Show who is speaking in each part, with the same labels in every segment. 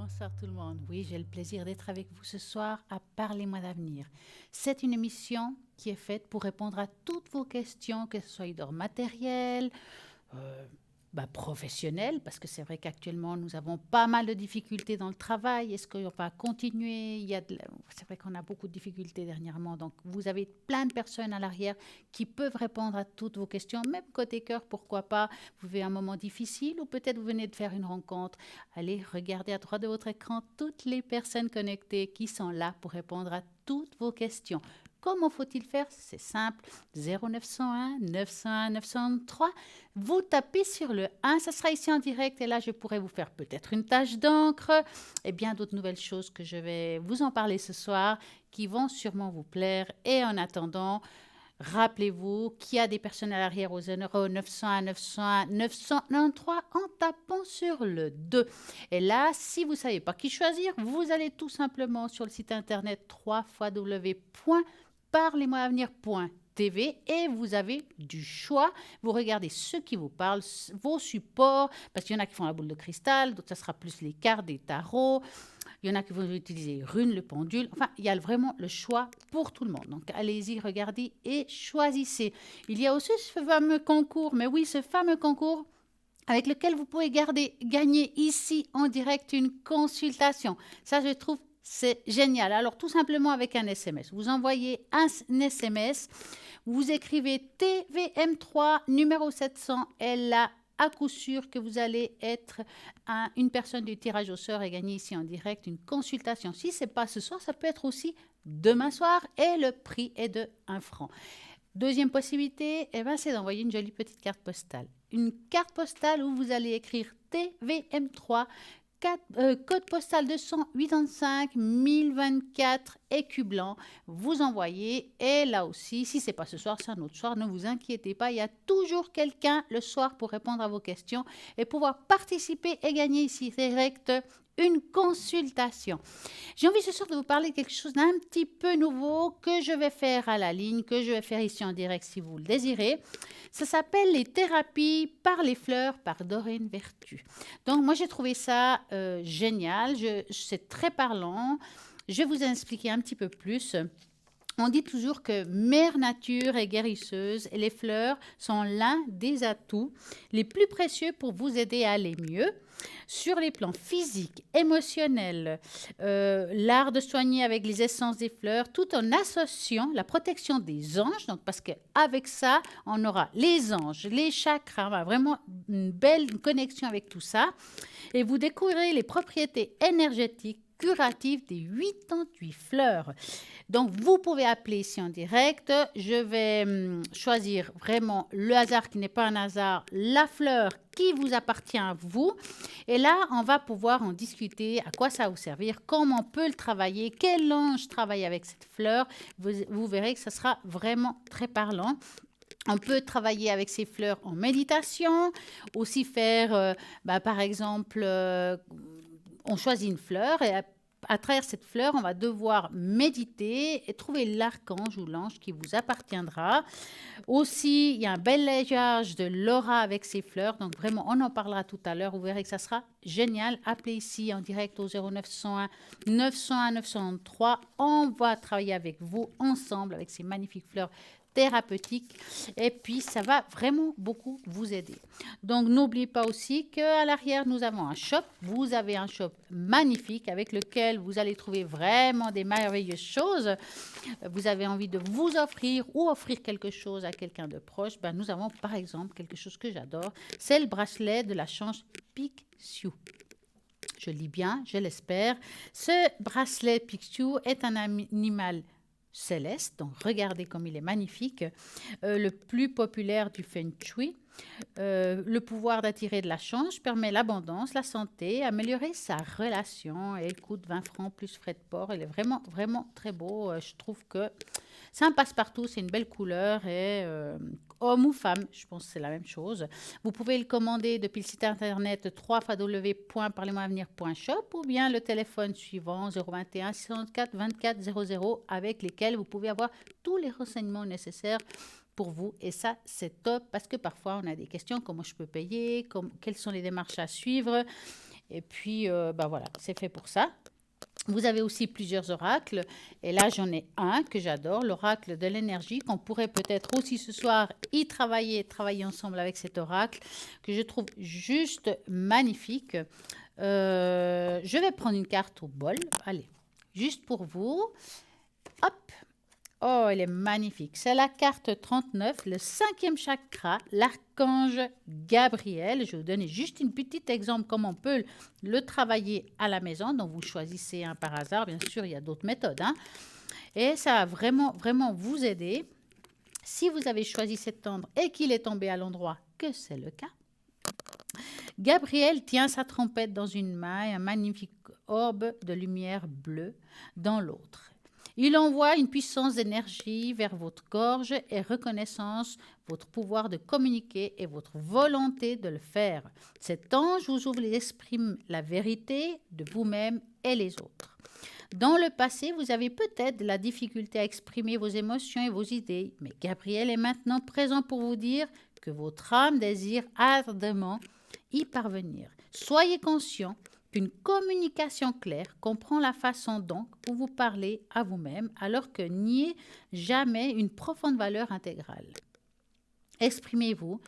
Speaker 1: Bonsoir tout le monde. Oui, j'ai le plaisir d'être avec vous ce soir à Parlez-moi d'avenir. C'est une émission qui est faite pour répondre à toutes vos questions, que ce soit d'ordre matériel, euh, professionnel, parce que c'est vrai qu'actuellement nous avons pas mal de difficultés dans le travail. Est-ce qu'on va continuer? C'est vrai qu'on a beaucoup de difficultés dernièrement, donc vous avez plein de personnes à l'arrière qui peuvent répondre à toutes vos questions, même côté cœur, pourquoi pas. Vous vivez un moment difficile ou peut-être vous venez de faire une rencontre. Allez, regardez à droite de votre écran toutes les personnes connectées qui sont là pour répondre à toutes vos questions. Comment faut-il faire? C'est simple, 0901 901 903. Vous tapez sur le 1, ça sera ici en direct et là je pourrai vous faire peut-être une tâche d'encre et bien d'autres nouvelles choses que je vais vous en parler ce soir qui vont sûrement vous plaire. Et en attendant, rappelez-vous qu'il y a des personnes à l'arrière aux 901 901 993 en tapant sur le 2. Et là, si vous ne savez pas qui choisir, vous allez tout simplement sur le site internet www.parlez-moi-avenir.tv et vous avez du choix. Vous regardez ce qui vous parle, vos supports, parce qu'il y en a qui font la boule de cristal, d'autres ça sera plus les cartes, des tarots. Il y en a qui vont utiliser runes, le pendule. Enfin, il y a vraiment le choix pour tout le monde. Donc, allez-y, regardez et choisissez. Il y a aussi ce fameux concours, mais oui, ce fameux concours avec lequel vous pouvez gagner ici en direct une consultation. Ça, je trouve, c'est génial. Alors, tout simplement avec un SMS. Vous envoyez un SMS, vous écrivez TVM3 numéro 700 et là, à coup sûr que vous allez être une personne du tirage au sort et gagner ici en direct une consultation. Si ce n'est pas ce soir, ça peut être aussi demain soir et le prix est de 1 franc. Deuxième possibilité, c'est d'envoyer une jolie petite carte postale. Une carte postale où vous allez écrire TVM3, code postal 285 1024 écu blanc. Vous envoyez et là aussi, si ce n'est pas ce soir, c'est un autre soir, ne vous inquiétez pas, il y a toujours quelqu'un le soir pour répondre à vos questions et pouvoir participer et gagner ici direct une consultation. J'ai envie ce soir de vous parler de quelque chose d'un petit peu nouveau que je vais faire à la ligne, que je vais faire ici en direct si vous le désirez. Ça s'appelle les thérapies par les fleurs par Doreen Vertu. Donc moi j'ai trouvé ça génial, c'est très parlant. Je vais vous expliquer un petit peu plus. On dit toujours que Mère Nature est guérisseuse et les fleurs sont l'un des atouts les plus précieux pour vous aider à aller mieux. Sur les plans physiques, émotionnels, l'art de soigner avec les essences des fleurs, tout en associant la protection des anges, donc parce qu'avec ça, on aura les anges, les chakras, on va vraiment une belle connexion avec tout ça. Et vous découvrirez les propriétés énergétiques curatives des 88 fleurs. Donc, vous pouvez appeler ici en direct. Je vais choisir vraiment le hasard qui n'est pas un hasard, la fleur qui vous appartient à vous. Et là, on va pouvoir en discuter, à quoi ça va vous servir, comment on peut le travailler, quel ange travaille avec cette fleur. Vous verrez que ça sera vraiment très parlant. On peut travailler avec ces fleurs en méditation, aussi faire, par exemple, on choisit une fleur et à travers cette fleur, on va devoir méditer et trouver l'archange ou l'ange qui vous appartiendra. Aussi, il y a un bel alliage de l'aura avec ces fleurs. Donc vraiment, on en parlera tout à l'heure. Vous verrez que ça sera génial. Appelez ici en direct au 0901 901 903. On va travailler avec vous ensemble avec ces magnifiques fleurs thérapeutique et puis ça va vraiment beaucoup vous aider. Donc n'oubliez pas aussi qu'à l'arrière nous avons un shop. Vous avez un shop magnifique avec lequel vous allez trouver vraiment des merveilleuses choses. Vous avez envie de vous offrir ou offrir quelque chose à quelqu'un de proche. Nous avons par exemple quelque chose que j'adore, c'est le bracelet de la chance Pixiu. Je lis bien, je l'espère. Ce bracelet Pixiu est un animal céleste, donc regardez comme il est magnifique, le plus populaire du Feng Shui. Le pouvoir d'attirer de la chance permet l'abondance, la santé, améliorer sa relation et il coûte 20 francs plus frais de port. Il est vraiment, vraiment très beau. Je trouve que c'est un passe-partout, c'est une belle couleur et homme ou femme, je pense que c'est la même chose. Vous pouvez le commander depuis le site internet www.parlez-moi-avenir.shop ou bien le téléphone suivant 021 604 24 00 avec lesquels vous pouvez avoir tous les renseignements nécessaires pour vous. Et ça, c'est top parce que parfois, on a des questions, comment je peux payer, quelles sont les démarches à suivre. Et puis, voilà, c'est fait pour ça. Vous avez aussi plusieurs oracles. Et là, j'en ai un que j'adore, l'oracle de l'énergie, qu'on pourrait peut-être aussi ce soir y travailler ensemble avec cet oracle, que je trouve juste magnifique. Je vais prendre une carte au bol. Allez, juste pour vous. Hop. Oh, elle est magnifique. C'est la carte 39, le 5e chakra, l'archange Gabriel. Je vais vous donner juste un petit exemple comment on peut le travailler à la maison. Donc, vous choisissez un par hasard. Bien sûr, il y a d'autres méthodes, hein. Et ça va vraiment, vraiment vous aider. Si vous avez choisi cet ordre et qu'il est tombé à l'endroit que c'est le cas, Gabriel tient sa trompette dans une main et un magnifique orbe de lumière bleue dans l'autre. Il envoie une puissance d'énergie vers votre gorge et reconnaissance votre pouvoir de communiquer et votre volonté de le faire. Cet ange vous ouvre l'esprit, la vérité de vous-même et les autres. Dans le passé, vous avez peut-être de la difficulté à exprimer vos émotions et vos idées, mais Gabriel est maintenant présent pour vous dire que votre âme désire ardemment y parvenir. Soyez conscient qu'une communication claire comprend la façon dont vous parlez à vous-même, alors que n'y est jamais une profonde valeur intégrale. Exprimez-vous,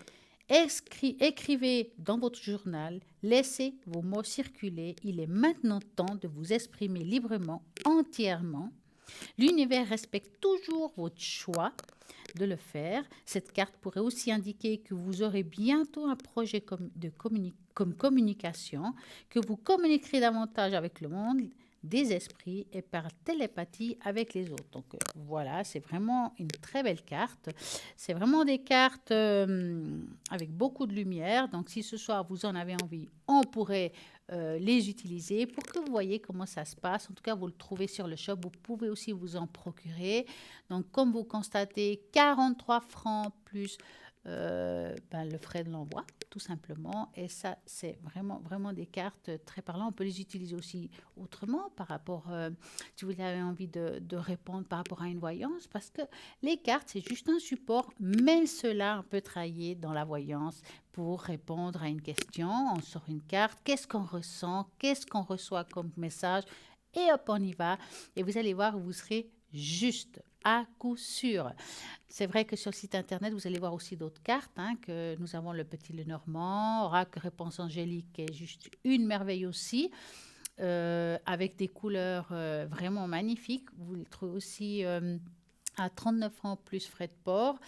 Speaker 1: écrivez dans votre journal, laissez vos mots circuler. Il est maintenant temps de vous exprimer librement, entièrement. L'univers respecte toujours votre choix de le faire. Cette carte pourrait aussi indiquer que vous aurez bientôt un projet comme communication, que vous communiquerez davantage avec le monde des esprits et par télépathie avec les autres. Donc voilà, c'est vraiment une très belle carte. C'est vraiment des cartes avec beaucoup de lumière. Donc si ce soir vous en avez envie, on pourrait les utiliser pour que vous voyez comment ça se passe. En tout cas, vous le trouvez sur le shop. Vous pouvez aussi vous en procurer. Donc comme vous constatez, 43 francs plus le frais de l'envoi, tout simplement. Et ça, c'est vraiment, vraiment des cartes très parlantes. On peut les utiliser aussi autrement par rapport, si vous avez envie de répondre par rapport à une voyance, parce que les cartes, c'est juste un support, mais cela, on peut travailler dans la voyance pour répondre à une question. On sort une carte, qu'est-ce qu'on ressent, qu'est-ce qu'on reçoit comme message, et hop, on y va. Et vous allez voir, vous serez juste à coup sûr. C'est vrai que sur le site internet, vous allez voir aussi d'autres cartes, hein, que nous avons le Petit Lenormand, Oracle Réponse Angélique, qui est juste une merveille aussi, avec des couleurs vraiment magnifiques. Vous le trouvez aussi à 39 francs plus frais de port.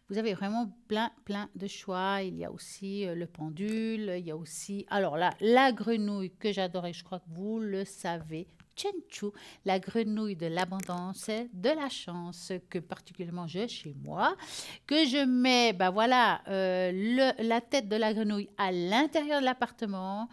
Speaker 1: Vous avez vraiment plein de choix. Il y a aussi le pendule, il y a aussi, alors là, la grenouille que j'adore et je crois que vous le savez, Chenchu, la grenouille de l'abondance, de la chance, que particulièrement j'ai chez moi, que je mets, la tête de la grenouille à l'intérieur de l'appartement.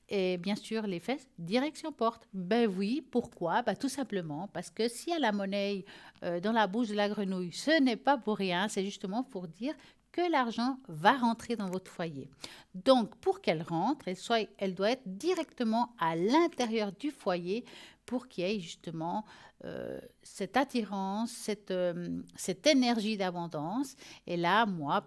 Speaker 1: Et bien sûr, les fesses, direction porte. Ben oui, pourquoi? Tout simplement parce que s'il y a la monnaie dans la bouche de la grenouille, ce n'est pas pour rien, c'est justement pour dire que l'argent va rentrer dans votre foyer. Donc, pour qu'elle rentre, elle doit être directement à l'intérieur du foyer pour qu'il y ait justement cette attirance, cette énergie d'abondance. Et là, moi,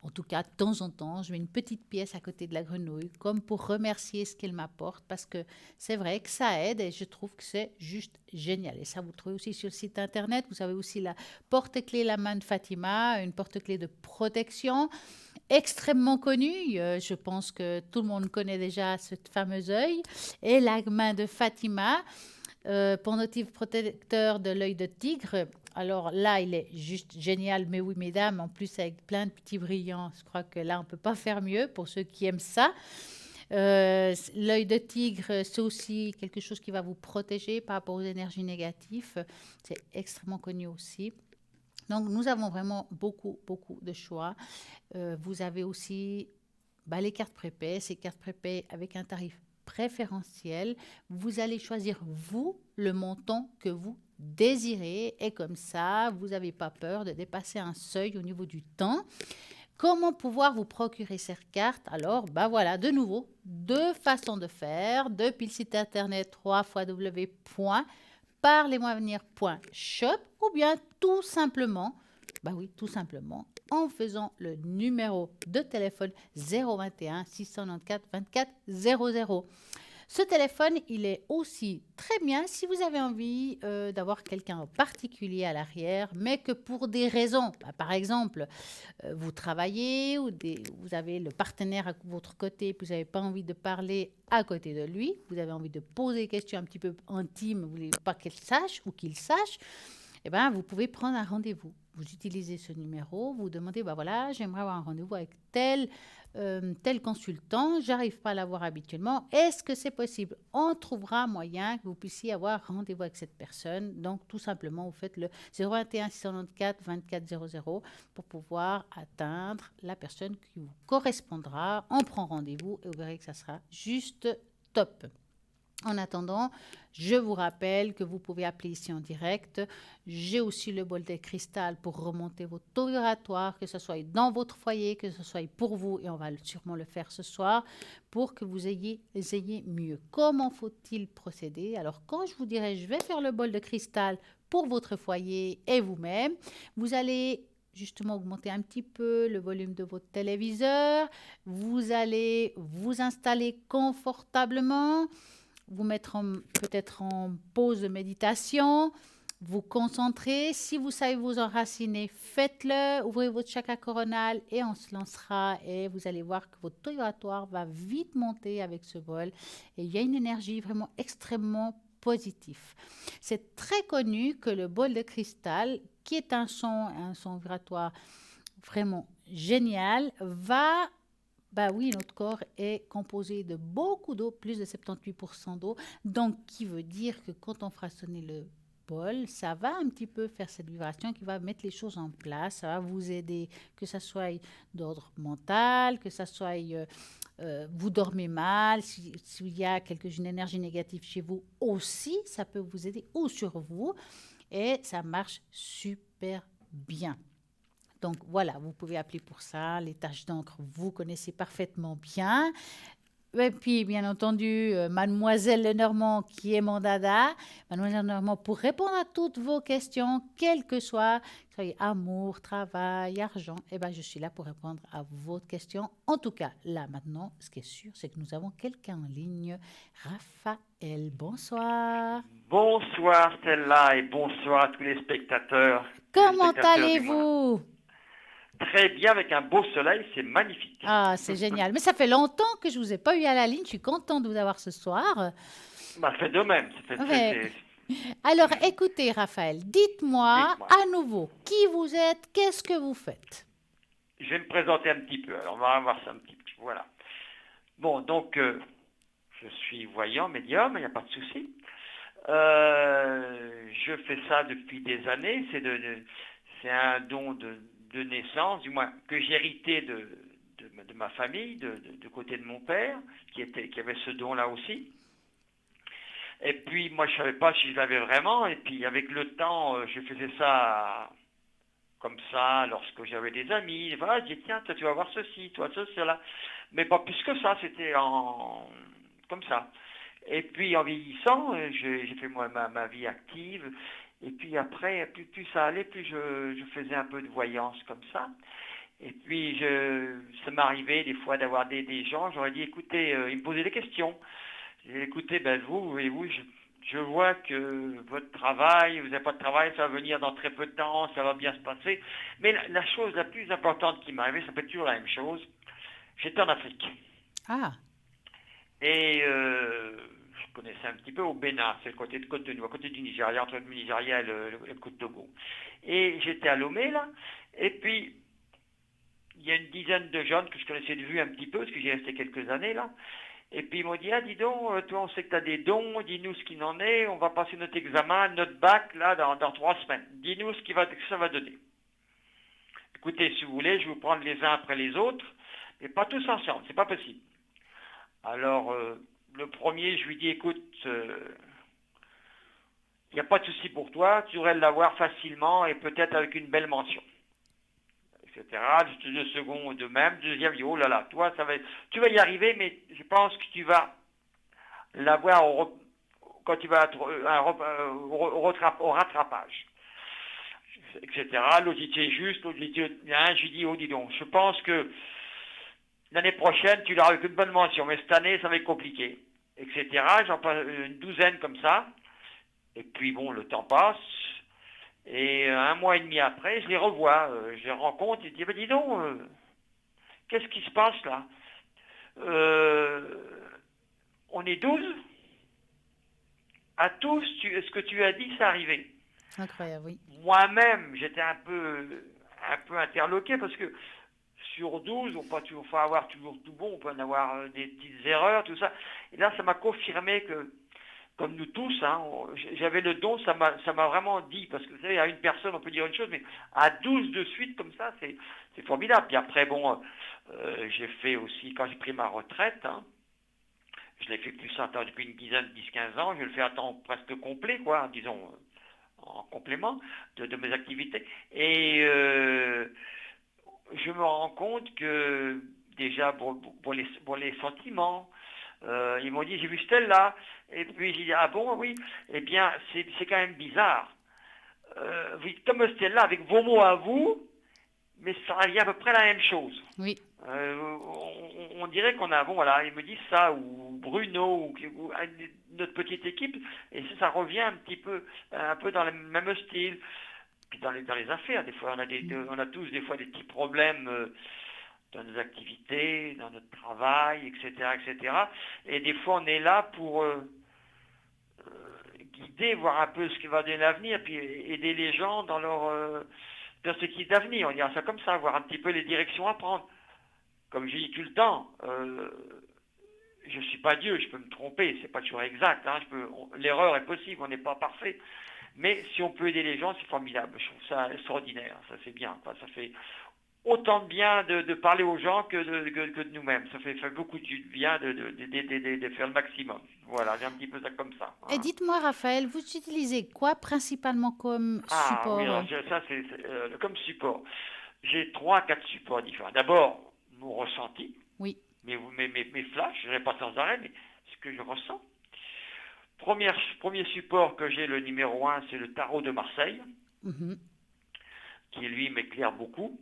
Speaker 1: en tout cas, de temps en temps, je mets une petite pièce à côté de la grenouille, comme pour remercier ce qu'elle m'apporte, parce que c'est vrai que ça aide et je trouve que c'est juste génial. Et ça, vous trouvez aussi sur le site internet. Vous avez aussi la porte-clés La Main de Fatima, une porte-clés de protection extrêmement connue. Je pense que tout le monde connaît déjà ce fameux œil. Et la main de Fatima, pendentif protecteur de l'œil de tigre. Alors là, il est juste génial, mais oui, mesdames, en plus avec plein de petits brillants, je crois que là, on ne peut pas faire mieux pour ceux qui aiment ça. L'œil de tigre, c'est aussi quelque chose qui va vous protéger par rapport aux énergies négatives. C'est extrêmement connu aussi. Donc, nous avons vraiment beaucoup de choix. Vous avez aussi les cartes prépaies, ces cartes prépaies avec un tarif préférentiel. Vous allez choisir, vous, le montant que vous désirez. Et comme ça, vous n'avez pas peur de dépasser un seuil au niveau du temps. Comment pouvoir vous procurer cette carte? Alors, voilà, de nouveau, deux façons de faire. Depuis le site internet www.parlez-moi-venir.shop ou bien tout simplement, tout simplement, en faisant le numéro de téléphone 021 694 24 00. Ce téléphone, il est aussi très bien si vous avez envie d'avoir quelqu'un en particulier à l'arrière, mais que pour des raisons, par exemple, vous travaillez ou vous avez le partenaire à votre côté, puis vous n'avez pas envie de parler à côté de lui, vous avez envie de poser des questions un petit peu intimes, vous ne voulez pas qu'elle sache ou qu'il sache, eh ben, vous pouvez prendre un rendez-vous. Vous utilisez ce numéro, vous demandez, bah voilà, j'aimerais avoir un rendez-vous avec tel consultant, j'arrive pas à l'avoir habituellement, est-ce que c'est possible? On trouvera moyen que vous puissiez avoir rendez-vous avec cette personne. Donc, tout simplement, vous faites le 021 694 24 00 pour pouvoir atteindre la personne qui vous correspondra. On prend rendez-vous et vous verrez que ça sera juste top. En attendant, je vous rappelle que vous pouvez appeler ici en direct. J'ai aussi le bol de cristal pour remonter votre taux vibratoire, que ce soit dans votre foyer, que ce soit pour vous, et on va sûrement le faire ce soir, pour que vous ayez mieux. Comment faut-il procéder? Alors, quand je vous dirai, je vais faire le bol de cristal pour votre foyer et vous-même, vous allez justement augmenter un petit peu le volume de votre téléviseur. Vous allez vous installer confortablement, vous mettre peut-être en pause de méditation, vous concentrer. Si vous savez vous enraciner, faites-le, ouvrez votre chakra coronal et on se lancera et vous allez voir que votre taux vibratoire va vite monter avec ce bol et il y a une énergie vraiment extrêmement positive. C'est très connu que le bol de cristal, qui est un son vibratoire vraiment génial, va oui, notre corps est composé de beaucoup d'eau, plus de 78% d'eau. Donc, qui veut dire que quand on fera sonner le bol, ça va un petit peu faire cette vibration qui va mettre les choses en place. Ça va vous aider, que ça soit d'ordre mental, que ça soit vous dormez mal, s'il y a une énergie négative chez vous aussi, ça peut vous aider ou sur vous. Et ça marche super bien. Donc voilà, vous pouvez appeler pour ça. Les taches d'encre, vous connaissez parfaitement bien. Et puis, bien entendu, Mademoiselle Lenormand, qui est mon dada. Mademoiselle Lenormand, pour répondre à toutes vos questions, quelles que soient, amour, travail, argent, je suis là pour répondre à vos questions. En tout cas, là, maintenant, ce qui est sûr, c'est que nous avons quelqu'un en ligne. Raphaël, bonsoir.
Speaker 2: Bonsoir Stella et bonsoir à tous les spectateurs.
Speaker 1: Comment allez-vous?
Speaker 2: Très bien, avec un beau soleil, c'est magnifique.
Speaker 1: Ah, c'est génial. Mais ça fait longtemps que je ne vous ai pas eu à la ligne. Je suis contente de vous avoir ce soir.
Speaker 2: Fait de même.
Speaker 1: Alors, écoutez, Raphaël, dites-moi à nouveau qui vous êtes, qu'est-ce que vous faites?
Speaker 2: Je vais me présenter un petit peu. Alors, on va voir ça un petit peu. Voilà. Bon, donc, je suis voyant, médium, il n'y a pas de souci. Je fais ça depuis des années. C'est un don de naissance, du moins que j'ai hérité de ma famille, du côté de mon père, qui avait ce don-là aussi. Et puis moi je savais pas si je l'avais vraiment, et puis avec le temps je faisais ça comme ça lorsque j'avais des amis. Voilà, je dis tiens, toi tu vas voir ceci, toi cela, mais pas plus que ça, c'était comme ça. Et puis en vieillissant, j'ai fait moi ma vie active. Et puis après, plus ça allait, plus je faisais un peu de voyance comme ça. Et puis ça m'arrivait des fois d'avoir des gens, j'aurais dit écoutez, ils me posaient des questions. J'ai dit écoutez, vous, je vois que votre travail, vous n'avez pas de travail, ça va venir dans très peu de temps, ça va bien se passer. Mais la chose la plus importante qui m'est arrivée, ça peut être toujours la même chose. J'étais en Afrique.
Speaker 1: Ah.
Speaker 2: Et je connaissais un petit peu au Bénin, c'est le côté de Cotonou, à côté du Nigeria, entre le Nigeria et le Côte-Togo. Et j'étais à Lomé, là, et puis il y a une dizaine de jeunes que je connaissais de vue un petit peu, parce que j'y resté quelques années, là. Et puis ils m'ont dit, ah dis donc, toi on sait que tu as des dons, dis-nous ce qu'il en est, on va passer notre examen, notre bac, là, dans 3 semaines. Dis-nous ce que ça va donner. Écoutez, si vous voulez, je vais vous prendre les uns après les autres, mais pas tous ensemble, c'est pas possible. Alors, le premier, je lui dis, écoute, il n'y a pas de souci pour toi, tu devrais l'avoir facilement et peut-être avec une belle mention, etc. Le second, de même. Deuxième, je dis, oh là là, toi, tu vas y arriver, mais je pense que tu vas l'avoir quand tu vas être au rattrapage. etc. L'autre dit c'est juste, l'autre dit je lui dis, oh dis donc, je pense que l'année prochaine tu l'auras avec une bonne mention, mais cette année ça va être compliqué, etc. J'en passe une douzaine comme ça, et puis bon, le temps passe, et un mois et demi après, je les revois, je les rencontre, et je dis, ben dis donc, qu'est-ce qui se passe là? On est 12. À tous, ce que tu as dit, c'est arrivé.
Speaker 1: Incroyable, oui.
Speaker 2: Moi-même, j'étais un peu interloqué parce que sur 12, on peut toujours faut avoir toujours tout bon, on peut en avoir des petites erreurs, tout ça. Et là, ça m'a confirmé que, comme nous tous, hein, j'avais le don, ça m'a vraiment dit, parce que vous savez, à une personne, on peut dire une chose, mais à 12 de suite, comme ça, c'est formidable. Puis après, bon, j'ai fait aussi, quand j'ai pris ma retraite, hein, je l'ai fait plus à temps depuis une dizaine, 10-15 ans, je le fais à temps presque complet, quoi, disons, en complément de mes activités. Et je me rends compte que, déjà, pour les sentiments, ils m'ont dit, j'ai vu Stella, et puis j'ai dit, ah bon, oui, eh bien, c'est quand même bizarre. Comme Stella, avec vos mots à vous, mais ça revient à peu près la même chose.
Speaker 1: Oui.
Speaker 2: On dirait qu'on a, bon voilà, ils me disent ça, ou Bruno, ou notre petite équipe, et ça revient un peu dans le même style. Puis dans les affaires, des fois, on a tous des fois des petits problèmes dans nos activités, dans notre travail, etc., etc. Et des fois, on est là pour guider, voir un peu ce qui va donner l'avenir, puis aider les gens dans leur perspective d'avenir. On dirait ça comme ça, voir un petit peu les directions à prendre. Comme je dis tout le temps, je ne suis pas Dieu, je peux me tromper, c'est pas toujours exact, hein, l'erreur est possible, on n'est pas parfait. Mais si on peut aider les gens, c'est formidable. Je trouve ça extraordinaire, ça c'est bien. Quoi. Ça fait autant de bien de parler aux gens que de nous-mêmes. Ça fait beaucoup de bien de faire le maximum. Voilà, j'ai un petit peu ça comme ça.
Speaker 1: Et
Speaker 2: Hein.
Speaker 1: dites-moi, Raphaël, vous utilisez quoi principalement comme
Speaker 2: Ah oui,
Speaker 1: support?
Speaker 2: alors ça c'est comme support. J'ai 3-4 supports différents. D'abord, mon ressenti,
Speaker 1: Oui.
Speaker 2: mes flashs, je ne pas sans arrêt, mais ce que je ressens. Premier support que j'ai, le numéro 1, c'est le tarot de Marseille,
Speaker 1: Mhm.
Speaker 2: qui lui m'éclaire beaucoup.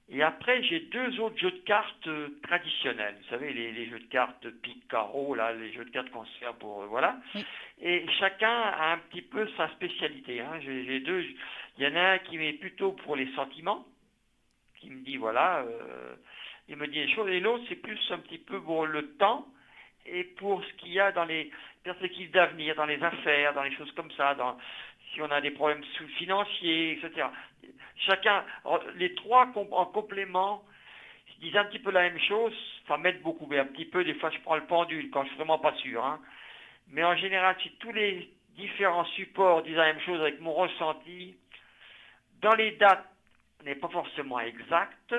Speaker 2: Et après, j'ai deux autres jeux de cartes traditionnels. Vous savez, les jeux de cartes pique carreau, là, les jeux de cartes qu'on se sert pour voilà.
Speaker 1: Oui.
Speaker 2: Et chacun a un petit peu sa spécialité. Hein. J'ai deux. Il y en a un qui est plutôt pour les sentiments, qui me dit voilà, il me dit les choses. Et l'autre, c'est plus un petit peu pour le temps et pour ce qu'il y a dans les perspectives d'avenir, dans les affaires, dans les choses comme ça, si on a des problèmes financiers, etc. Chacun, les trois en complément, disent un petit peu la même chose, enfin m'aident beaucoup, mais un petit peu, des fois je prends le pendule quand je suis vraiment pas sûr. Hein. Mais en général, si tous les différents supports disent la même chose avec mon ressenti, dans les dates, on n'est pas forcément exact,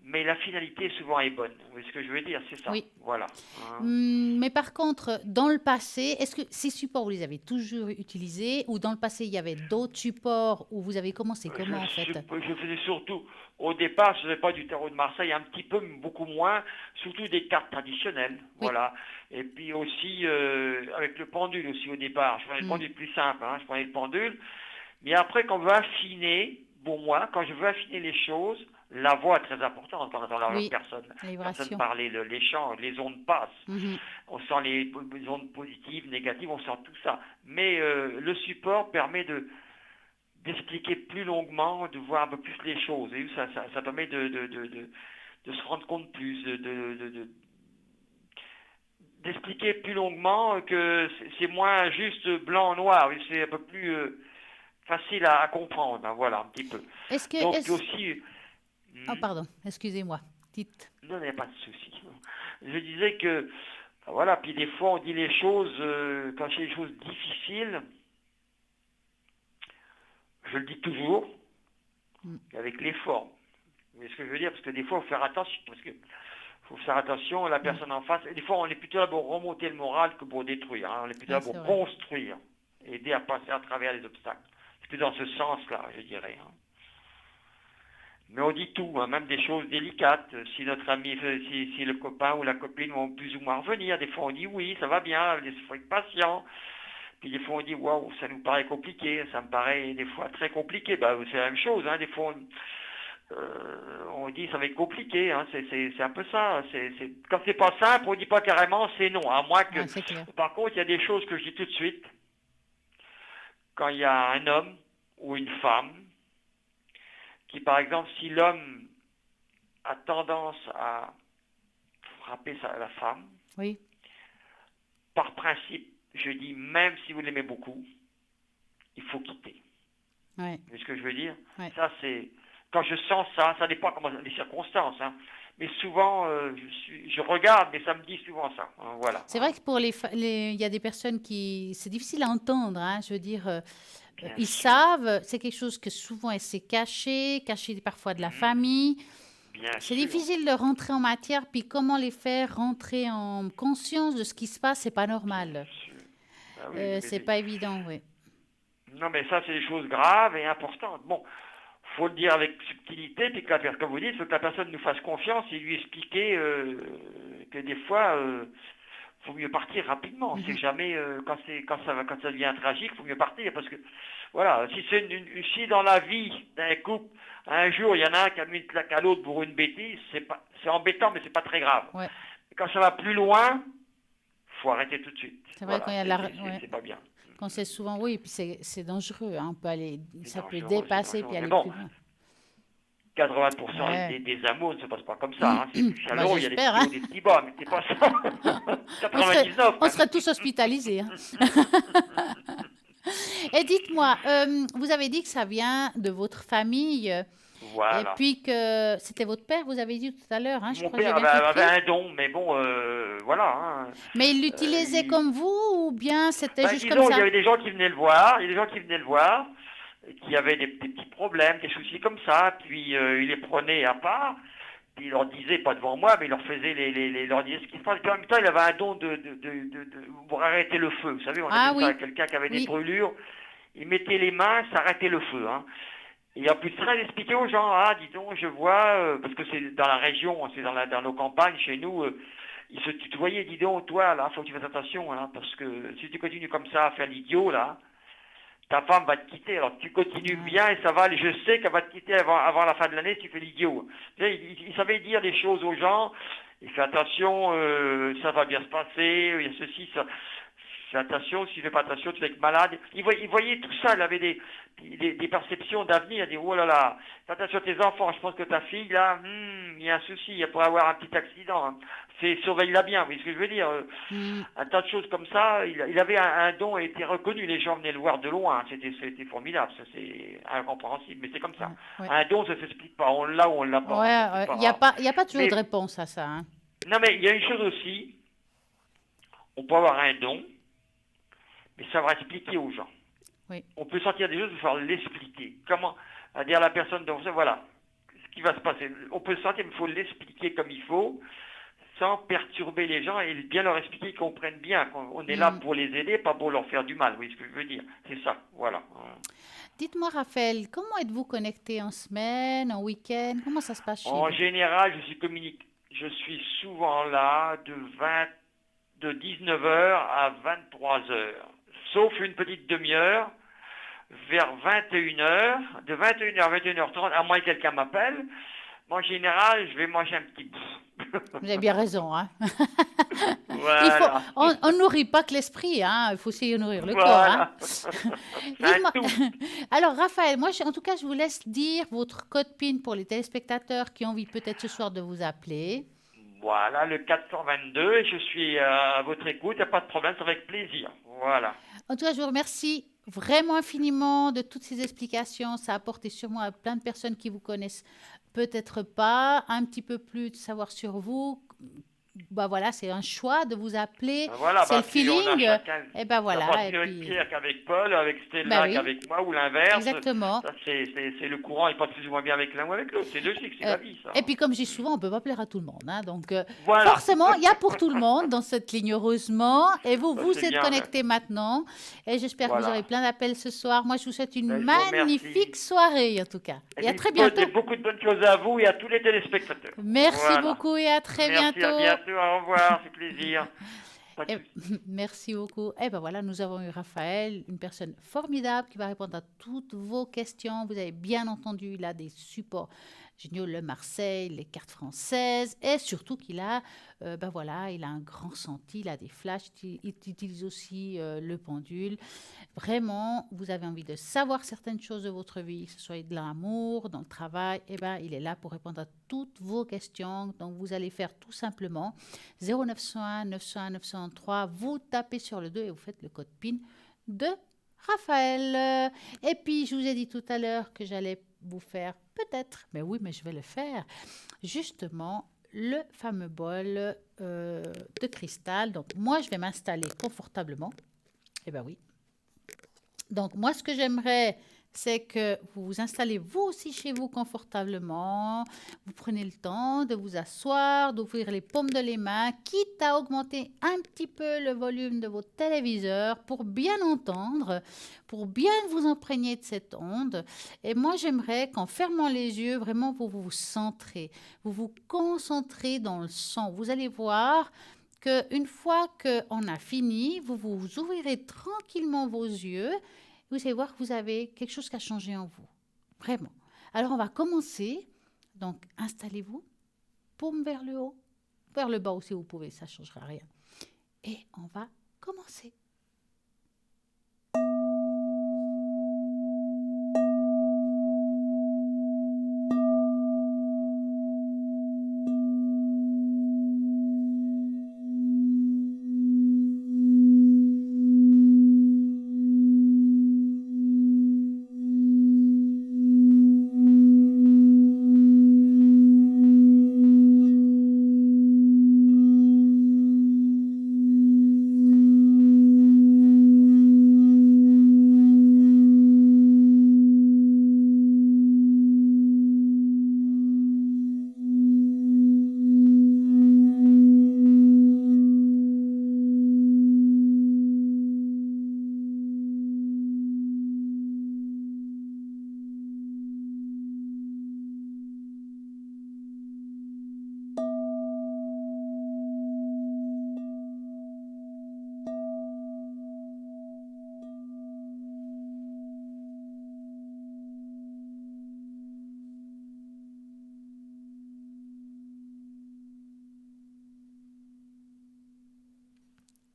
Speaker 2: mais la finalité souvent est bonne. Vous voyez ce que je veux dire, c'est ça.
Speaker 1: Oui.
Speaker 2: Voilà. Hein.
Speaker 1: Mais par contre, dans le passé, est-ce que ces supports, vous les avez toujours utilisés ou dans le passé, il y avait d'autres supports où vous avez commencé comment en fait?
Speaker 2: Je faisais surtout, au départ, je ne faisais pas du tarot de Marseille, un petit peu, beaucoup moins, surtout des cartes traditionnelles,
Speaker 1: Oui.
Speaker 2: voilà. Et puis aussi, avec le pendule aussi au départ, je prenais le pendule plus simple, hein, je prenais le pendule. Mais après, quand on veut affiner, bon moi, quand je veux affiner les choses, la voix est très importante quand on entend la
Speaker 1: Oui.
Speaker 2: personne
Speaker 1: Vibration.
Speaker 2: parler, les chants, les ondes passent.
Speaker 1: Mhm.
Speaker 2: On sent les ondes positives, négatives, on sent tout ça. Mais le support permet d'expliquer plus longuement, de voir un peu plus les choses. Et ça permet de se rendre compte plus, d'expliquer plus longuement que c'est moins juste blanc-noir, c'est un peu plus facile à comprendre, hein, voilà, un petit peu.
Speaker 1: Est-ce que...
Speaker 2: Donc aussi...
Speaker 1: Oh, pardon, excusez-moi. Dites.
Speaker 2: Non, il n'y a pas de souci. Je disais que, voilà, puis des fois on dit les choses, quand c'est des choses difficiles, je le dis toujours, avec les formes. Vous voyez ce que je veux dire? Parce que des fois, il faut faire attention, à la personne en face. Et des fois, on est plutôt là pour remonter le moral que pour détruire. Hein. On est plutôt là pour construire, aider à passer à travers les obstacles. C'est plus dans ce sens-là, je dirais. Hein. Mais on dit tout, hein, même des choses délicates. Si notre ami, si le copain ou la copine vont plus ou moins revenir, des fois on dit oui, ça va bien, il faut être patient. Puis des fois, on dit, waouh, ça nous paraît compliqué, ça me paraît des fois très compliqué. Bah, c'est la même chose, hein. Des fois, on dit, ça va être compliqué, hein. C'est un peu ça. Quand c'est pas simple, on dit pas carrément, c'est non. À moins que,
Speaker 1: Ouais, c'est clair.
Speaker 2: par contre, il y a des choses que je dis tout de suite. Quand il y a un homme ou une femme, qui, par exemple, si l'homme a tendance à frapper la femme,
Speaker 1: Oui,
Speaker 2: par principe, je dis, même si vous l'aimez beaucoup, il faut quitter.
Speaker 1: ouais,
Speaker 2: Vous voyez ce que je veux dire?
Speaker 1: ouais.
Speaker 2: Ça, c'est... Quand je sens ça, ça dépend comment les circonstances, hein. Mais souvent, je regarde, mais ça me dit souvent ça, hein, voilà.
Speaker 1: C'est vrai que pour il y a des personnes qui, c'est difficile à entendre, hein, je veux dire,
Speaker 2: Bien
Speaker 1: ils
Speaker 2: sûr,
Speaker 1: savent, c'est quelque chose que souvent c'est caché, caché parfois de la
Speaker 2: mhm,
Speaker 1: famille.
Speaker 2: bien
Speaker 1: C'est
Speaker 2: sûr,
Speaker 1: difficile de rentrer en matière, puis comment les faire rentrer en conscience de ce qui se passe, c'est pas
Speaker 2: bien
Speaker 1: normal.
Speaker 2: sûr. Ah oui, mais
Speaker 1: C'est pas évident, oui.
Speaker 2: non, mais ça, c'est des choses graves et importantes. Bon, faut le dire avec subtilité, puis que comme vous dites, faut que la personne nous fasse confiance et lui expliquer que des fois, faut mieux partir rapidement. C'est
Speaker 1: Mhm.
Speaker 2: jamais quand ça devient tragique, faut mieux partir parce que voilà, si c'est si dans la vie d'un couple, un jour il y en a un qui a mis une claque à l'autre pour une bêtise, c'est embêtant, mais c'est pas très grave.
Speaker 1: Ouais,
Speaker 2: Et quand ça va plus loin, faut arrêter tout de suite.
Speaker 1: c'est vrai quand
Speaker 2: Voilà,
Speaker 1: il y a ouais.
Speaker 2: c'est pas bien.
Speaker 1: Quand c'est souvent, oui, puis c'est dangereux, hein, on peut aller,
Speaker 2: C'est
Speaker 1: ça peut
Speaker 2: dangereux, c'est
Speaker 1: dépasser puis
Speaker 2: dangereux. Mais
Speaker 1: aller
Speaker 2: bon,
Speaker 1: plus loin.
Speaker 2: 80%
Speaker 1: Ouais.
Speaker 2: des amours ne se passent pas comme ça, hein. C'est du
Speaker 1: Bah,
Speaker 2: chaleureux, il y a des
Speaker 1: j'espère,
Speaker 2: petits
Speaker 1: hein.
Speaker 2: hauts, des petits bas, mais c'est pas ça.
Speaker 1: On serait,
Speaker 2: 99
Speaker 1: on
Speaker 2: même.
Speaker 1: serait tous hospitalisés, hein. Et dites-moi, vous avez dit que ça vient de votre famille, et
Speaker 2: Voilà.
Speaker 1: puis que c'était votre père, vous avez dit tout à l'heure, hein, je
Speaker 2: Mon
Speaker 1: crois que j'ai
Speaker 2: père
Speaker 1: bien
Speaker 2: avait
Speaker 1: compris.
Speaker 2: un don, mais bon, voilà, hein.
Speaker 1: Mais il l'utilisait
Speaker 2: Il-
Speaker 1: comme vous ou bien c'était
Speaker 2: Ben,
Speaker 1: juste comme
Speaker 2: disons, il y
Speaker 1: ça?
Speaker 2: avait des gens qui venaient le voir, il y a des gens qui venaient le voir, qui avaient des petits problèmes, des soucis comme ça, puis il les prenait à part, puis il leur disait, pas devant moi, mais il leur faisait leur disait ce qui se passe. Puis en même temps, il avait un don pour arrêter le feu. Vous savez, on
Speaker 1: Ah
Speaker 2: appelle ça
Speaker 1: oui,
Speaker 2: quelqu'un qui avait des
Speaker 1: oui.
Speaker 2: brûlures. Il mettait les mains, ça arrêtait le feu, hein. Et en plus de ça, il expliquait aux gens, ah, dis donc, je vois, parce que c'est dans la région, c'est dans nos campagnes, chez nous, ils se tutoyaient, dis donc, toi, là, faut que tu fasses attention, hein, parce que si tu continues comme ça à faire l'idiot, là, ta femme va te quitter. Alors tu continues
Speaker 1: Ouais,
Speaker 2: bien et ça va aller. Je sais qu'elle va te quitter avant la fin de l'année si tu fais l'idiot. Tu sais, il savait dire des choses aux gens. Il fait attention, ça va bien se passer, il y a ceci, ça. Fais attention, si tu fais pas attention, tu vas être malade. Il voyait tout ça, il avait des perceptions d'avenir. Il dit, oh là là, fais attention à tes enfants, je pense que ta fille, là, il y a un souci, elle pourrait avoir un petit accident, hein. Surveille-la bien, vous voyez ce que je veux dire?
Speaker 1: hmm,
Speaker 2: Un tas de choses comme ça, il avait un don et était reconnu, les gens venaient le voir de loin, c'était formidable, ça c'est incompréhensible, mais c'est comme ça.
Speaker 1: ouais, ouais.
Speaker 2: Un don, ça s'explique pas, on l'a ou on l'a pas, hein, ça c'est
Speaker 1: Ouais,
Speaker 2: pas...
Speaker 1: il y a pas toujours de
Speaker 2: Mais,
Speaker 1: réponse à ça, hein.
Speaker 2: non mais il y a une chose aussi, on peut avoir un don, mais savoir expliquer aux gens.
Speaker 1: Oui.
Speaker 2: On peut sortir des choses, il faut falloir l'expliquer. Comment, à dire à la personne, donc voilà, ce qui va se passer. On peut le sentir, mais il faut l'expliquer comme il faut, sans perturber les gens et bien leur expliquer qu'ils comprennent bien qu'on est là
Speaker 1: Hmm.
Speaker 2: pour les aider, pas pour leur faire du mal. Vous voyez ce que je veux dire? C'est ça, voilà.
Speaker 1: Dites-moi, Raphaël, comment êtes-vous connecté en semaine, en week-end? Comment ça se passe chez
Speaker 2: En
Speaker 1: vous?
Speaker 2: général, je suis souvent là de 19 heures à 23 heures, sauf une petite demi-heure vers 21 heures, de 21 heures à 21h30, à moins que quelqu'un m'appelle. Moi, en général, je vais manger un petit bout.
Speaker 1: Vous avez bien raison, hein. Il faut,
Speaker 2: Voilà,
Speaker 1: on nourrit pas que l'esprit, hein. Il faut aussi nourrir le corps, hein.
Speaker 2: voilà. C'est un
Speaker 1: Dites-moi,
Speaker 2: tout.
Speaker 1: alors Raphaël, moi, en tout cas, je vous laisse dire votre code PIN pour les téléspectateurs qui ont envie peut-être ce soir de vous appeler.
Speaker 2: Voilà, le 422, et je suis à votre écoute, il n'y a pas de problème, c'est avec plaisir. Voilà.
Speaker 1: En tout cas, je vous remercie vraiment infiniment de toutes ces explications. Ça a apporté sûrement à plein de personnes qui vous connaissent peut-être pas, un petit peu plus de savoir sur vous. Bah voilà, c'est un choix de vous appeler,
Speaker 2: Voilà,
Speaker 1: c'est le
Speaker 2: si on a
Speaker 1: feeling.
Speaker 2: chacun,
Speaker 1: Et ben
Speaker 2: ça
Speaker 1: voilà,
Speaker 2: passe
Speaker 1: et
Speaker 2: mieux avec
Speaker 1: puis,
Speaker 2: Pierre qu'avec Paul, avec
Speaker 1: bah
Speaker 2: Stella
Speaker 1: oui,
Speaker 2: qu'avec moi, ou l'inverse.
Speaker 1: exactement.
Speaker 2: Ça, c'est le courant, il passe plus ou moins bien avec l'un ou avec l'autre. C'est logique, c'est
Speaker 1: Euh,
Speaker 2: la vie, ça.
Speaker 1: et puis, comme je dis souvent, on ne peut pas plaire à tout le monde, hein. Donc,
Speaker 2: Voilà,
Speaker 1: forcément, il y a pour tout le monde dans cette ligne, heureusement. Et vous,
Speaker 2: ça
Speaker 1: vous
Speaker 2: c'est
Speaker 1: êtes
Speaker 2: bien, ouais.
Speaker 1: connectés maintenant. Et j'espère que vous aurez
Speaker 2: Voilà.
Speaker 1: plein d'appels ce soir. Moi, je vous souhaite une
Speaker 2: Ben, je vous
Speaker 1: magnifique
Speaker 2: remercie.
Speaker 1: soirée, en tout cas.
Speaker 2: Et
Speaker 1: Et à
Speaker 2: puis,
Speaker 1: très bientôt.
Speaker 2: beaucoup de bonnes choses à vous et à tous les téléspectateurs.
Speaker 1: Merci
Speaker 2: Voilà.
Speaker 1: beaucoup et à très
Speaker 2: Merci, à
Speaker 1: bientôt.
Speaker 2: bientôt, au revoir, c'est plaisir. pas de souci.
Speaker 1: Merci beaucoup. Eh ben voilà, nous avons eu Raphaël, une personne formidable qui va répondre à toutes vos questions. Vous avez bien entendu, il a des supports géniaux, le Marseille, les cartes françaises, et surtout qu'il a, ben voilà, il a un grand senti, il a des flashs, il utilise aussi le pendule. Vraiment, vous avez envie de savoir certaines choses de votre vie, que ce soit de l'amour, dans le travail, eh ben, il est là pour répondre à toutes vos questions. Donc, vous allez faire tout simplement 0901 901 903, vous tapez sur le 2 et vous faites le code PIN de Raphaël. Et puis, je vous ai dit tout à l'heure que j'allais vous faire peut-être, mais oui, mais je vais le faire, justement, le fameux bol de cristal. Donc, moi, je vais m'installer confortablement. Eh bien oui, donc, moi, ce que j'aimerais, c'est que vous vous installez vous aussi chez vous confortablement. Vous prenez le temps de vous asseoir, d'ouvrir les paumes de les mains, quitte à augmenter un petit peu le volume de votre téléviseur pour bien entendre, pour bien vous imprégner de cette onde. Et moi, j'aimerais qu'en fermant les yeux, vraiment, vous vous centrez, vous vous concentrez dans le son. Vous allez voir qu'une fois qu'on a fini, vous vous ouvrirez tranquillement vos yeux. Vous allez voir que vous avez quelque chose qui a changé en vous. Vraiment. Alors, on va commencer. Donc, installez-vous. Paume vers le haut. Vers le bas aussi, vous pouvez. Ça ne changera rien. Et on va commencer.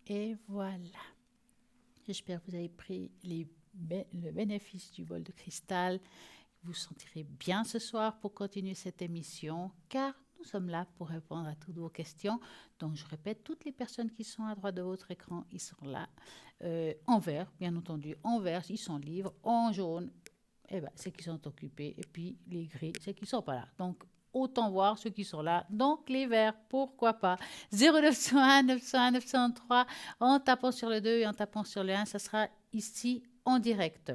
Speaker 1: Et voilà. J'espère que vous avez pris le bénéfice du bol de cristal. Vous vous sentirez bien ce soir pour continuer cette émission, car nous sommes là pour répondre à toutes vos questions. Donc, je répète, toutes les personnes qui sont à droite de votre écran, ils sont là. En vert, bien entendu, en vert, ils sont libres. En jaune, eh ben, c'est qu'ils sont occupés. Et puis, les gris, c'est qu'ils ne sont pas là. Donc, autant voir ceux qui sont là. Donc, les verts, pourquoi pas. 0901 901 903, en tapant sur le 2 et en tapant sur le 1, ça sera ici en direct.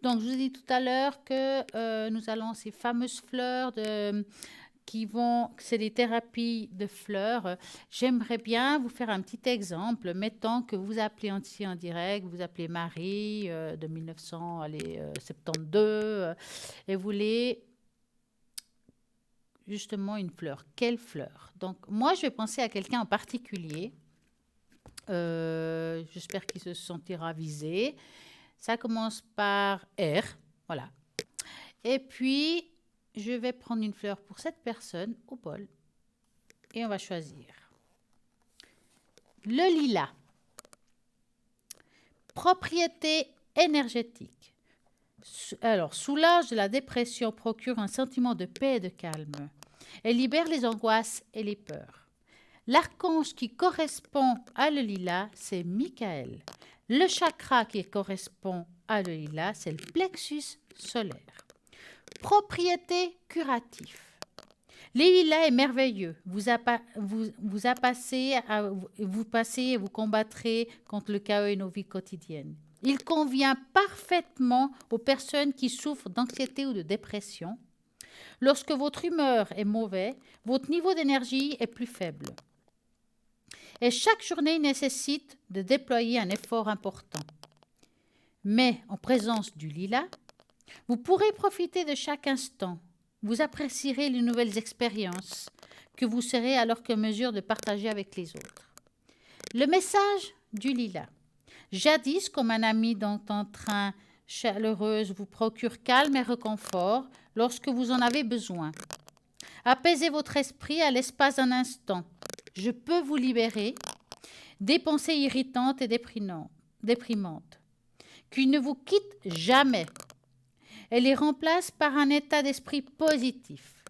Speaker 1: Donc, je vous ai dit tout à l'heure que nous allons ces fameuses fleurs c'est des thérapies de fleurs. J'aimerais bien vous faire un petit exemple. Mettons que vous appelez ici en direct, vous appelez Marie de 1972 et vous voulez justement une fleur. Quelle fleur? Donc, moi, je vais penser à quelqu'un en particulier. J'espère qu'il se sentira visé. Ça commence par R. Voilà. Et puis, je vais prendre une fleur pour cette personne au bol. Et on va choisir. Le lilas. Propriété énergétique. Alors, soulage de la dépression, procure un sentiment de paix et de calme. Elle libère les angoisses et les peurs. L'archange qui correspond à le lilas, c'est Michael. Le chakra qui correspond à le lilas, c'est le plexus solaire. Propriété curative. Le lilas est merveilleux. Vous passez et vous combattrez contre le chaos et nos vies quotidiennes. Il convient parfaitement aux personnes qui souffrent d'anxiété ou de dépression. Lorsque votre humeur est mauvaise, votre niveau d'énergie est plus faible. Et chaque journée nécessite de déployer un effort important. Mais en présence du lilas, vous pourrez profiter de chaque instant. Vous apprécierez les nouvelles expériences que vous serez alors qu'en mesure de partager avec les autres. Le message du lilas. Jadis, comme un ami dans un train chaleureuse vous procure calme et réconfort lorsque vous en avez besoin. Apaisez votre esprit à l'espace d'un instant. Je peux vous libérer des pensées irritantes et déprimantes, qui ne vous quittent jamais et les remplace par un état d'esprit positif.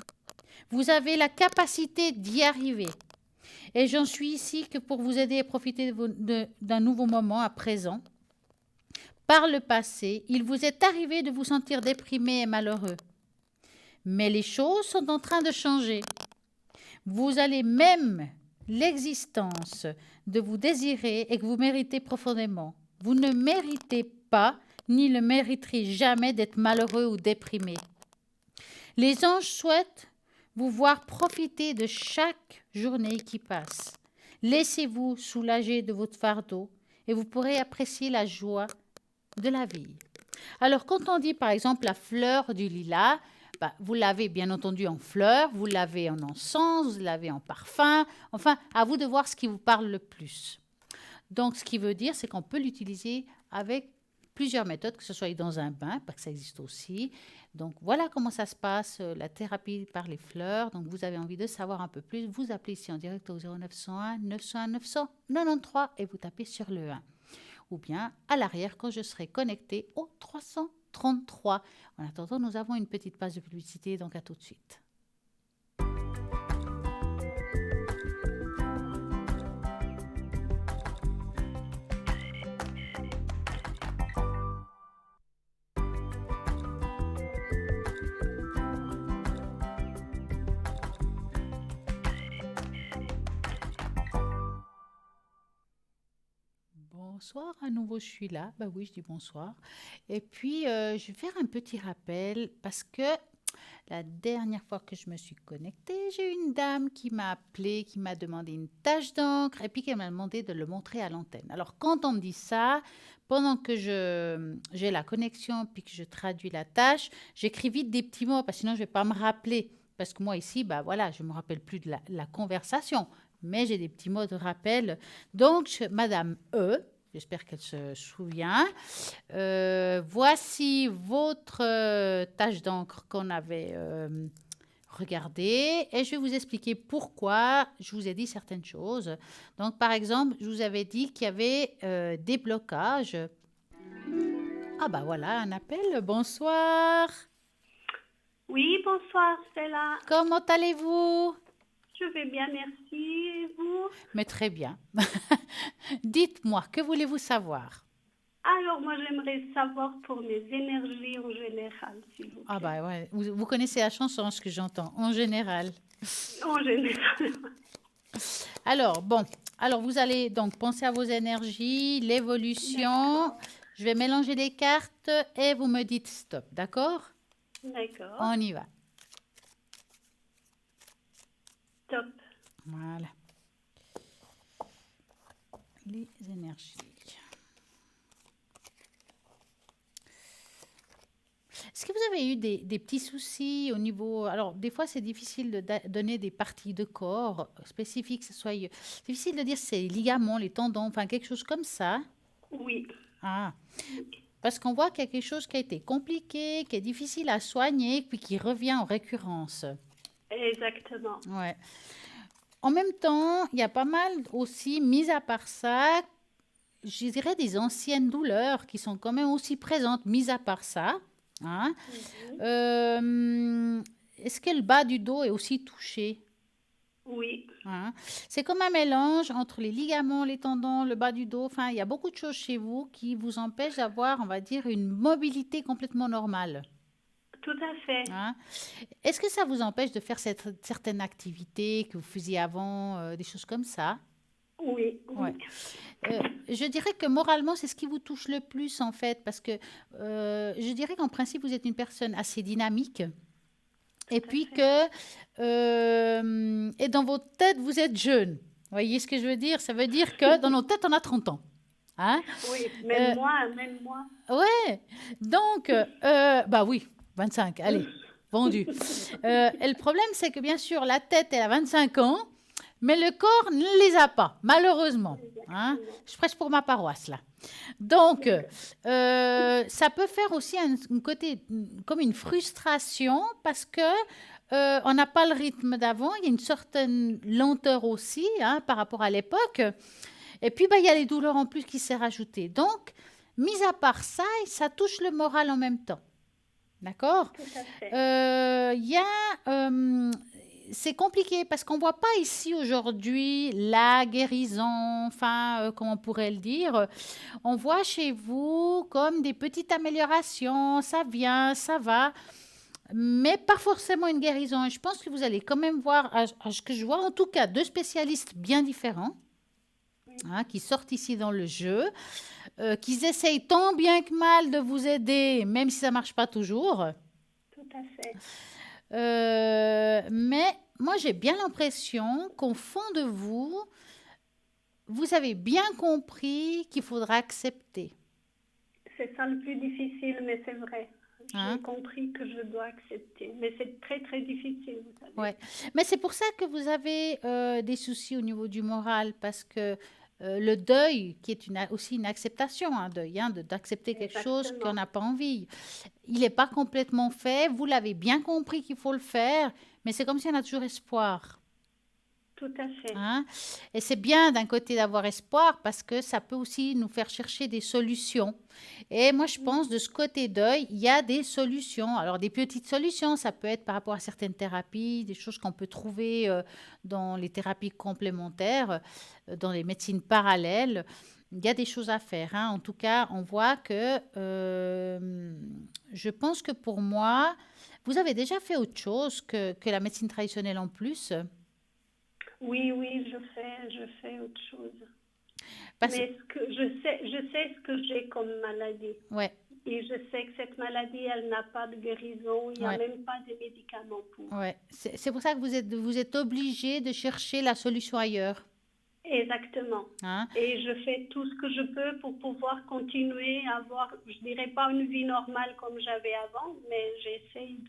Speaker 1: Vous avez la capacité d'y arriver. Et j'en suis ici que pour vous aider à profiter d'un nouveau moment à présent. Par le passé, il vous est arrivé de vous sentir déprimé et malheureux. Mais les choses sont en train de changer. Vous allez même l'existence de vous désirer et que vous méritez profondément. Vous ne méritez pas ni ne mériterez jamais d'être malheureux ou déprimé. Les anges souhaitent vous voir profiter de chaque journée qui passe. Laissez-vous soulager de votre fardeau et vous pourrez apprécier la joie de la vie. Alors, quand on dit par exemple la fleur du lilas, vous l'avez bien entendu en fleur, vous l'avez en encens, vous l'avez en parfum. Enfin, à vous de voir ce qui vous parle le plus. Donc, ce qui veut dire, c'est qu'on peut l'utiliser avec plusieurs méthodes, que ce soit dans un bain, parce que ça existe aussi. Donc, voilà comment ça se passe, la thérapie par les fleurs. Donc, vous avez envie de savoir un peu plus, vous appelez ici en direct au 0901 901 993 et vous tapez sur le 1. Ou bien à l'arrière quand je serai connecté au 333. En attendant, nous avons une petite page de publicité, donc à tout de suite. Bonsoir, à nouveau je suis là. Oui, je dis bonsoir. Et puis, je vais faire un petit rappel parce que la dernière fois que je me suis connectée, j'ai une dame qui m'a appelée, qui m'a demandé une tache d'encre et puis qui m'a demandé de le montrer à l'antenne. Alors, quand on me dit ça, pendant que j'ai la connexion puis que je traduis la tâche, j'écris vite des petits mots parce que sinon je ne vais pas me rappeler. Parce que moi ici, je ne me rappelle plus de la conversation, mais j'ai des petits mots de rappel. Donc, Madame E, j'espère qu'elle se souvient. Voici votre tache d'encre qu'on avait regardée et je vais vous expliquer pourquoi je vous ai dit certaines choses. Donc, par exemple, je vous avais dit qu'il y avait des blocages. Ah voilà, un appel. Bonsoir.
Speaker 3: Oui, bonsoir Stella.
Speaker 1: Comment allez-vous?
Speaker 3: Je vais bien, merci. Et vous?
Speaker 1: Mais très bien. Dites-moi, que voulez-vous savoir?
Speaker 3: Alors, moi, j'aimerais savoir pour mes énergies en général, s'il vous plaît.
Speaker 1: Ouais, vous connaissez la chanson, ce que j'entends, en général.
Speaker 3: En général.
Speaker 1: Alors, vous allez donc penser à vos énergies, l'évolution.
Speaker 3: D'accord.
Speaker 1: Je vais mélanger les cartes et vous me dites stop, d'accord?
Speaker 3: D'accord.
Speaker 1: On y va.
Speaker 3: Top.
Speaker 1: Voilà. Les énergies. Est-ce que vous avez eu des petits soucis au niveau... Alors, des fois, c'est difficile de donner des parties de corps spécifiques. C'est difficile de dire si c'est les ligaments, les tendons, enfin quelque chose comme ça.
Speaker 3: Oui.
Speaker 1: Ah, parce qu'on voit qu'il y a quelque chose qui a été compliqué, qui est difficile à soigner, puis qui revient en récurrence.
Speaker 3: Exactement.
Speaker 1: Ouais. En même temps, il y a pas mal aussi, mis à part ça, je dirais des anciennes douleurs qui sont quand même aussi présentes, mis à part ça. Hein. Est-ce que le bas du dos est aussi touché?
Speaker 3: Oui.
Speaker 1: Hein. C'est comme un mélange entre les ligaments, les tendons, le bas du dos. Enfin, il y a beaucoup de choses chez vous qui vous empêchent d'avoir, on va dire, une mobilité complètement normale.
Speaker 3: Tout à fait.
Speaker 1: Hein. Est-ce que ça vous empêche de faire certaines activités que vous faisiez avant, des choses comme ça?
Speaker 3: Oui.
Speaker 1: Ouais. Je dirais que moralement, c'est ce qui vous touche le plus, en fait, parce que je dirais qu'en principe, vous êtes une personne assez dynamique. Et puis que, et dans votre tête, vous êtes jeune. Vous voyez ce que je veux dire? Ça veut dire que dans nos têtes, on a 30 ans. Hein?
Speaker 3: Oui, même moi.
Speaker 1: Ouais. Donc, oui, 25, allez, vendu. Et le problème, c'est que bien sûr, la tête, elle a 25 ans, Mais le corps ne les a pas, malheureusement. Hein. Je prêche pour ma paroisse, là. Donc, ça peut faire aussi un côté comme une frustration parce que on n'a pas le rythme d'avant. Il y a une certaine lenteur aussi hein, par rapport à l'époque. Et puis, il y a les douleurs en plus qui s'est rajoutées. Donc, mis à part ça, ça touche le moral en même temps. D'accord?
Speaker 3: Tout à fait.
Speaker 1: Il y a... c'est compliqué parce qu'on ne voit pas ici aujourd'hui la guérison, enfin, comment on pourrait le dire. On voit chez vous comme des petites améliorations, ça vient, ça va, mais pas forcément une guérison. Et je pense que vous allez quand même voir, à ce que je vois, en tout cas, deux spécialistes bien différents hein, qui sortent ici dans le jeu, qui essayent tant bien que mal de vous aider, même si ça ne marche pas toujours.
Speaker 3: Tout à fait.
Speaker 1: Mais moi, j'ai bien l'impression qu'au fond de vous, vous avez bien compris qu'il faudra accepter.
Speaker 3: C'est ça le plus difficile, mais c'est vrai.
Speaker 1: Hein?
Speaker 3: J'ai compris que je dois accepter. Mais c'est très, très difficile, vous savez.
Speaker 1: Ouais. Mais c'est pour ça que vous avez des soucis au niveau du moral, parce que le deuil, qui est aussi une acceptation, un deuil, hein, d'accepter quelque chose qu'on n'a pas envie, il n'est pas complètement fait. Vous l'avez bien compris qu'il faut le faire, mais c'est comme si on a toujours espoir.
Speaker 3: Tout à fait.
Speaker 1: Hein? Et c'est bien d'un côté d'avoir espoir parce que ça peut aussi nous faire chercher des solutions. Et moi, je pense de ce côté deuil, il y a des solutions. Alors, des petites solutions, ça peut être par rapport à certaines thérapies, des choses qu'on peut trouver dans les thérapies complémentaires, dans les médecines parallèles. Il y a des choses à faire. Hein. En tout cas, on voit que je pense que pour moi, vous avez déjà fait autre chose que la médecine traditionnelle en plus.
Speaker 3: Oui, je fais autre chose. Mais je sais ce que j'ai comme maladie.
Speaker 1: Ouais.
Speaker 3: Et je sais que cette maladie, elle n'a pas de guérison. Il n'y a même pas de médicaments pour.
Speaker 1: Ouais. C'est pour ça que vous êtes obligé de chercher la solution ailleurs.
Speaker 3: Exactement.
Speaker 1: Hein?
Speaker 3: Et je fais tout ce que je peux pour pouvoir continuer à avoir, je dirais pas une vie normale comme j'avais avant, mais j'essaye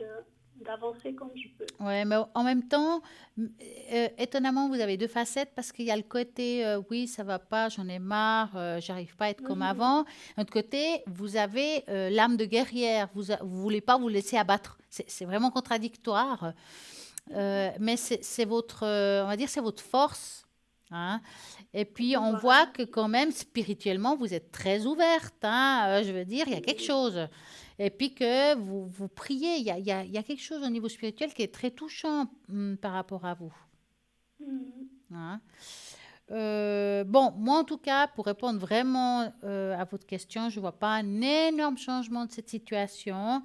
Speaker 3: d'avancer comme je peux.
Speaker 1: Ouais, mais en même temps, étonnamment, vous avez deux facettes parce qu'il y a le côté, oui, ça va pas, j'en ai marre, j'arrive pas à être comme avant. D'un autre côté, vous avez l'âme de guerrière, vous voulez pas vous laisser abattre. C'est vraiment contradictoire, mais c'est votre, on va dire, c'est votre force. Hein? Et puis, on voit que quand même, spirituellement, vous êtes très ouverte. Hein? Je veux dire, il y a quelque chose. Et puis que vous priez, il y a quelque chose au niveau spirituel qui est très touchant par rapport à vous. Hein? Bon, moi en tout cas, pour répondre vraiment à votre question, je ne vois pas un énorme changement de cette situation.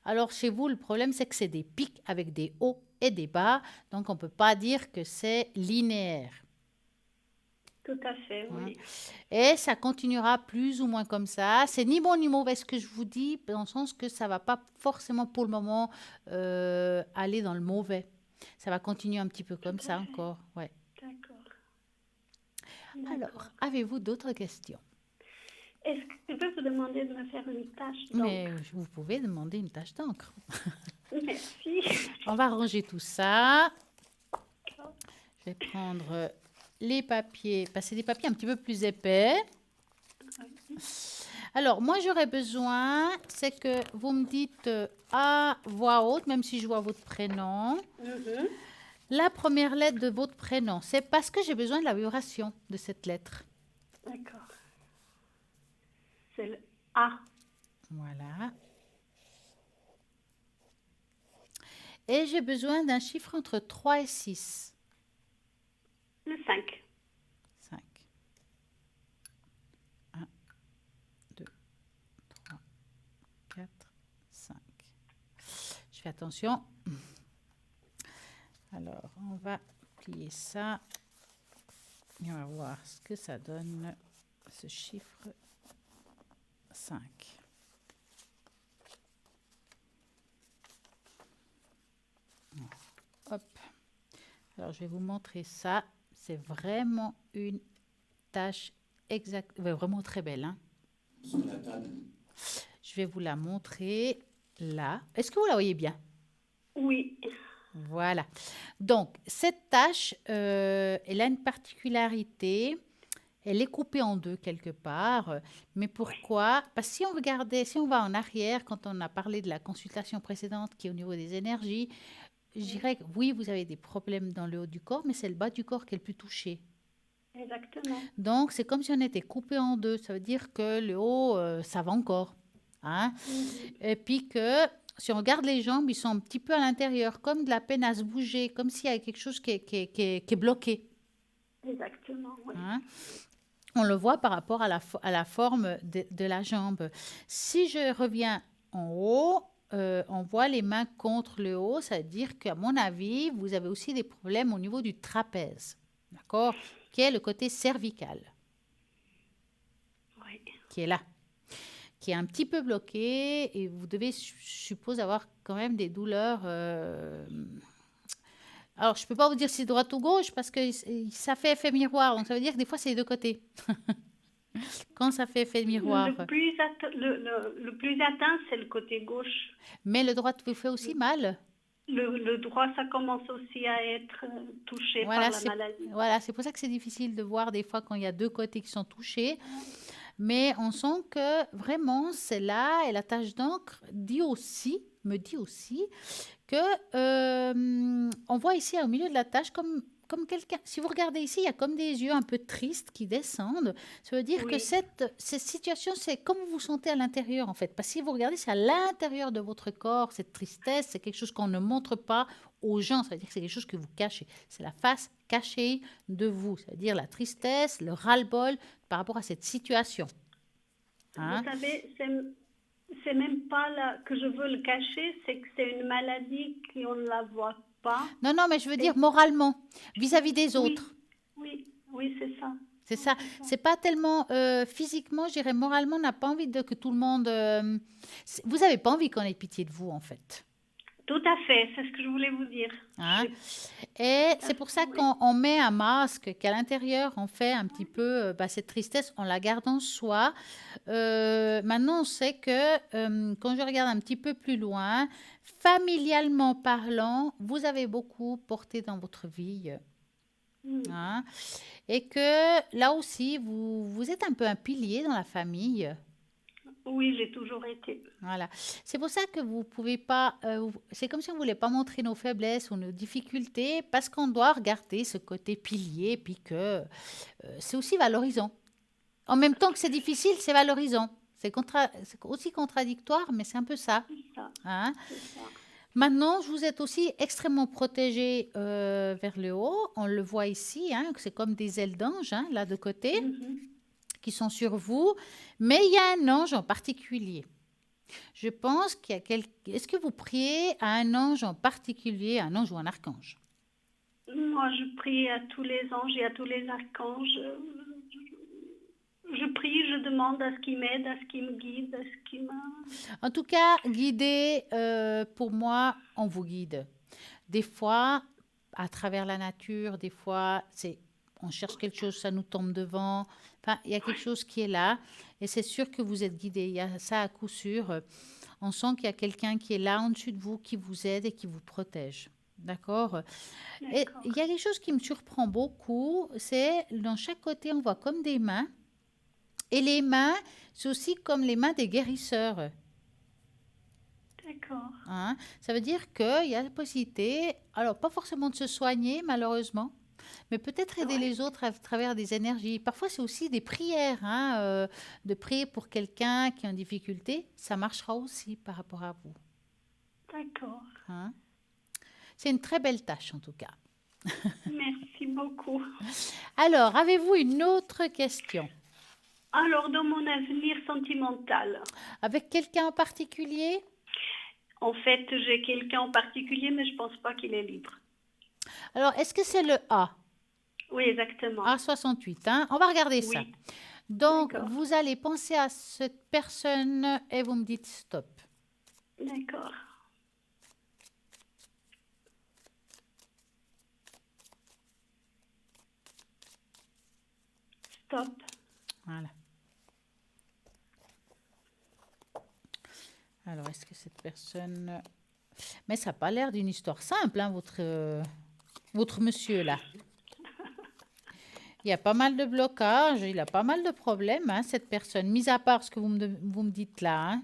Speaker 1: Alors chez vous, le problème, c'est que c'est des pics avec des hauts et des bas. Donc on ne peut pas dire que c'est linéaire.
Speaker 3: Tout à fait, oui.
Speaker 1: Et ça continuera plus ou moins comme ça. C'est ni bon ni mauvais ce que je vous dis, dans le sens que ça ne va pas forcément pour le moment aller dans le mauvais. Ça va continuer un petit peu comme ça encore. Ouais.
Speaker 3: D'accord.
Speaker 1: Alors, avez-vous d'autres questions?
Speaker 3: Est-ce que je peux vous demander de me faire une tâche d'encre?
Speaker 1: Mais vous pouvez demander une tâche d'encre.
Speaker 3: Merci.
Speaker 1: On va ranger tout ça. Je vais prendre les papiers, passer des papiers un petit peu plus épais. Alors, moi, j'aurais besoin, c'est que vous me dites à voix haute, même si je vois votre prénom, la première lettre de votre prénom. C'est parce que j'ai besoin de la vibration de cette lettre.
Speaker 3: D'accord. C'est le A.
Speaker 1: Voilà. Et j'ai besoin d'un chiffre entre 3 et 6.
Speaker 3: Le 5.
Speaker 1: 5. 1, 2, 3, 4, 5. Je fais attention. Alors, on va plier ça. Et on va voir ce que ça donne, ce chiffre 5. Hop. Alors, je vais vous montrer ça. C'est vraiment une tâche exacte, vraiment très belle. Hein?
Speaker 4: Sur la table.
Speaker 1: Je vais vous la montrer là. Est-ce que vous la voyez bien?
Speaker 3: Oui.
Speaker 1: Voilà. Donc, cette tâche, elle a une particularité. Elle est coupée en deux quelque part. Mais
Speaker 2: Oui.
Speaker 1: pourquoi? Parce que si on va en arrière, quand on a parlé de la consultation précédente qui est au niveau des énergies, je
Speaker 3: Oui,
Speaker 1: dirais que oui, vous avez des problèmes dans le haut du corps, mais c'est le bas du corps qui est le plus touché.
Speaker 3: exactement.
Speaker 1: Donc, c'est comme si on était coupé en deux. Ça veut dire que le haut, ça va encore. Hein?
Speaker 3: Mhm.
Speaker 1: Et puis que si on regarde les jambes, ils sont un petit peu à l'intérieur, comme de la peine à se bouger, comme s'il y a quelque chose qui est bloqué.
Speaker 3: Exactement, oui.
Speaker 1: Hein? On le voit par rapport à la forme de la jambe. Si je reviens en haut, on voit les mains contre le haut, ça veut dire qu'à mon avis, vous avez aussi des problèmes au niveau du trapèze, d'accord? Qui est le côté cervical,
Speaker 3: Oui.
Speaker 1: qui est là, qui est un petit peu bloqué et vous devez, je suppose, avoir quand même des douleurs. Alors, je ne peux pas vous dire si c'est droite ou gauche parce que ça fait effet miroir, donc ça veut dire que des fois, c'est les deux côtés. Quand ça fait effet miroir.
Speaker 3: Le plus atteint, c'est le côté gauche.
Speaker 1: Mais le droit vous fait aussi mal.
Speaker 3: Le droit, ça commence aussi à être touché par
Speaker 1: Voilà,
Speaker 3: la maladie.
Speaker 1: c'est pour ça que c'est difficile de voir des fois quand il y a deux côtés qui sont touchés. Mais on sent que vraiment c'est là et la tache d'encre me dit aussi que on voit ici au milieu de la tache comme quelqu'un. Si vous regardez ici, il y a comme des yeux un peu tristes qui descendent. Ça veut dire que
Speaker 3: Oui,
Speaker 1: cette situation, c'est comme vous vous sentez à l'intérieur en fait. Parce que si vous regardez, c'est à l'intérieur de votre corps, cette tristesse, c'est quelque chose qu'on ne montre pas aux gens. Ça veut dire que c'est quelque chose que vous cachez. C'est la face cachée de vous. C'est-à-dire la tristesse, le ras-le-bol par rapport à cette situation.
Speaker 3: vous
Speaker 1: Hein?
Speaker 3: savez, c'est même pas là que je veux le cacher, c'est que c'est une maladie qu'on ne la voit pas.
Speaker 1: Non, non, mais je veux dire
Speaker 3: C'est,
Speaker 1: moralement, vis-à-vis des
Speaker 3: oui,
Speaker 1: autres.
Speaker 3: oui, c'est ça.
Speaker 1: C'est
Speaker 3: Oui,
Speaker 1: ça.
Speaker 3: c'est ça.
Speaker 1: C'est pas tellement physiquement, je dirais moralement, on n'a pas envie de que tout le monde. Vous n'avez pas envie qu'on ait pitié de vous, en fait.
Speaker 3: Tout à fait, c'est ce que je voulais vous dire.
Speaker 1: Hein?
Speaker 3: J'ai
Speaker 1: Et
Speaker 3: tout à
Speaker 1: c'est pour
Speaker 3: fait,
Speaker 1: ça
Speaker 3: oui.
Speaker 1: qu'on met un masque, qu'à l'intérieur, on fait un petit peu cette tristesse, on la garde en soi. Maintenant, on sait que quand je regarde un petit peu plus loin, familialement parlant, vous avez beaucoup porté dans votre vie.
Speaker 3: Mm.
Speaker 1: Hein? Et que là aussi, vous êtes un peu un pilier dans la famille.
Speaker 3: Oui, j'ai toujours été.
Speaker 1: Voilà. C'est pour ça que vous pouvez pas. C'est comme si on voulait pas montrer nos faiblesses ou nos difficultés, parce qu'on doit regarder ce côté pilier, puis que c'est aussi valorisant. En même temps que c'est difficile, c'est valorisant. C'est aussi contradictoire, mais c'est un peu ça.
Speaker 3: C'est ça,
Speaker 1: Hein.
Speaker 3: c'est ça.
Speaker 1: Maintenant, vous êtes aussi extrêmement protégé vers le haut. On le voit ici, hein, que c'est comme des ailes d'ange, hein, là de côté,
Speaker 3: Mhm.
Speaker 1: qui sont sur vous. Mais il y a un ange en particulier. Je pense qu'il y a Est-ce que vous priez à un ange en particulier, un ange ou un archange?
Speaker 3: Moi, je prie à tous les anges et à tous les archanges. Je prie, je demande à ce qu'ils m'aident, à ce qu'ils me guident, à ce qu'ils me...
Speaker 1: En tout cas, guider, pour moi, on vous guide. Des fois, à travers la nature, des fois, on cherche quelque chose, ça nous tombe devant. Enfin, il y a quelque chose qui est là et c'est sûr que vous êtes guidé. Il y a ça à coup sûr. On sent qu'il y a quelqu'un qui est là en dessus de vous, qui vous aide et qui vous protège. D'accord? Et
Speaker 3: D'accord,
Speaker 1: il y a quelque chose qui me surprend beaucoup, c'est dans chaque côté, on voit comme des mains. Et les mains, c'est aussi comme les mains des guérisseurs.
Speaker 3: d'accord.
Speaker 1: Hein. Ça veut dire qu'il y a la possibilité, alors pas forcément de se soigner malheureusement, mais peut-être aider
Speaker 3: Ouais,
Speaker 1: les autres à travers des énergies. Parfois, c'est aussi des prières, hein, de prier pour quelqu'un qui est en difficulté. Ça marchera aussi par rapport à vous.
Speaker 3: d'accord.
Speaker 1: Hein. C'est une très belle tâche en tout cas.
Speaker 3: Merci beaucoup.
Speaker 1: Alors, avez-vous une autre question?
Speaker 3: Alors, dans mon avenir sentimental,
Speaker 1: Avec quelqu'un en particulier?
Speaker 3: en fait, j'ai quelqu'un en particulier, mais je pense pas qu'il est libre.
Speaker 1: Alors, est-ce que c'est le A?
Speaker 3: Oui, exactement.
Speaker 1: A68, hein? On va regarder ça.
Speaker 3: Oui,
Speaker 1: Donc,
Speaker 3: d'accord,
Speaker 1: vous allez penser à cette personne et vous me dites stop.
Speaker 3: d'accord. Stop.
Speaker 1: Voilà. Alors, est-ce que cette personne Mais ça n'a pas l'air d'une histoire simple, hein, votre monsieur là. Il y a pas mal de blocages, il a pas mal de problèmes, hein, cette personne, mis à part ce que vous me dites là. Hein.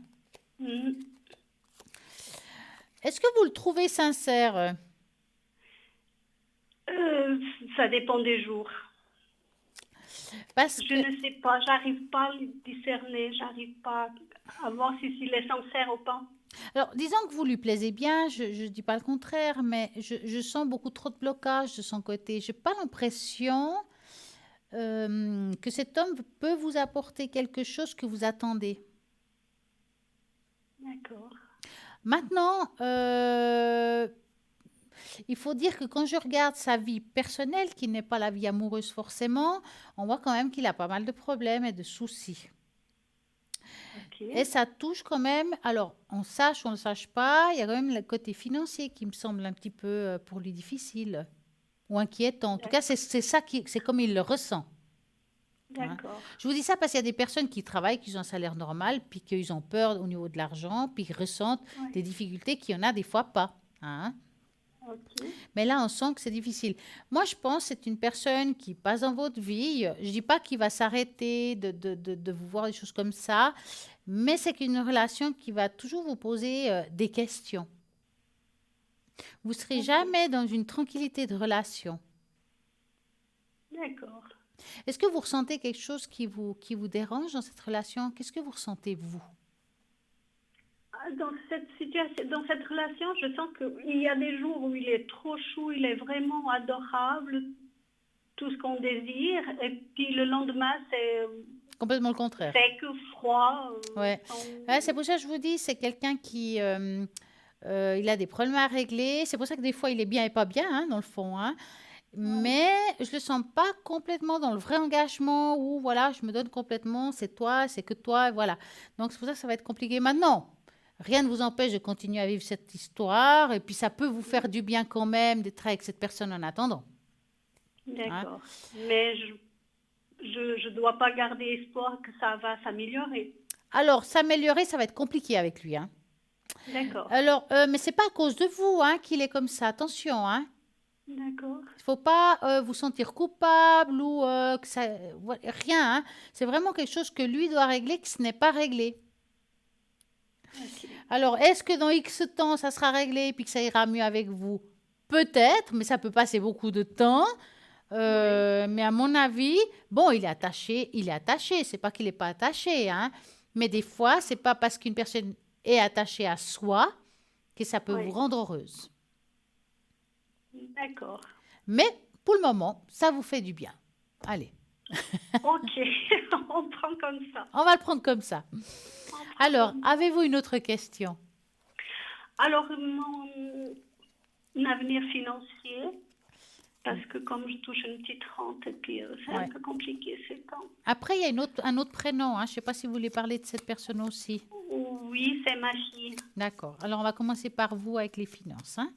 Speaker 3: Mhm.
Speaker 1: Est-ce que vous le trouvez sincère?
Speaker 3: Euh, Ça dépend des jours.
Speaker 1: Parce
Speaker 3: Je
Speaker 1: que,
Speaker 3: ne sais pas, j'arrive pas à le discerner, j'arrive pas à voir s'il est sincère ou pas.
Speaker 1: alors, disons que vous lui plaisez bien, je ne dis pas le contraire, mais je sens beaucoup trop de blocages de son côté. Je n'ai pas l'impression que cet homme peut vous apporter quelque chose que vous attendez.
Speaker 3: D'accord.
Speaker 1: Maintenant, il faut dire que quand je regarde sa vie personnelle, qui n'est pas la vie amoureuse forcément, on voit quand même qu'il a pas mal de problèmes et de soucis.
Speaker 3: Ok.
Speaker 1: Et ça touche quand même, alors on sache ou on ne sache pas, il y a quand même le côté financier qui me semble un petit peu pour lui difficile ou inquiétant. En tout cas, c'est ça c'est comme il le ressent. Hein.
Speaker 3: D'accord.
Speaker 1: Je vous dis ça parce qu'il y a des personnes qui travaillent, qui ont un salaire normal, puis qu'ils ont peur au niveau de l'argent, puis qu'ils ressentent des
Speaker 3: Oui.
Speaker 1: difficultés qu'il y en a des fois pas. Hein.
Speaker 3: Ok.
Speaker 1: Mais là, on sent que c'est difficile. Moi, je pense que c'est une personne qui passe dans votre vie. Je ne dis pas qu'il va s'arrêter de vous voir des choses comme ça, mais c'est qu'une relation qui va toujours vous poser des questions. Vous ne serez
Speaker 3: Ok.
Speaker 1: jamais dans une tranquillité de relation.
Speaker 3: D'accord.
Speaker 1: Est-ce que vous ressentez quelque chose qui vous dérange dans cette relation? Qu'est-ce que vous ressentez, vous?
Speaker 3: Dans cette situation, dans cette relation, je sens qu'il y a des jours où il est trop chou, il est vraiment adorable, tout ce qu'on désire, et puis le lendemain, c'est
Speaker 1: Complètement le contraire.
Speaker 3: sec, froid,
Speaker 1: Ouais. Ouais, c'est pour ça que je vous dis, c'est quelqu'un qui il a des problèmes à régler. C'est pour ça que des fois, il est bien et pas bien, hein, dans le fond. Hein.
Speaker 3: Ouais.
Speaker 1: Mais je le sens pas complètement dans le vrai engagement où, voilà, je me donne complètement, c'est toi, c'est que toi, et voilà. Donc, c'est pour ça que ça va être compliqué maintenant. Rien ne vous empêche de continuer à vivre cette histoire et puis ça peut vous faire du bien quand même d'être avec cette personne en attendant. Hein.
Speaker 3: D'accord. Mais je dois pas garder espoir que ça va s'améliorer.
Speaker 1: Alors, s'améliorer, ça va être compliqué avec lui. Hein.
Speaker 3: D'accord.
Speaker 1: Alors, mais c'est pas à cause de vous hein, qu'il est comme ça. Attention, hein.
Speaker 3: D'accord.
Speaker 1: Il ne faut pas vous sentir coupable ou que ça, rien. Hein. C'est vraiment quelque chose que lui doit régler, que ce n'est pas réglé.
Speaker 3: Ok.
Speaker 1: Alors, est-ce que dans X temps, ça sera réglé et puis que ça ira mieux avec vous? Peut-être, mais ça peut passer beaucoup de temps.
Speaker 3: Oui.
Speaker 1: Mais à mon avis, bon, il est attaché, il est attaché. C'est pas qu'il n'est pas attaché, hein. Mais des fois, c'est pas parce qu'une personne est attachée à soi que ça peut vous
Speaker 3: Oui.
Speaker 1: rendre heureuse.
Speaker 3: D'accord.
Speaker 1: Mais pour le moment, ça vous fait du bien. Allez,
Speaker 3: Ok. On prend comme ça.
Speaker 1: on va le prendre comme ça.
Speaker 3: On prend
Speaker 1: Alors,
Speaker 3: comme-
Speaker 1: avez-vous une autre question?
Speaker 3: Alors, mon avenir financier, parce que comme je touche une petite rente, et puis c'est un
Speaker 1: Ouais.
Speaker 3: peu compliqué ces temps.
Speaker 1: Après, il y a un autre prénom. Hein. Je ne sais pas si vous voulez parler de cette personne aussi.
Speaker 3: Oui, c'est ma fille.
Speaker 1: D'accord. Alors, on va commencer par vous avec les finances. Hein.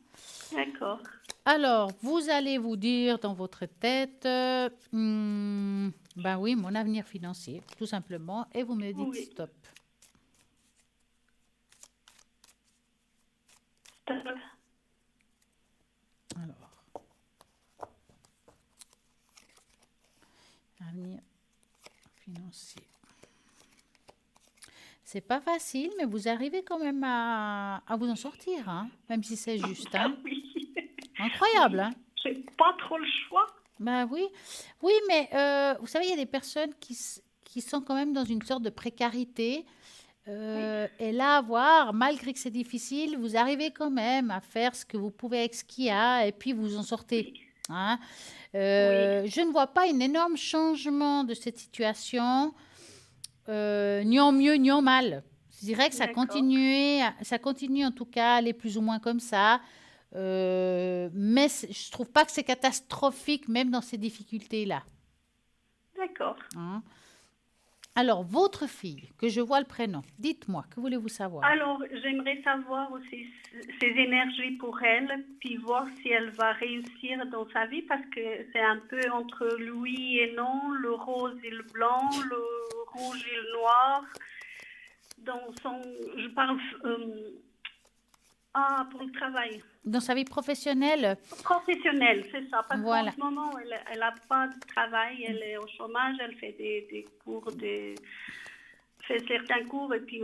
Speaker 3: D'accord.
Speaker 1: Alors, vous allez vous dire dans votre tête, ben oui, mon avenir financier, tout simplement, et vous me dites
Speaker 3: Oui.
Speaker 1: stop.
Speaker 3: Stop.
Speaker 1: Alors, avenir financier. C'est pas facile, mais vous arrivez quand même à vous en sortir, hein, même si c'est juste. Hein.
Speaker 3: Oui.
Speaker 1: Incroyable, hein?
Speaker 3: J'ai pas trop le choix.
Speaker 1: Ben oui, oui, mais vous savez, il y a des personnes qui sont quand même dans une sorte de précarité. Et là, voir, malgré que c'est difficile, vous arrivez quand même à faire ce que vous pouvez avec ce qu'il y a et puis vous en sortez. Hein.
Speaker 3: Oui.
Speaker 1: Je ne vois pas un énorme changement de cette situation, ni en mieux ni en mal. Je dirais que
Speaker 3: D'accord.
Speaker 1: ça continue en tout cas à aller plus ou moins comme ça. Mais je trouve pas que c'est catastrophique, même dans ces difficultés-là.
Speaker 3: D'accord.
Speaker 1: Hein. Alors, votre fille, que je vois le prénom, dites-moi, que voulez-vous savoir?
Speaker 3: Alors, j'aimerais savoir aussi ses énergies pour elle, puis voir si elle va réussir dans sa vie, parce que c'est un peu entre le oui et non, le rose et le blanc, le rouge et le noir. Je parle Ah, pour le travail.
Speaker 1: Dans sa vie professionnelle?
Speaker 3: Professionnel, c'est ça. Parce
Speaker 1: Voilà.
Speaker 3: qu'en ce moment, elle n'a pas de travail, elle est au chômage, elle fait des cours, fait certains cours, et puis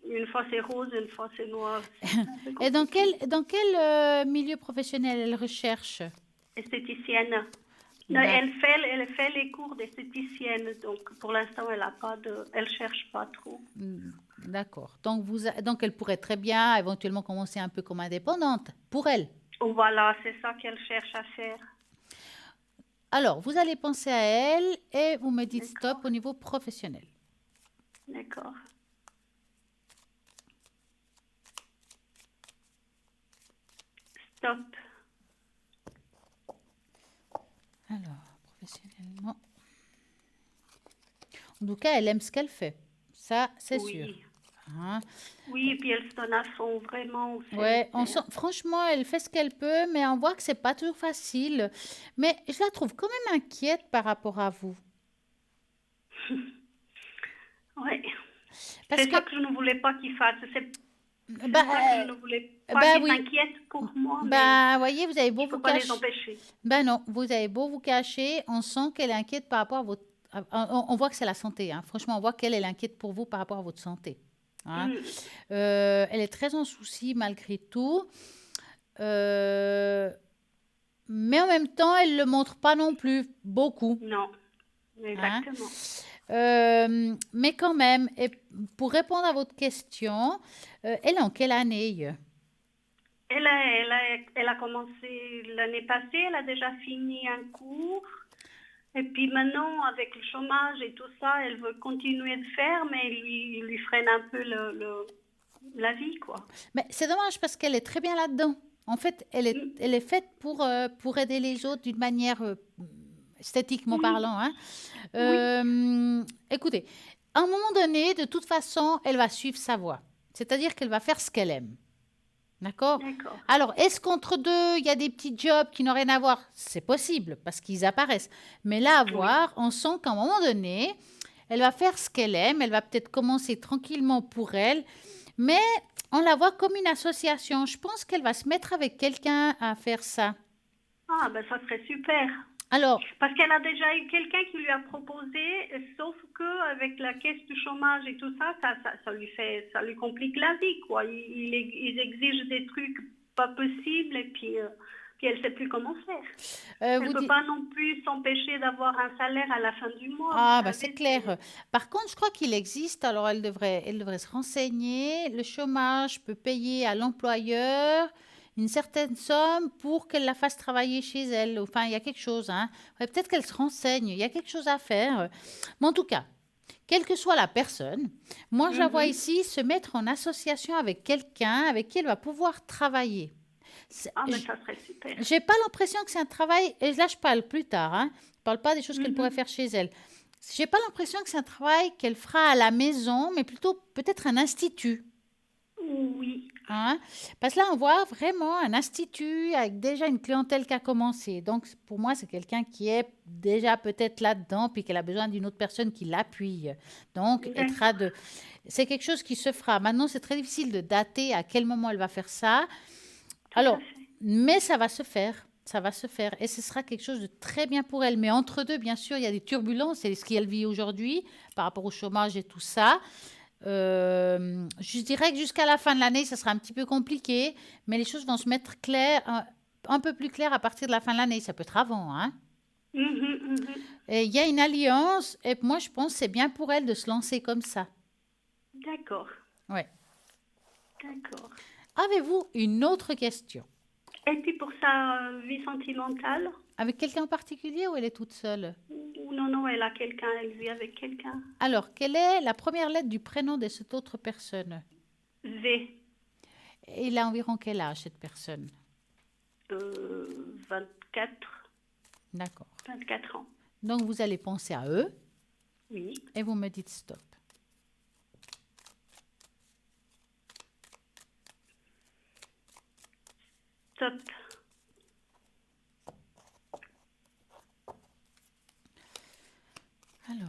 Speaker 3: une fois c'est rose, une fois c'est noir. C'est un peu
Speaker 1: Et
Speaker 3: compliqué.
Speaker 1: dans quel milieu professionnel elle recherche?
Speaker 3: Esthéticienne. Non,
Speaker 1: D'ac-
Speaker 3: elle fait les cours d'esthéticienne, donc pour l'instant, elle a pas de, elle cherche pas trop.
Speaker 1: D'accord. Donc, donc, elle pourrait très bien éventuellement commencer un peu comme indépendante pour elle.
Speaker 3: Voilà, c'est ça qu'elle cherche à faire.
Speaker 1: Alors, vous allez penser à elle et vous me dites stop
Speaker 3: D'accord,
Speaker 1: au niveau professionnel.
Speaker 3: d'accord. Stop.
Speaker 1: Alors, professionnellement. En tout cas, elle aime ce qu'elle fait. Ça, c'est sûr.
Speaker 3: Oui.
Speaker 1: Hein.
Speaker 3: Oui, et puis elle se donne à fond vraiment où c'est
Speaker 1: Ouais,
Speaker 3: faire.
Speaker 1: franchement, elle fait ce qu'elle peut, mais on voit que c'est pas toujours facile. Mais je la trouve quand même inquiète par rapport à vous.
Speaker 3: Oui.
Speaker 1: Parce
Speaker 3: C'est
Speaker 1: que,
Speaker 3: ça que je ne voulais pas qu'il fasse. C'est
Speaker 1: bah,
Speaker 3: ça que je ne voulais pas
Speaker 1: bah
Speaker 3: qu'il
Speaker 1: oui,
Speaker 3: s'inquiète pour moi, mais
Speaker 1: bah, voyez, vous avez
Speaker 3: je
Speaker 1: beau
Speaker 3: ne peux
Speaker 1: vous
Speaker 3: pas les
Speaker 1: cacher.
Speaker 3: empêcher.
Speaker 1: Ben non, vous avez beau vous cacher, on sent qu'elle est inquiète par rapport à votre. On voit que c'est la santé, hein. Franchement, on voit qu'elle est inquiète pour vous par rapport à votre santé. Hein.
Speaker 3: Mm.
Speaker 1: Elle est très en souci malgré tout. Euh, mais en même temps, elle ne le montre pas non plus beaucoup.
Speaker 3: Non,
Speaker 1: Hein.
Speaker 3: exactement.
Speaker 1: Mais quand même, et pour répondre à votre question, elle est en quelle année?
Speaker 3: Elle a commencé l'année passée, elle a déjà fini un cours. Et puis maintenant, avec le chômage et tout ça, elle veut continuer de faire, mais il lui freine un peu la vie, quoi.
Speaker 1: Mais c'est dommage parce qu'elle est très bien là-dedans. En fait,
Speaker 3: Mm.
Speaker 1: elle est faite pour aider les autres d'une manière esthétiquement
Speaker 3: Oui,
Speaker 1: parlant. Hein.
Speaker 3: oui,
Speaker 1: Écoutez, à un moment donné, de toute façon, elle va suivre sa voie. C'est-à-dire qu'elle va faire ce qu'elle aime. D'accord?
Speaker 3: d'accord.
Speaker 1: Alors, est-ce qu'entre deux, il y a des petits jobs qui n'ont rien à voir? C'est possible parce qu'ils apparaissent. Mais là, à
Speaker 3: Oui,
Speaker 1: voir, on sent qu'à un moment donné, elle va faire ce qu'elle aime. Elle va peut-être commencer tranquillement pour elle. Mais on la voit comme une association. Je pense qu'elle va se mettre avec quelqu'un à faire ça.
Speaker 3: ah, ben ça serait super.
Speaker 1: Alors,
Speaker 3: Parce qu'elle a déjà eu quelqu'un qui lui a proposé, sauf que avec la caisse du chômage et tout ça, ça lui complique la vie, quoi. Ils exigent des trucs pas possibles et puis elle sait plus comment faire. Elle
Speaker 1: vous
Speaker 3: peut
Speaker 1: dites...
Speaker 3: pas non plus s'empêcher d'avoir un salaire à la fin du mois, vous
Speaker 1: Ah, bah c'est
Speaker 3: savez.
Speaker 1: clair. Par contre, je crois qu'il existe, alors elle devrait se renseigner. Le chômage peut payer à l'employeur une certaine somme pour qu'elle la fasse travailler chez elle. Enfin, il y a quelque chose, hein. Ouais, peut-être qu'elle se renseigne, il y a quelque chose à faire. Mais en tout cas, quelle que soit la personne, moi je la vois
Speaker 3: Mhm.
Speaker 1: ici se mettre en association avec quelqu'un avec qui elle va pouvoir travailler.
Speaker 3: Ah, ben ça serait super.
Speaker 1: J'ai pas l'impression que c'est un travail, et là je parle plus tard, hein. Je parle pas des choses qu'elle pourrait
Speaker 3: Mhm.
Speaker 1: faire chez elle. J'ai pas l'impression que c'est un travail qu'elle fera à la maison, mais plutôt peut-être un institut.
Speaker 3: Oui,
Speaker 1: Hein. Parce que là, on voit vraiment un institut avec déjà une clientèle qui a commencé. Donc, pour moi, c'est quelqu'un qui est déjà peut-être là-dedans, puis qu'elle a besoin d'une autre personne qui l'appuie. Donc,
Speaker 3: d'accord.
Speaker 1: c'est quelque chose qui se fera. Maintenant, c'est très difficile de dater à quel moment elle va faire ça.
Speaker 3: Tout à
Speaker 1: Alors,
Speaker 3: fait.
Speaker 1: mais ça va se faire. Ça va se faire. Et ce sera quelque chose de très bien pour elle. Mais entre deux, bien sûr, il y a des turbulences. C'est ce qu'elle vit aujourd'hui par rapport au chômage et tout ça. Je dirais que jusqu'à la fin de l'année, ça sera un petit peu compliqué. Mais les choses vont se mettre claires, un peu plus claires à partir de la fin de l'année. Ça peut être avant. Hein.
Speaker 3: Mhm, mhm.
Speaker 1: Et il y a une alliance. Et moi, je pense que c'est bien pour elle de se lancer comme ça.
Speaker 3: D'accord,
Speaker 1: Ouais.
Speaker 3: d'accord.
Speaker 1: Avez-vous une autre question?
Speaker 3: Et puis pour sa vie sentimentale,
Speaker 1: Avec quelqu'un en particulier ou elle est toute seule?
Speaker 3: ou non, non, elle a quelqu'un, elle vit avec quelqu'un.
Speaker 1: Alors, quelle est la première lettre du prénom de cette autre personne?
Speaker 3: V,
Speaker 1: Et il a environ quel âge, cette personne?
Speaker 3: 24,
Speaker 1: D'accord.
Speaker 3: 24 ans.
Speaker 1: Donc, vous allez penser à eux
Speaker 3: Oui,
Speaker 1: et vous me dites stop.
Speaker 3: top.
Speaker 1: Alors,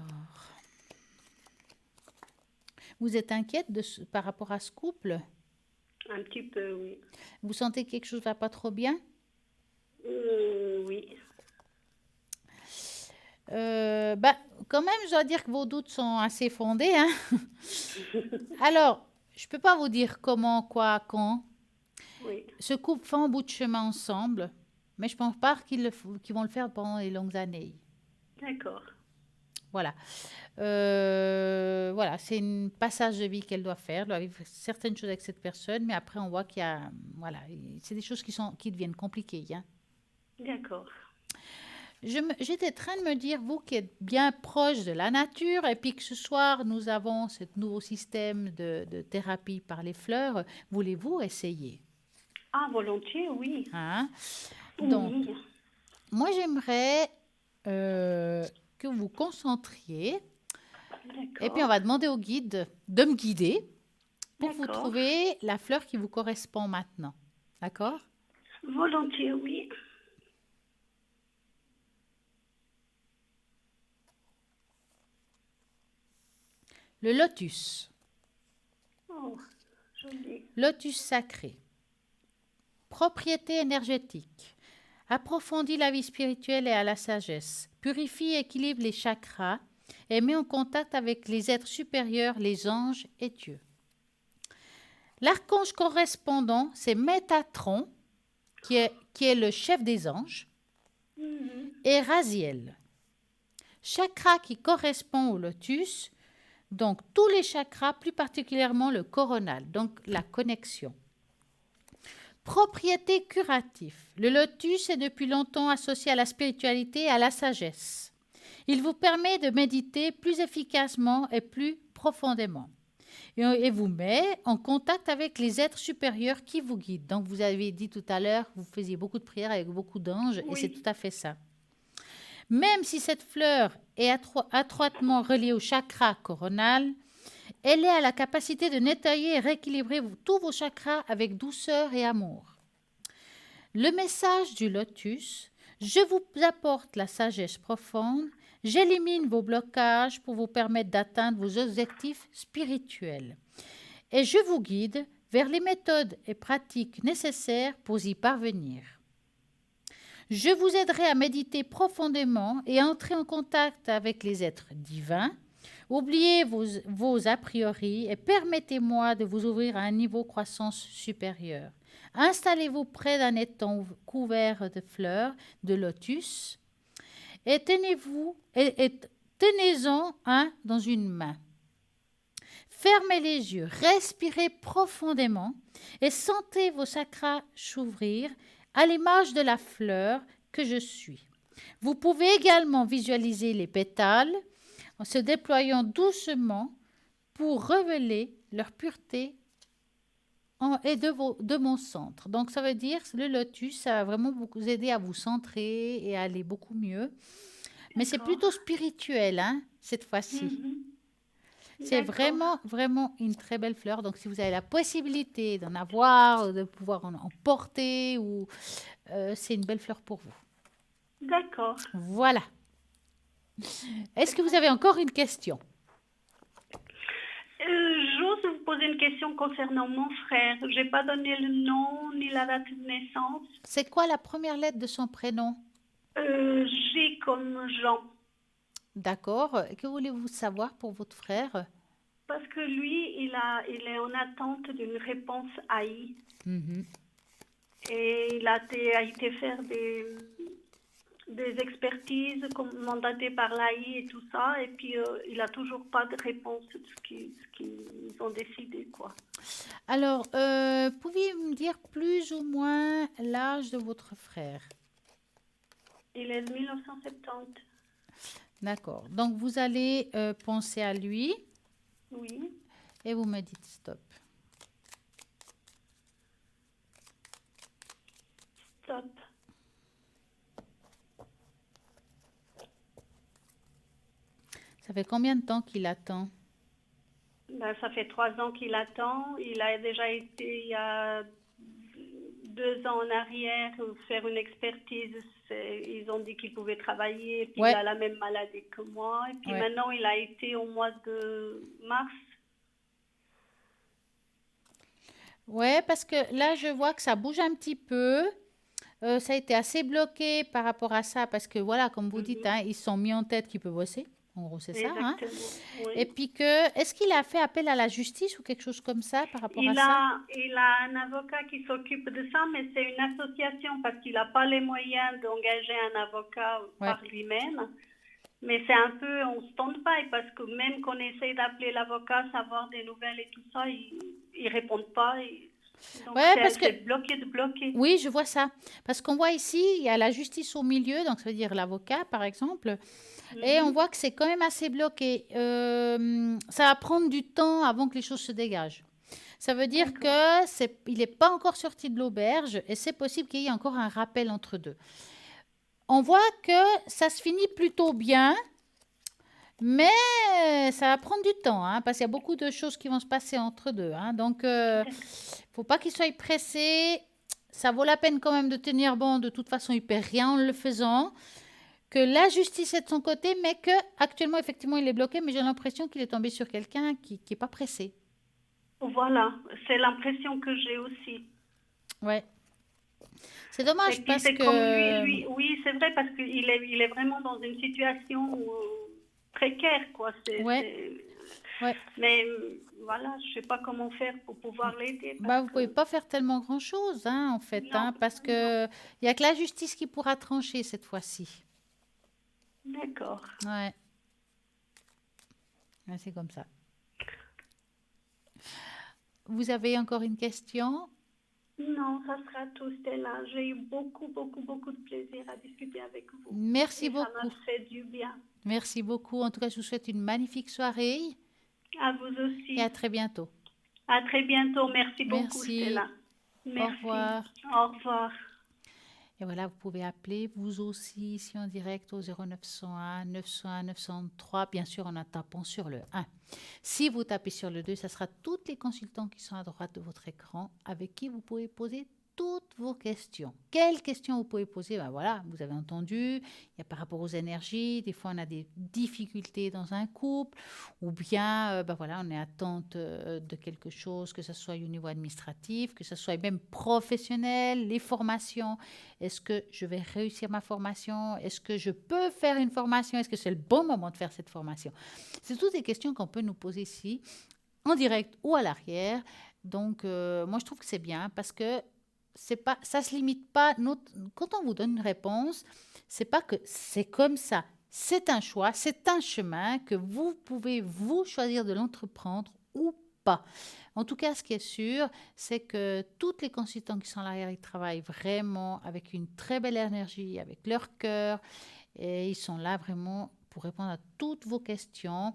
Speaker 1: vous êtes inquiète par rapport à ce couple?
Speaker 3: Un petit peu, oui.
Speaker 1: Vous sentez que quelque chose ne va pas trop bien?
Speaker 3: Oui.
Speaker 1: Bah, quand même, je dois dire que vos doutes sont assez fondés, hein. Alors, je ne peux pas vous dire comment, quoi, quand.
Speaker 3: Oui.
Speaker 1: Ce couple fait un bout de chemin ensemble, mais je pense pas qu'ils vont le faire pendant les longues années.
Speaker 3: D'accord.
Speaker 1: Voilà. Voilà, c'est un passage de vie qu'elle doit faire. Elle doit vivre certaines choses avec cette personne, mais après, on voit qu'il y a... Voilà, c'est des choses qui deviennent compliquées, hein.
Speaker 3: D'accord.
Speaker 1: J'étais en train de me dire, vous qui êtes bien proche de la nature, et puis que ce soir, nous avons ce nouveau système de thérapie par les fleurs, voulez-vous essayer?
Speaker 3: Ah, volontiers, oui.
Speaker 1: Hein? Donc,
Speaker 3: Oui.
Speaker 1: moi, j'aimerais que vous vous concentriez, et puis on
Speaker 3: D'accord.
Speaker 1: va demander au guide de me guider pour vous
Speaker 3: D'accord.
Speaker 1: trouver la fleur qui vous correspond maintenant. D'accord?
Speaker 3: Volontiers, oui.
Speaker 1: Le lotus.
Speaker 3: Oh, joli.
Speaker 1: Lotus sacré. Propriété énergétique. Approfondit la vie spirituelle et à la sagesse. Purifie et équilibre les chakras et met en contact avec les êtres supérieurs, les anges et Dieu. L'archange correspondant, c'est Métatron, qui est le chef des anges,
Speaker 3: Mhm.
Speaker 1: et Raziel. Chakra qui correspond au lotus, donc tous les chakras, plus particulièrement le coronal, donc la connexion. Propriété curative. Le lotus est depuis longtemps associé à la spiritualité et à la sagesse. Il vous permet de méditer plus efficacement et plus profondément. Et vous met en contact avec les êtres supérieurs qui vous guident. Donc, vous avez dit tout à l'heure, vous faisiez beaucoup de prières avec beaucoup d'anges, et c'est
Speaker 3: Oui.
Speaker 1: tout à fait ça. Même si cette fleur est étroitement reliée au chakra coronal, elle a la capacité de nettoyer et rééquilibrer tous vos chakras avec douceur et amour. Le message du lotus, je vous apporte la sagesse profonde, j'élimine vos blocages pour vous permettre d'atteindre vos objectifs spirituels. Et je vous guide vers les méthodes et pratiques nécessaires pour y parvenir. Je vous aiderai à méditer profondément et à entrer en contact avec les êtres divins. Oubliez vos a priori et permettez-moi de vous ouvrir à un niveau de croissance supérieur. Installez-vous près d'un étang couvert de fleurs de lotus et tenez-en un dans une main. Fermez les yeux, respirez profondément et sentez vos chakras s'ouvrir à l'image de la fleur que je suis. Vous pouvez également visualiser les pétales en se déployant doucement pour révéler leur pureté de mon centre. Donc, ça veut dire que le lotus, ça va vraiment vous aider à vous centrer et à aller beaucoup mieux. Mais c'est
Speaker 3: D'accord.
Speaker 1: plutôt spirituel, hein, cette fois-ci.
Speaker 3: Mhm.
Speaker 1: C'est
Speaker 3: D'accord.
Speaker 1: vraiment, vraiment une très belle fleur. Donc, si vous avez la possibilité d'en avoir, de pouvoir en porter, c'est une belle fleur pour vous.
Speaker 3: D'accord.
Speaker 1: Voilà. Est-ce que vous avez encore une question?
Speaker 3: J'ose vous poser une question concernant mon frère. Je n'ai pas donné le nom ni la date de naissance.
Speaker 1: C'est quoi la première lettre de son prénom?
Speaker 3: G comme Jean.
Speaker 1: D'accord. Que voulez-vous savoir pour votre frère?
Speaker 3: Parce que lui, il est en attente d'une réponse AI.
Speaker 1: Mhm.
Speaker 3: Et il a été faire des expertises mandatées par l'AI et tout ça. Et puis, il n'a toujours pas de réponse de ce qu'ils ont décidé, quoi.
Speaker 1: Alors, pouviez-vous me dire plus ou moins l'âge de votre frère?
Speaker 3: Il est de 1970.
Speaker 1: D'accord. Donc, vous allez penser à lui
Speaker 3: Oui.
Speaker 1: et vous me dites stop.
Speaker 3: Stop.
Speaker 1: Ça fait combien de temps qu'il attend?
Speaker 3: Ben, ça fait 3 ans qu'il attend. Il a déjà été, il y a 2 ans en arrière, faire une expertise. Ils ont dit qu'il pouvait travailler. Et puis,
Speaker 1: Ouais.
Speaker 3: il a la même maladie que moi. Et puis,
Speaker 1: Ouais.
Speaker 3: maintenant, il a été au mois de mars.
Speaker 1: Ouais, parce que là, je vois que ça bouge un petit peu. Ça a été assez bloqué par rapport à ça, parce que voilà, comme vous dites,
Speaker 3: Mhm.
Speaker 1: hein, ils se sont mis en tête qu'ils peuvent bosser. En gros, c'est ça, hein.
Speaker 3: Exactement,
Speaker 1: Et
Speaker 3: oui.
Speaker 1: puis que, est-ce qu'il a fait appel à la justice ou quelque chose comme ça par rapport à ça?
Speaker 3: Il a un avocat qui s'occupe de ça, mais c'est une association parce qu'il n'a pas les moyens d'engager un avocat
Speaker 1: Ouais.
Speaker 3: par lui-même. Mais c'est un peu en stand-by parce que même qu'on essaye d'appeler l'avocat, savoir des nouvelles et tout ça, ils ne répondent pas. Donc
Speaker 1: Ouais, parce que,
Speaker 3: c'est bloqué de bloqué.
Speaker 1: oui, je vois ça. Parce qu'on voit ici, il y a la justice au milieu, donc ça veut dire l'avocat, par exemple. Et on
Speaker 3: Mhm.
Speaker 1: voit que c'est quand même assez bloqué. Ça va prendre du temps avant que les choses se dégagent. Ça veut dire
Speaker 3: D'accord.
Speaker 1: que il n'est pas encore sorti de l'auberge et c'est possible qu'il y ait encore un rappel entre deux. On voit que ça se finit plutôt bien, mais ça va prendre du temps, hein, parce qu'il y a beaucoup de choses qui vont se passer entre deux, hein. Donc,
Speaker 3: D'accord.
Speaker 1: faut pas qu'il soit pressé. Ça vaut la peine quand même de tenir bon. De toute façon, il perd rien en le faisant. Que la justice est de son côté, mais que actuellement, effectivement, il est bloqué. Mais j'ai l'impression qu'il est tombé sur quelqu'un qui est pas pressé.
Speaker 3: Voilà, c'est l'impression que j'ai aussi.
Speaker 1: Ouais. C'est dommage
Speaker 3: Et puis
Speaker 1: parce
Speaker 3: c'est comme
Speaker 1: que
Speaker 3: oui, c'est vrai parce il est vraiment dans une situation précaire, quoi.
Speaker 1: ouais, ouais.
Speaker 3: Mais voilà, je sais pas comment faire pour pouvoir l'aider parce
Speaker 1: Bah, vous pouvez
Speaker 3: que
Speaker 1: pas faire tellement grand-chose, hein, en fait,
Speaker 3: non,
Speaker 1: hein, parce
Speaker 3: non,
Speaker 1: que il y a que la justice qui pourra trancher cette fois-ci.
Speaker 3: d'accord.
Speaker 1: Ouais, ouais, c'est comme ça. Vous avez encore une question?
Speaker 3: Non, ça sera tout, Stella. J'ai eu beaucoup de plaisir à discuter avec vous.
Speaker 1: Merci
Speaker 3: Et ça m'a
Speaker 1: beaucoup.
Speaker 3: fait du bien.
Speaker 1: Merci beaucoup. En tout cas, je vous souhaite une magnifique soirée
Speaker 3: À vous
Speaker 1: et à
Speaker 3: aussi.
Speaker 1: très bientôt.
Speaker 3: À très bientôt. Merci beaucoup,
Speaker 1: Merci.
Speaker 3: Stella.
Speaker 1: Au
Speaker 3: Merci.
Speaker 1: revoir.
Speaker 3: Au revoir.
Speaker 1: Et voilà, vous pouvez appeler vous aussi ici en direct au 0901 901 903, bien sûr en tapant sur le 1. Si vous tapez sur le 2, ça sera tous les consultants qui sont à droite de votre écran avec qui vous pouvez poser toutes vos questions. Quelles questions vous pouvez poser? Ben voilà, vous avez entendu, il y a par rapport aux énergies, des fois on a des difficultés dans un couple, ou bien ben voilà, on est attente de quelque chose, que ce soit au niveau administratif, que ce soit même professionnel, les formations. Est-ce que je vais réussir ma formation? Est-ce que je peux faire une formation? Est-ce que c'est le bon moment de faire cette formation? C'est toutes des questions qu'on peut nous poser ici, en direct ou à l'arrière. Donc, moi, je trouve que c'est bien parce que c'est pas, ça se limite pas. Quand on vous donne une réponse, c'est pas que c'est comme ça. C'est un choix, c'est un chemin que vous pouvez vous choisir de l'entreprendre ou pas. En tout cas, ce qui est sûr, c'est que toutes les consultants qui sont à l'arrière, ils travaillent vraiment avec une très belle énergie, avec leur cœur, et ils sont là vraiment pour répondre à toutes vos questions.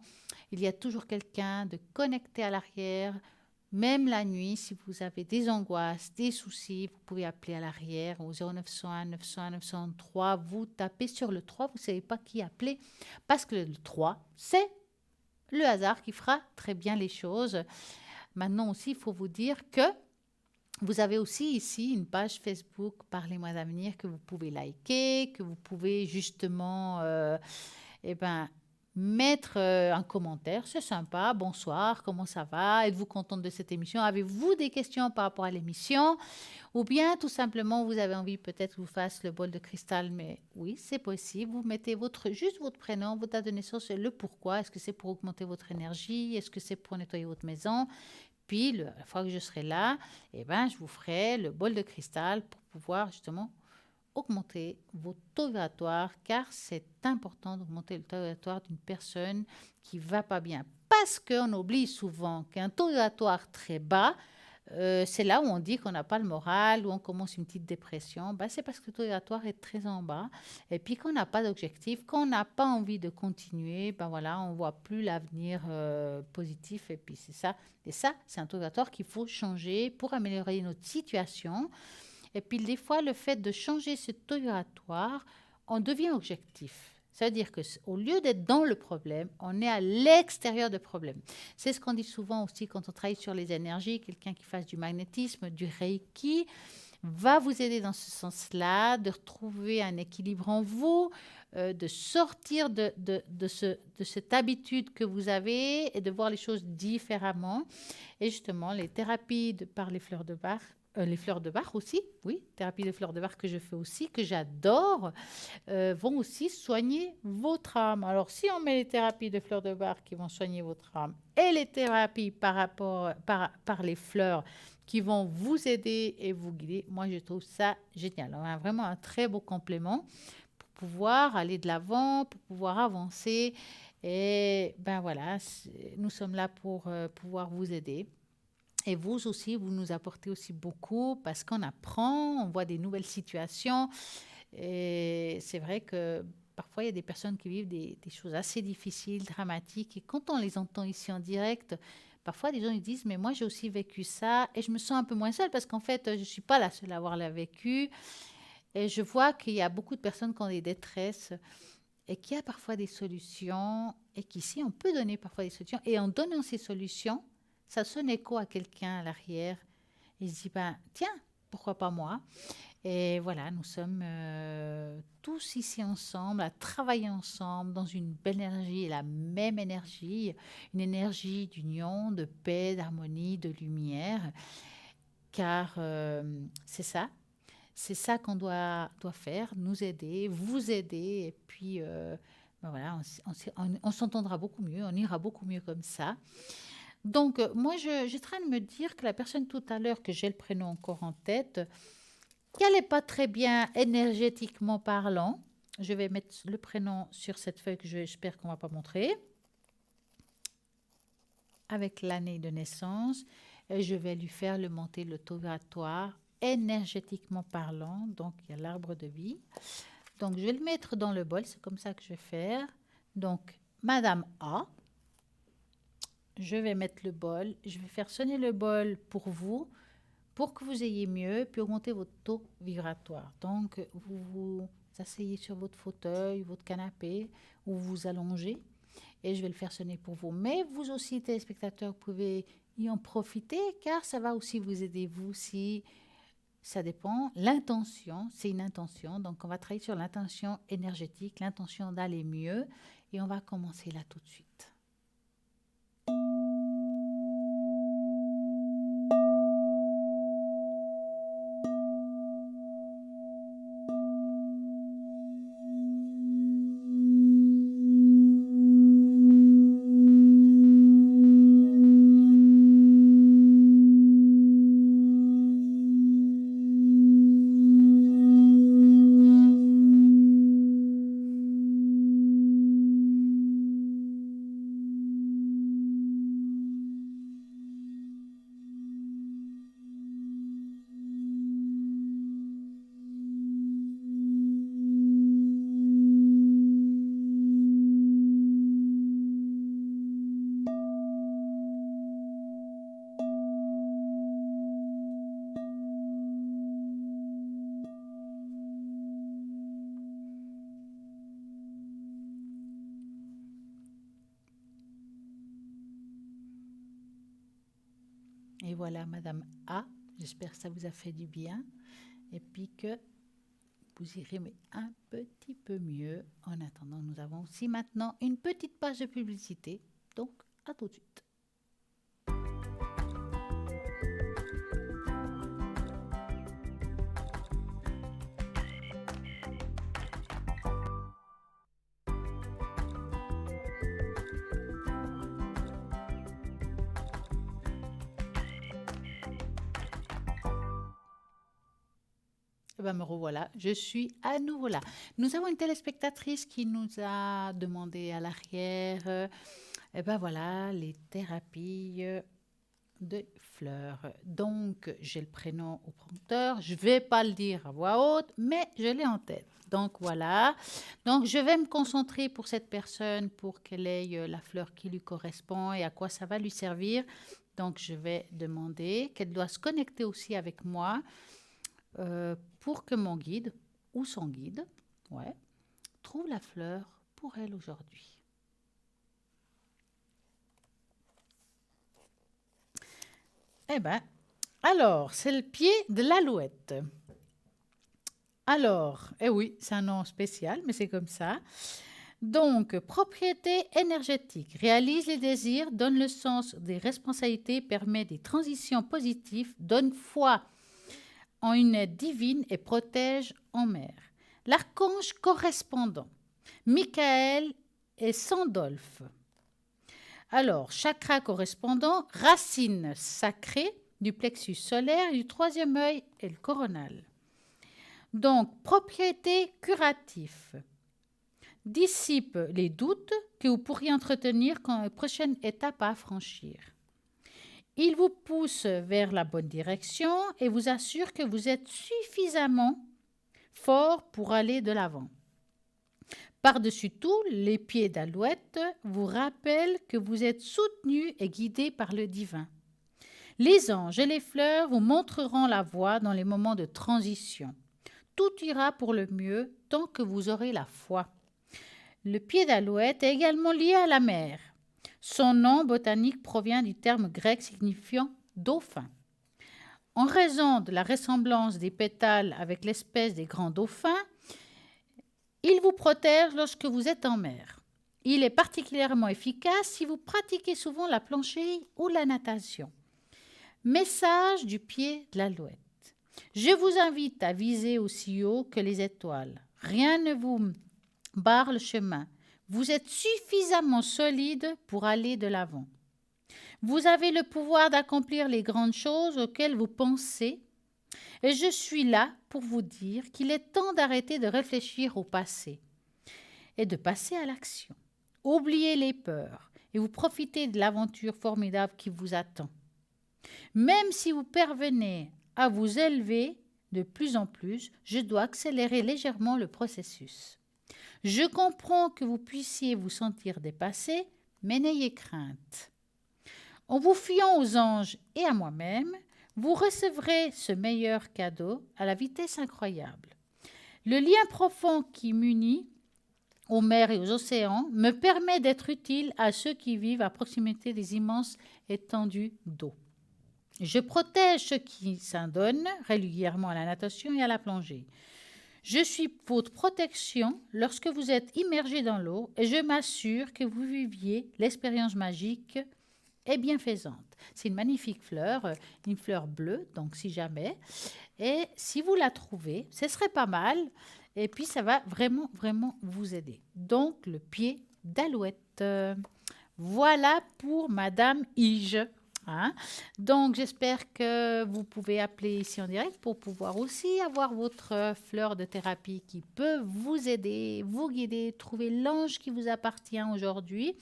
Speaker 1: Il y a toujours quelqu'un de connecté à l'arrière. Même la nuit, si vous avez des angoisses, des soucis, vous pouvez appeler à l'arrière au 0901 901 903. Vous tapez sur le 3, vous ne savez pas qui appeler parce que le 3, c'est le hasard qui fera très bien les choses. Maintenant aussi, il faut vous dire que vous avez aussi ici une page Facebook Parlez-moi d'avenir que vous pouvez liker, que vous pouvez justement eh ben, mettre un commentaire. C'est sympa. Bonsoir, comment ça va? Êtes-vous contente de cette émission? Avez-vous des questions par rapport à l'émission? Ou bien tout simplement, vous avez envie peut-être que je vous fasse le bol de cristal, mais oui, c'est possible. Vous mettez juste votre prénom, votre date de naissance et le pourquoi. Est-ce que c'est pour augmenter votre énergie? Est-ce que c'est pour nettoyer votre maison? Puis, la fois que je serai là, eh ben, je vous ferai le bol de cristal pour pouvoir justement augmenter vos taux vibratoires, car c'est important d'augmenter le taux vibratoire d'une personne qui va pas bien. Parce qu'on oublie souvent qu'un taux vibratoire très bas, c'est là où on dit qu'on n'a pas le moral, où on commence une petite dépression. Ben, c'est parce que le taux vibratoire est très en bas. Et puis qu'on n'a pas d'objectif, qu'on n'a pas envie de continuer, ben voilà, on ne voit plus l'avenir positif. Et puis c'est ça. Et ça, c'est un taux vibratoire qu'il faut changer pour améliorer notre situation. Et puis des fois, le fait de changer ce taux vibratoire, on devient objectif. Ça veut dire qu'au lieu d'être dans le problème, on est à l'extérieur du problème. C'est ce qu'on dit souvent aussi quand on travaille sur les énergies. Quelqu'un qui fasse du magnétisme, du reiki, va vous aider dans ce sens-là, de retrouver un équilibre en vous, de sortir de cette habitude que vous avez et de voir les choses différemment. Et justement, les thérapies par les fleurs de Bach aussi, oui, thérapie de fleurs de Bach que je fais aussi, que j'adore, vont aussi soigner votre âme. Alors, si on met les thérapies de fleurs de Bach qui vont soigner votre âme et les thérapies par les fleurs qui vont vous aider et vous guider, moi, je trouve ça génial. On a vraiment un très beau complément pour pouvoir aller de l'avant, pour pouvoir avancer. Et ben voilà, nous sommes là pour pouvoir vous aider. Et vous aussi, vous nous apportez aussi beaucoup parce qu'on apprend, on voit des nouvelles situations. Et c'est vrai que parfois, il y a des personnes qui vivent des choses assez difficiles, dramatiques. Et quand on les entend ici en direct, parfois, des gens ils disent, mais moi, j'ai aussi vécu ça. Et je me sens un peu moins seule parce qu'en fait, je ne suis pas la seule à avoir la vécu. Et je vois qu'il y a beaucoup de personnes qui ont des détresses et qu'il y a parfois des solutions. Et qu'ici, on peut donner parfois des solutions. Et en donnant ces solutions, ça sonne écho à quelqu'un à l'arrière. Il se dit, ben, tiens, pourquoi pas moi? Et voilà, nous sommes tous ici ensemble, à travailler ensemble dans une belle énergie, la même énergie, une énergie d'union, de paix, d'harmonie, de lumière, car c'est ça qu'on doit faire, nous aider, vous aider, et puis ben voilà, on s'entendra beaucoup mieux, on ira beaucoup mieux comme ça. Donc, moi, j'étais en train de me dire que la personne tout à l'heure, que j'ai le prénom encore en tête, qu'elle n'est pas très bien énergétiquement parlant. Je vais mettre le prénom sur cette feuille que j'espère qu'on ne va pas montrer. Avec l'année de naissance. Et je vais lui faire le monter le taux vibratoire énergétiquement parlant. Donc, il y a l'arbre de vie. Donc, je vais le mettre dans le bol. C'est comme ça que je vais faire. Donc, Madame A. Je vais mettre le bol. Je vais faire sonner le bol pour vous, pour que vous ayez mieux, puis augmenter votre taux vibratoire. Donc, vous vous asseyez sur votre fauteuil, votre canapé, ou vous allongez, et je vais le faire sonner pour vous. Mais vous aussi, téléspectateurs, vous pouvez y en profiter, car ça va aussi vous aider, vous aussi. Ça dépend. L'intention, c'est une intention. Donc, on va travailler sur l'intention énergétique, l'intention d'aller mieux, et on va commencer là tout de suite. Et voilà, Madame A. J'espère que ça vous a fait du bien. Et puis que vous irez mais un petit peu mieux. En attendant, nous avons aussi maintenant une petite page de publicité. Donc, à tout de suite. Ben me revoilà, je suis à nouveau là. Nous avons une téléspectatrice qui nous a demandé à l'arrière, et ben voilà, les thérapies de fleurs. Donc, j'ai le prénom au prompteur, je ne vais pas le dire à voix haute, mais je l'ai en tête. Donc, voilà. Donc, je vais me concentrer pour cette personne, pour qu'elle ait la fleur qui lui correspond et à quoi ça va lui servir. Donc, je vais demander qu'elle doit se connecter aussi avec moi. Pour que mon guide ou son guide trouve la fleur pour elle aujourd'hui. Eh bien, alors, c'est le pied de l'alouette. Alors, eh oui, c'est un nom spécial, mais c'est comme ça. Donc, propriété énergétique, réalise les désirs, donne le sens des responsabilités, permet des transitions positives, donne foi en une aide divine et protège en mer. L'archange correspondant, Michael et Sandolphe. Alors, chakra correspondant, racine sacrée du plexus solaire, du troisième œil et le coronal. Donc, propriété curative, dissipe les doutes que vous pourriez entretenir quand la prochaine étape à franchir. Il vous pousse vers la bonne direction et vous assure que vous êtes suffisamment fort pour aller de l'avant. Par-dessus tout, les pieds d'alouette vous rappellent que vous êtes soutenu et guidé par le divin. Les anges et les fleurs vous montreront la voie dans les moments de transition. Tout ira pour le mieux tant que vous aurez la foi. Le pied d'alouette est également lié à la mer. Son nom botanique provient du terme grec signifiant dauphin. En raison de la ressemblance des pétales avec l'espèce des grands dauphins, il vous protège lorsque vous êtes en mer. Il est particulièrement efficace si vous pratiquez souvent la plongée ou la natation. Message du pied de l'alouette. Je vous invite à viser aussi haut que les étoiles. Rien ne vous barre le chemin. Vous êtes suffisamment solide pour aller de l'avant. Vous avez le pouvoir d'accomplir les grandes choses auxquelles vous pensez. Et je suis là pour vous dire qu'il est temps d'arrêter de réfléchir au passé et de passer à l'action. Oubliez les peurs et vous profitez de l'aventure formidable qui vous attend. Même si vous parvenez à vous élever de plus en plus, je dois accélérer légèrement le processus. Je comprends que vous puissiez vous sentir dépassé, mais n'ayez crainte. En vous fiant aux anges et à moi-même, vous recevrez ce meilleur cadeau à la vitesse incroyable. Le lien profond qui m'unit aux mers et aux océans me permet d'être utile à ceux qui vivent à proximité des immenses étendues d'eau. Je protège ceux qui s'adonnent régulièrement à la natation et à la plongée. Je suis votre protection lorsque vous êtes immergé dans l'eau et je m'assure que vous viviez l'expérience magique et bienfaisante. C'est une magnifique fleur, une fleur bleue, donc si jamais. Et si vous la trouvez, ce serait pas mal. Et puis, ça va vraiment, vraiment vous aider. Donc, le pied d'alouette. Voilà pour Madame Ige. Hein? Donc, j'espère que vous pouvez appeler ici en direct pour pouvoir aussi avoir votre fleur de thérapie qui peut vous aider, vous guider, trouver l'ange qui vous appartient aujourd'hui.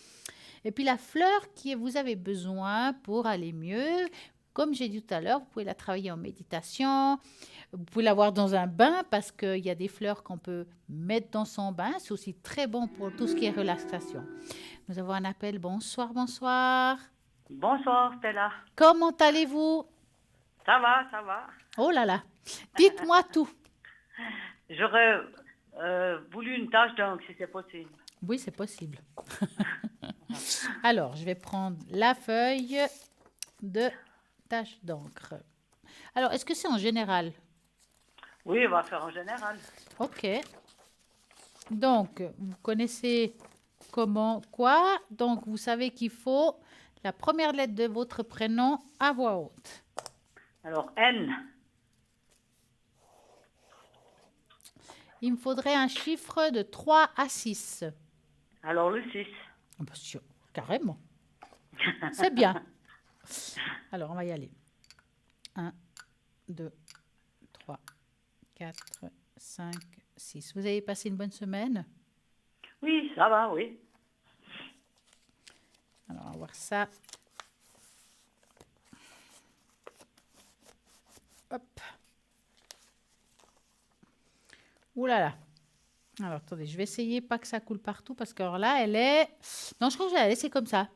Speaker 1: Et puis, la fleur que vous avez besoin pour aller mieux, comme j'ai dit tout à l'heure, vous pouvez la travailler en méditation. Vous pouvez l'avoir dans un bain parce qu'il y a des fleurs qu'on peut mettre dans son bain. C'est aussi très bon pour tout ce qui est relaxation. Nous avons un appel. Bonsoir, bonsoir.
Speaker 4: Bonsoir Stella.
Speaker 1: Comment allez-vous?
Speaker 4: Ça va, ça va.
Speaker 1: Oh là là. Dites-moi tout.
Speaker 4: J'aurais voulu une tâche d'encre si c'est possible.
Speaker 1: Oui, c'est possible. Alors, je vais prendre la feuille de tache d'encre. Alors, est-ce que c'est en général?
Speaker 4: Oui, on va faire en général.
Speaker 1: Ok. Donc, vous connaissez comment, quoi. Donc, vous savez qu'il faut la première lettre de votre prénom à voix haute.
Speaker 4: Alors, N.
Speaker 1: Il me faudrait un chiffre de 3 à 6.
Speaker 4: Alors, le 6.
Speaker 1: Ah bah, carrément. C'est bien. Alors, on va y aller. 1, 2, 3, 4, 5, 6. Vous avez passé une bonne semaine?
Speaker 4: Oui, ça va, oui.
Speaker 1: Alors, on va voir ça. Hop. Ouh là là. Alors, attendez, je vais essayer pas que ça coule partout parce que alors là, elle est... Non, je crois que je vais la laisser comme ça.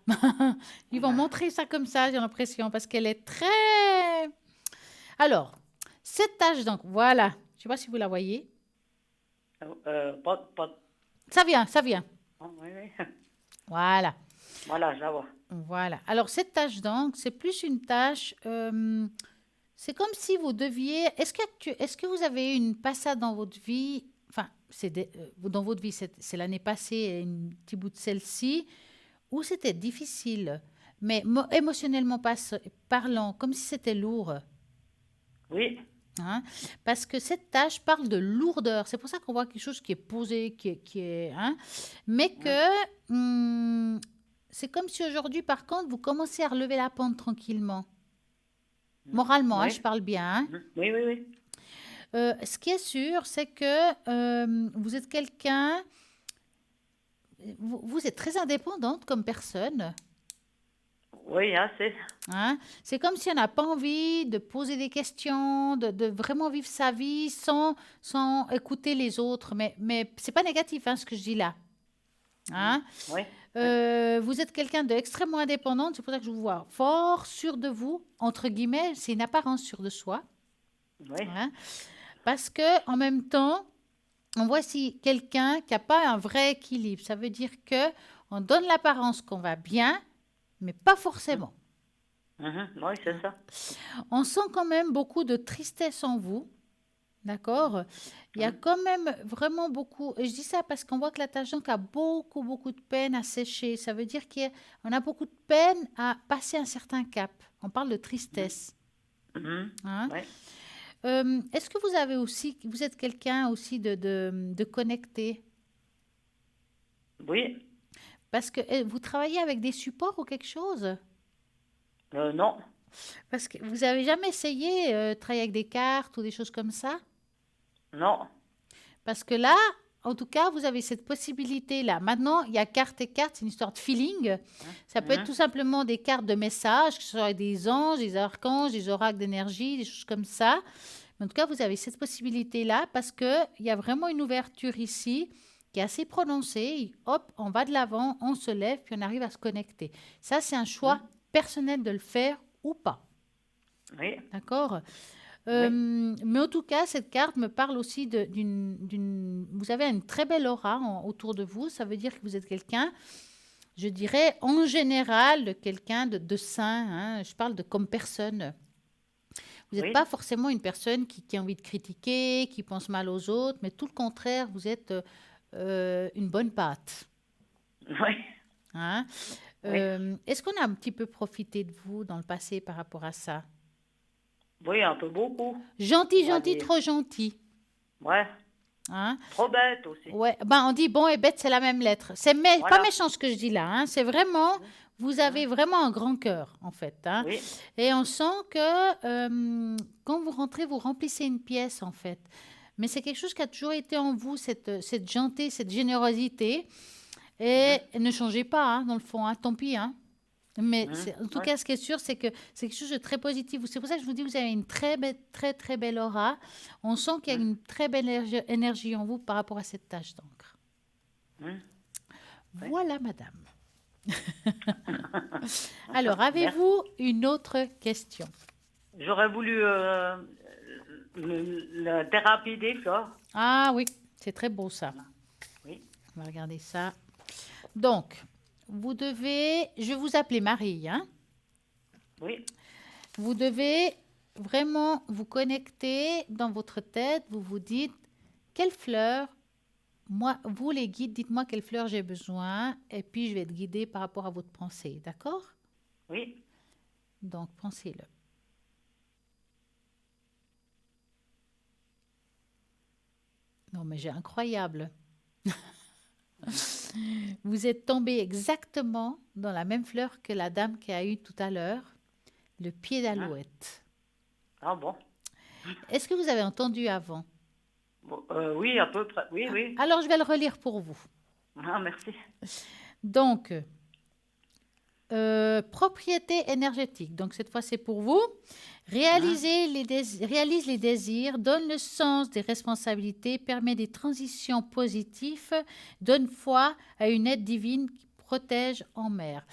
Speaker 1: Ils vont montrer ça comme ça, j'ai l'impression, parce qu'elle est très... Alors, cette tache, donc, voilà. Je ne sais pas si vous la voyez.
Speaker 4: Pas.
Speaker 1: Ça vient, ça vient.
Speaker 4: Oh, oui, oui.
Speaker 1: Voilà.
Speaker 4: Voilà, je la vois.
Speaker 1: Voilà. Alors, cette tache d'encre, c'est plus une tache C'est comme si vous deviez. Est-ce que vous avez une passade dans votre vie? Enfin, dans votre vie, c'est l'année passée, et un petit bout de celle-ci, où c'était difficile, mais émotionnellement parlant, comme si c'était lourd.
Speaker 4: Oui.
Speaker 1: Hein, parce que cette tâche parle de lourdeur. C'est pour ça qu'on voit quelque chose qui est posé, hein, mais que c'est comme si aujourd'hui, par contre, vous commencez à relever la pente tranquillement. Moralement, hein,
Speaker 4: Oui.
Speaker 1: je parle bien. Hein.
Speaker 4: Oui, oui, oui.
Speaker 1: Ce qui est sûr, c'est que vous êtes quelqu'un, vous êtes très indépendante comme personne.
Speaker 4: Oui, assez.
Speaker 1: Hein. C'est comme si on n'a pas envie de poser des questions, de vraiment vivre sa vie sans écouter les autres. Mais ce n'est pas négatif, hein, ce que je dis là. Hein.
Speaker 4: Oui.
Speaker 1: Vous êtes quelqu'un d'extrêmement indépendante, c'est pour ça que je vous vois fort sûr de vous, entre guillemets, c'est une apparence sûre de soi.
Speaker 4: Oui.
Speaker 1: Hein. Parce que en même temps, on voit ici quelqu'un qui n'a pas un vrai équilibre. Ça veut dire que on donne l'apparence qu'on va bien, mais pas forcément.
Speaker 4: Oui, c'est ça.
Speaker 1: On sent quand même beaucoup de tristesse en vous. D'accord? Il y a quand même vraiment beaucoup. Et je dis ça parce qu'on voit que la tâche d'encre a beaucoup, beaucoup de peine à sécher. Ça veut dire qu'on a beaucoup de peine à passer un certain cap. On parle de tristesse. Hein?
Speaker 4: Oui.
Speaker 1: Est-ce que vous êtes quelqu'un aussi de connecté?
Speaker 4: Oui.
Speaker 1: Parce que vous travaillez avec des supports ou quelque chose?
Speaker 4: Non.
Speaker 1: Parce que vous avez jamais essayé de travailler avec des cartes ou des choses comme ça?
Speaker 4: Non.
Speaker 1: Parce que là, en tout cas, vous avez cette possibilité-là. Maintenant, il y a carte et carte, c'est une histoire de feeling. Ça peut être tout simplement des cartes de messages, que ce soit des anges, des archanges, des oracles d'énergie, des choses comme ça. Mais en tout cas, vous avez cette possibilité-là parce qu'il y a vraiment une ouverture ici qui est assez prononcée. Hop, on va de l'avant, on se lève, puis on arrive à se connecter. Ça, c'est un choix personnel de le faire ou pas.
Speaker 4: Oui.
Speaker 1: D'accord?
Speaker 4: Oui.
Speaker 1: Mais en tout cas, cette carte me parle aussi vous avez une très belle aura autour de vous. Ça veut dire que vous êtes quelqu'un, je dirais, en général, quelqu'un de sain. Hein. Je parle de comme personne. Vous n'êtes pas forcément une personne qui a envie de critiquer, qui pense mal aux autres, mais tout le contraire, vous êtes une bonne pâte.
Speaker 4: Oui.
Speaker 1: Hein? Est-ce qu'on a un petit peu profité de vous dans le passé par rapport à ça?
Speaker 4: Oui, un peu beaucoup.
Speaker 1: Gentil,
Speaker 4: On va
Speaker 1: gentil,
Speaker 4: dire.
Speaker 1: trop gentil.
Speaker 4: Ouais.
Speaker 1: Hein?
Speaker 4: Trop bête aussi.
Speaker 1: Ouais, on dit bon et bête, c'est la même lettre. C'est
Speaker 4: Voilà.
Speaker 1: pas méchant ce que je dis là. Hein? C'est vraiment, vous avez vraiment un grand cœur en fait. Hein?
Speaker 4: Oui.
Speaker 1: Et on sent que quand vous rentrez, vous remplissez une pièce en fait. Mais c'est quelque chose qui a toujours été en vous, cette gentillesse, cette générosité. Et ne changez pas, hein, dans le fond, hein, tant pis. Hein. Mais en tout cas, ce qui est sûr, c'est que c'est quelque chose de très positif. C'est pour ça que je vous dis, vous avez une très belle aura. On sent qu'il y a une très belle énergie en vous par rapport à cette tache d'encre. Voilà, madame. Alors, avez-vous une autre question?
Speaker 4: J'aurais voulu la thérapie des fleurs.
Speaker 1: Ah oui, c'est très beau ça.
Speaker 4: Oui.
Speaker 1: On va regarder ça. Donc, je vais vous appeler Marie, hein?
Speaker 4: Oui.
Speaker 1: Vous devez vraiment vous connecter dans votre tête. Vous vous dites, quelle fleur, vous les guides, dites-moi quelle fleur j'ai besoin. Et puis, je vais être guidée par rapport à votre pensée, d'accord?
Speaker 4: Oui.
Speaker 1: Donc, pensez-le. Non, mais j'ai incroyable. Vous êtes tombé exactement dans la même fleur que la dame qui a eu tout à l'heure, le pied d'alouette.
Speaker 4: Ah bon?
Speaker 1: Est-ce que vous avez entendu avant?
Speaker 4: Bon, oui, à peu près. Oui, oui.
Speaker 1: Alors, je vais le relire pour vous.
Speaker 4: Ah, merci.
Speaker 1: Donc, propriété énergétique. Donc, cette fois, c'est pour vous. Réalise les désirs, donne le sens des responsabilités, permet des transitions positives, donne foi à une aide divine qui protège en mer.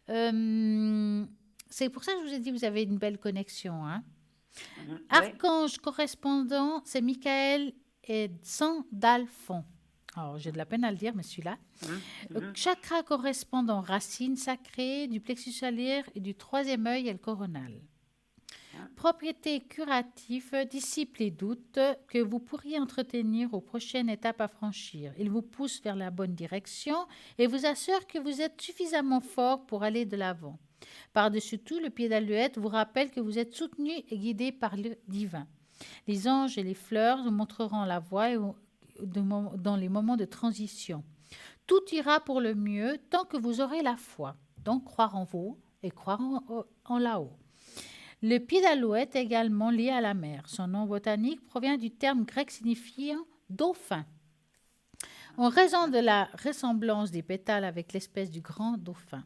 Speaker 1: C'est pour ça que je vous ai dit que vous avez une belle connexion. Hein? Archange correspondant, c'est Michael et Sandalphon. Alors, j'ai de la peine à le dire, mais celui-là. Chakra correspondant, racine sacrée, du plexus solaire et du troisième œil et le coronal. Propriété curative dissipe les doutes que vous pourriez entretenir aux prochaines étapes à franchir. Il vous pousse vers la bonne direction et vous assure que vous êtes suffisamment fort pour aller de l'avant. Par-dessus tout, le pied d'alouette vous rappelle que vous êtes soutenu et guidé par le divin. Les anges et les fleurs vous montreront la voie dans les moments de transition. Tout ira pour le mieux tant que vous aurez la foi. Donc, croire en vous et croire en là-haut. Le pied d'alouette est également lié à la mer. Son nom botanique provient du terme grec signifiant dauphin. En raison de la ressemblance des pétales avec l'espèce du grand dauphin.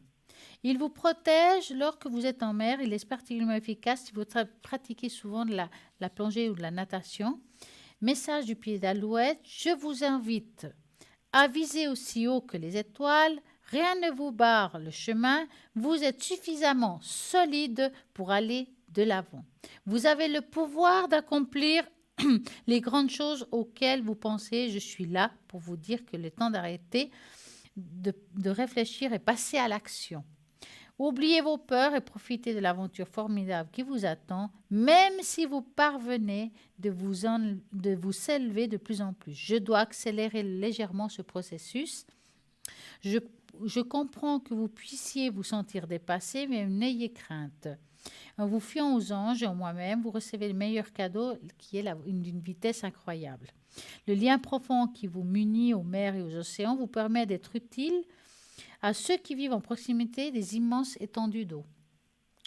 Speaker 1: Il vous protège lorsque vous êtes en mer. Il est particulièrement efficace si vous pratiquez souvent de la plongée ou de la natation. Message du pied d'alouette, je vous invite à viser aussi haut que les étoiles. Rien ne vous barre le chemin. Vous êtes suffisamment solide pour aller de l'avant. Vous avez le pouvoir d'accomplir les grandes choses auxquelles vous pensez. Je suis là pour vous dire que le temps d'arrêter, de réfléchir et passer à l'action. Oubliez vos peurs et profitez de l'aventure formidable qui vous attend, même si vous parvenez de vous élever de plus en plus. Je dois accélérer légèrement ce processus. Je comprends que vous puissiez vous sentir dépassé, mais n'ayez crainte. En vous fiant aux anges et en moi-même, vous recevez le meilleur cadeau qui est d'une vitesse incroyable. Le lien profond qui vous munit aux mers et aux océans vous permet d'être utile à ceux qui vivent en proximité des immenses étendues d'eau.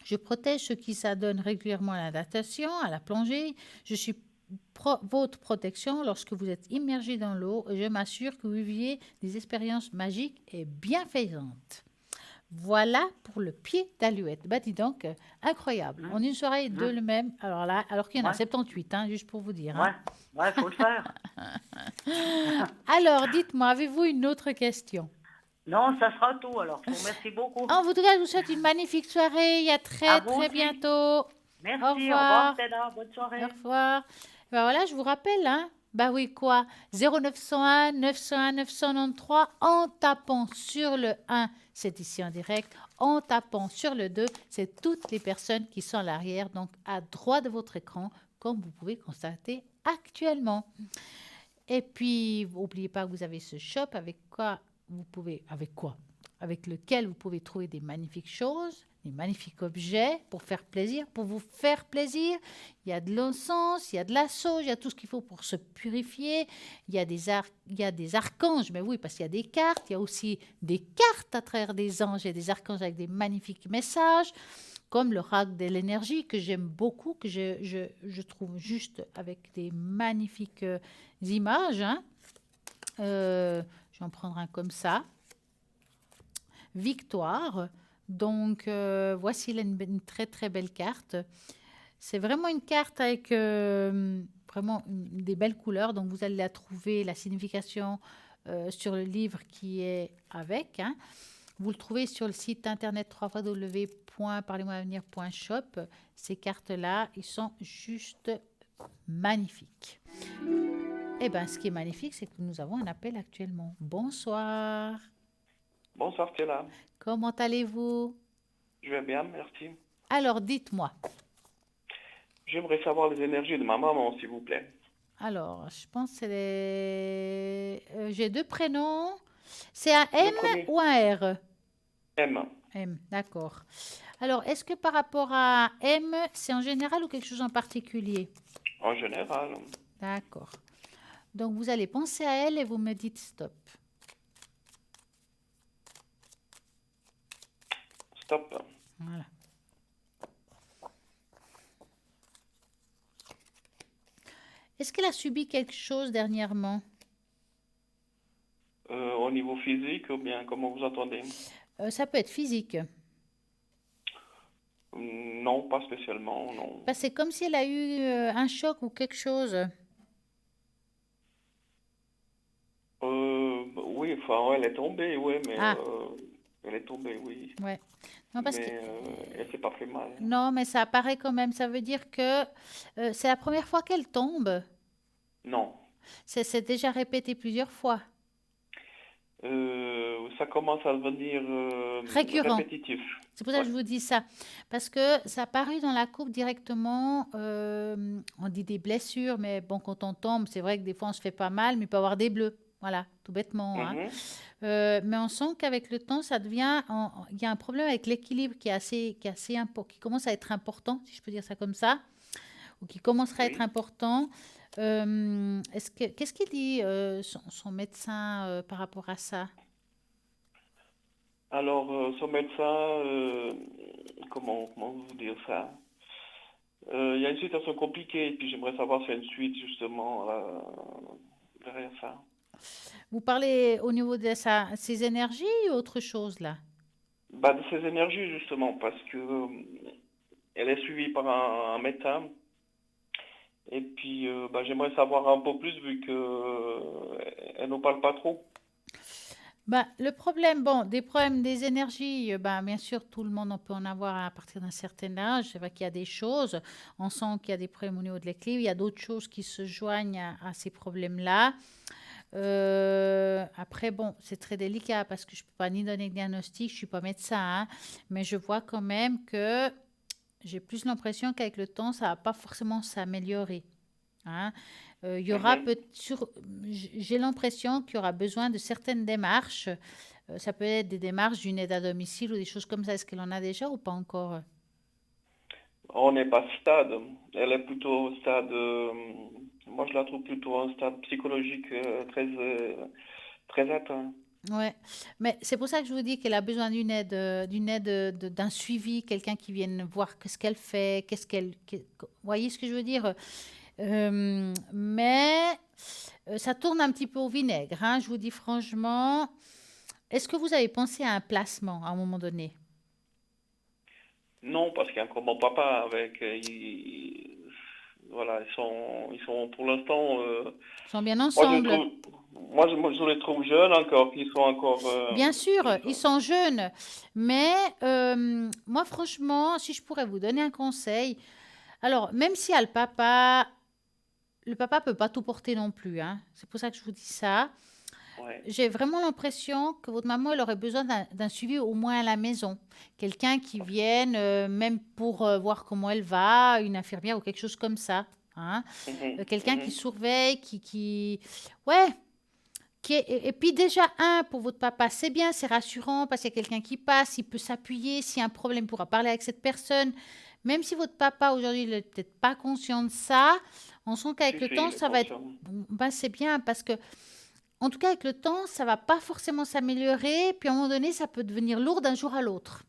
Speaker 1: Je protège ceux qui s'adonnent régulièrement à la natation, à la plongée. Je suis votre protection lorsque vous êtes immergé dans l'eau et je m'assure que vous viviez des expériences magiques et bienfaisantes. Voilà pour le pied d'alouette. Bah dis donc, incroyable. En une soirée, deux le même. Alors qu'il y en a 78, juste pour vous dire.
Speaker 4: Ouais, faut le faire.
Speaker 1: Alors, dites-moi, avez-vous une autre question?
Speaker 4: Non, ça sera tout alors. Merci beaucoup.
Speaker 1: En tout cas, je vous souhaite une magnifique soirée. À très bientôt.
Speaker 4: Merci,
Speaker 1: au revoir.
Speaker 4: Stella. Bonne soirée.
Speaker 1: Au revoir. Ben voilà, je vous rappelle, bah oui, quoi, 0901 901 993 en tapant sur le 1, c'est ici en direct, en tapant sur le 2, c'est toutes les personnes qui sont à l'arrière, donc à droite de votre écran, comme vous pouvez constater actuellement. Et puis, n'oubliez pas que vous avez ce shop avec lequel vous pouvez trouver des magnifiques choses, des magnifiques objets pour vous faire plaisir. Il y a de l'encens, il y a de la sauge, il y a tout ce qu'il faut pour se purifier. Il y a des archanges, mais oui, parce qu'il y a des cartes. Il y a aussi des cartes à travers des anges et des archanges avec des magnifiques messages, comme l'oracle de l'énergie que j'aime beaucoup, que je trouve juste avec des magnifiques images. Je vais en prendre un comme ça. Victoire. Donc, voici une très, très belle carte. C'est vraiment une carte avec vraiment des belles couleurs. Donc, vous allez la trouver, la signification sur le livre qui est avec. Vous le trouvez sur le site internet www.parlez-moi-avenir.shop. Ces cartes-là, ils sont juste magnifiques. Eh bien, ce qui est magnifique, c'est que nous avons un appel actuellement. Bonsoir.
Speaker 5: Bonsoir Stella.
Speaker 1: Comment allez-vous?
Speaker 5: Je vais bien, merci.
Speaker 1: Alors, dites-moi.
Speaker 5: J'aimerais savoir les énergies de ma maman, s'il vous plaît.
Speaker 1: Alors, je pense que c'est j'ai deux prénoms. C'est un M ou un R?
Speaker 5: M.
Speaker 1: M, d'accord. Alors, est-ce que par rapport à M, c'est en général ou quelque chose en particulier?
Speaker 5: En général.
Speaker 1: D'accord. Donc, vous allez penser à elle et vous me dites stop.
Speaker 5: Stop.
Speaker 1: Voilà. Est-ce qu'elle a subi quelque chose dernièrement?
Speaker 5: Au niveau physique ou bien comment vous entendez?
Speaker 1: Ça peut être physique.
Speaker 5: Non, pas spécialement, non.
Speaker 1: C'est comme si elle a eu un choc ou quelque chose.
Speaker 5: Oui, enfin, elle est tombée, oui, mais elle est tombée, oui.
Speaker 1: Ouais. Non, parce
Speaker 5: mais elle s'est pas fait mal.
Speaker 1: Non, mais ça apparaît quand même. Ça veut dire que c'est la première fois qu'elle tombe.
Speaker 5: Non.
Speaker 1: C'est déjà répété plusieurs fois.
Speaker 5: Ça commence à devenir
Speaker 1: Récurrent.
Speaker 5: répétitif.
Speaker 1: C'est pour ça que
Speaker 5: Ouais.
Speaker 1: je vous dis ça. Parce que ça a paru dans la coupe directement. On dit des blessures, mais bon, quand on tombe, c'est vrai que des fois on se fait pas mal, mais il peut y avoir des bleus. Voilà, tout bêtement, hein.
Speaker 5: Mhm.
Speaker 1: Mais on sent qu'avec le temps, ça devient. Il y a un problème avec l'équilibre qui commence à être important, si je peux dire ça comme ça, ou qui commencerait à être
Speaker 5: Oui.
Speaker 1: important. Qu'est-ce qu'il dit son médecin par rapport à ça?
Speaker 5: Alors, son médecin, comment vous dire ça? Il y a une situation compliquée, et puis j'aimerais savoir s'il y a une suite justement derrière ça.
Speaker 1: Vous parlez au niveau de ses énergies ou autre chose là?
Speaker 5: Bah, de ses énergies justement, parce que elle est suivie par un médecin, et puis bah, j'aimerais savoir un peu plus vu que elle ne parle pas trop.
Speaker 1: Bah, le problème, bon, des problèmes des énergies, bah, bien sûr, tout le monde en peut en avoir à partir d'un certain âge. C'est vrai qu'il y a des choses, on sent qu'il y a des problèmes au niveau de l'équilibre, il y a d'autres choses qui se joignent à ces problèmes-là. Après, bon, c'est très délicat parce que je ne peux pas ni donner de diagnostic, je ne suis pas médecin, hein, mais je vois quand même que j'ai plus l'impression qu'avec le temps, ça ne va pas forcément s'améliorer, hein. Il y aura
Speaker 5: Mhm.
Speaker 1: peut j'ai l'impression qu'il y aura besoin de certaines démarches. Ça peut être des démarches d'une aide à domicile ou des choses comme ça. Est-ce qu'elle en a déjà ou pas encore?
Speaker 5: On n'est pas stade. Elle est plutôt au stade. Moi, je la trouve plutôt un stade psychologique très atteint.
Speaker 1: Ouais, mais c'est pour ça que je vous dis qu'elle a besoin d'une aide, d'un suivi, quelqu'un qui vienne voir qu'est-ce qu'elle fait, vous voyez ce que je veux dire? Mais ça tourne un petit peu au vinaigre, hein, je vous dis franchement. Est-ce que vous avez pensé à un placement à un moment donné?
Speaker 5: Non, parce qu'il y a encore mon papa avec. Voilà, ils sont pour l'instant.
Speaker 1: Ils sont bien
Speaker 5: Moi, je les
Speaker 1: ensemble.
Speaker 5: trouve, moi, je les trouve jeunes encore. Ils sont encore.
Speaker 1: Bien sûr,
Speaker 5: Ils
Speaker 1: ils
Speaker 5: sont-
Speaker 1: sont jeunes, mais moi franchement, si je pourrais vous donner un conseil, alors même si le papa peut pas tout porter non plus, hein. C'est pour ça que je vous dis ça.
Speaker 5: ouais.
Speaker 1: J'ai vraiment l'impression que votre maman, elle aurait besoin d'un suivi au moins à la maison. Quelqu'un qui vienne, même pour voir comment elle va, une infirmière ou quelque chose comme ça, hein.
Speaker 5: Mhm,
Speaker 1: Quelqu'un qui
Speaker 5: mhm.
Speaker 1: surveille, ouais, et puis déjà, pour votre papa, c'est bien, c'est rassurant parce qu'il y a quelqu'un qui passe, il peut s'appuyer, s'il y a un problème, il pourra parler avec cette personne. Même si votre papa, aujourd'hui, il n'est peut-être pas conscient de ça, on sent qu'avec
Speaker 5: Si,
Speaker 1: le
Speaker 5: si,
Speaker 1: temps,
Speaker 5: il est
Speaker 1: ça va être...
Speaker 5: conscient.
Speaker 1: Ben, c'est bien parce que, en tout cas, avec le temps, ça va pas forcément s'améliorer. Puis à un moment donné, ça peut devenir lourd d'un jour à l'autre,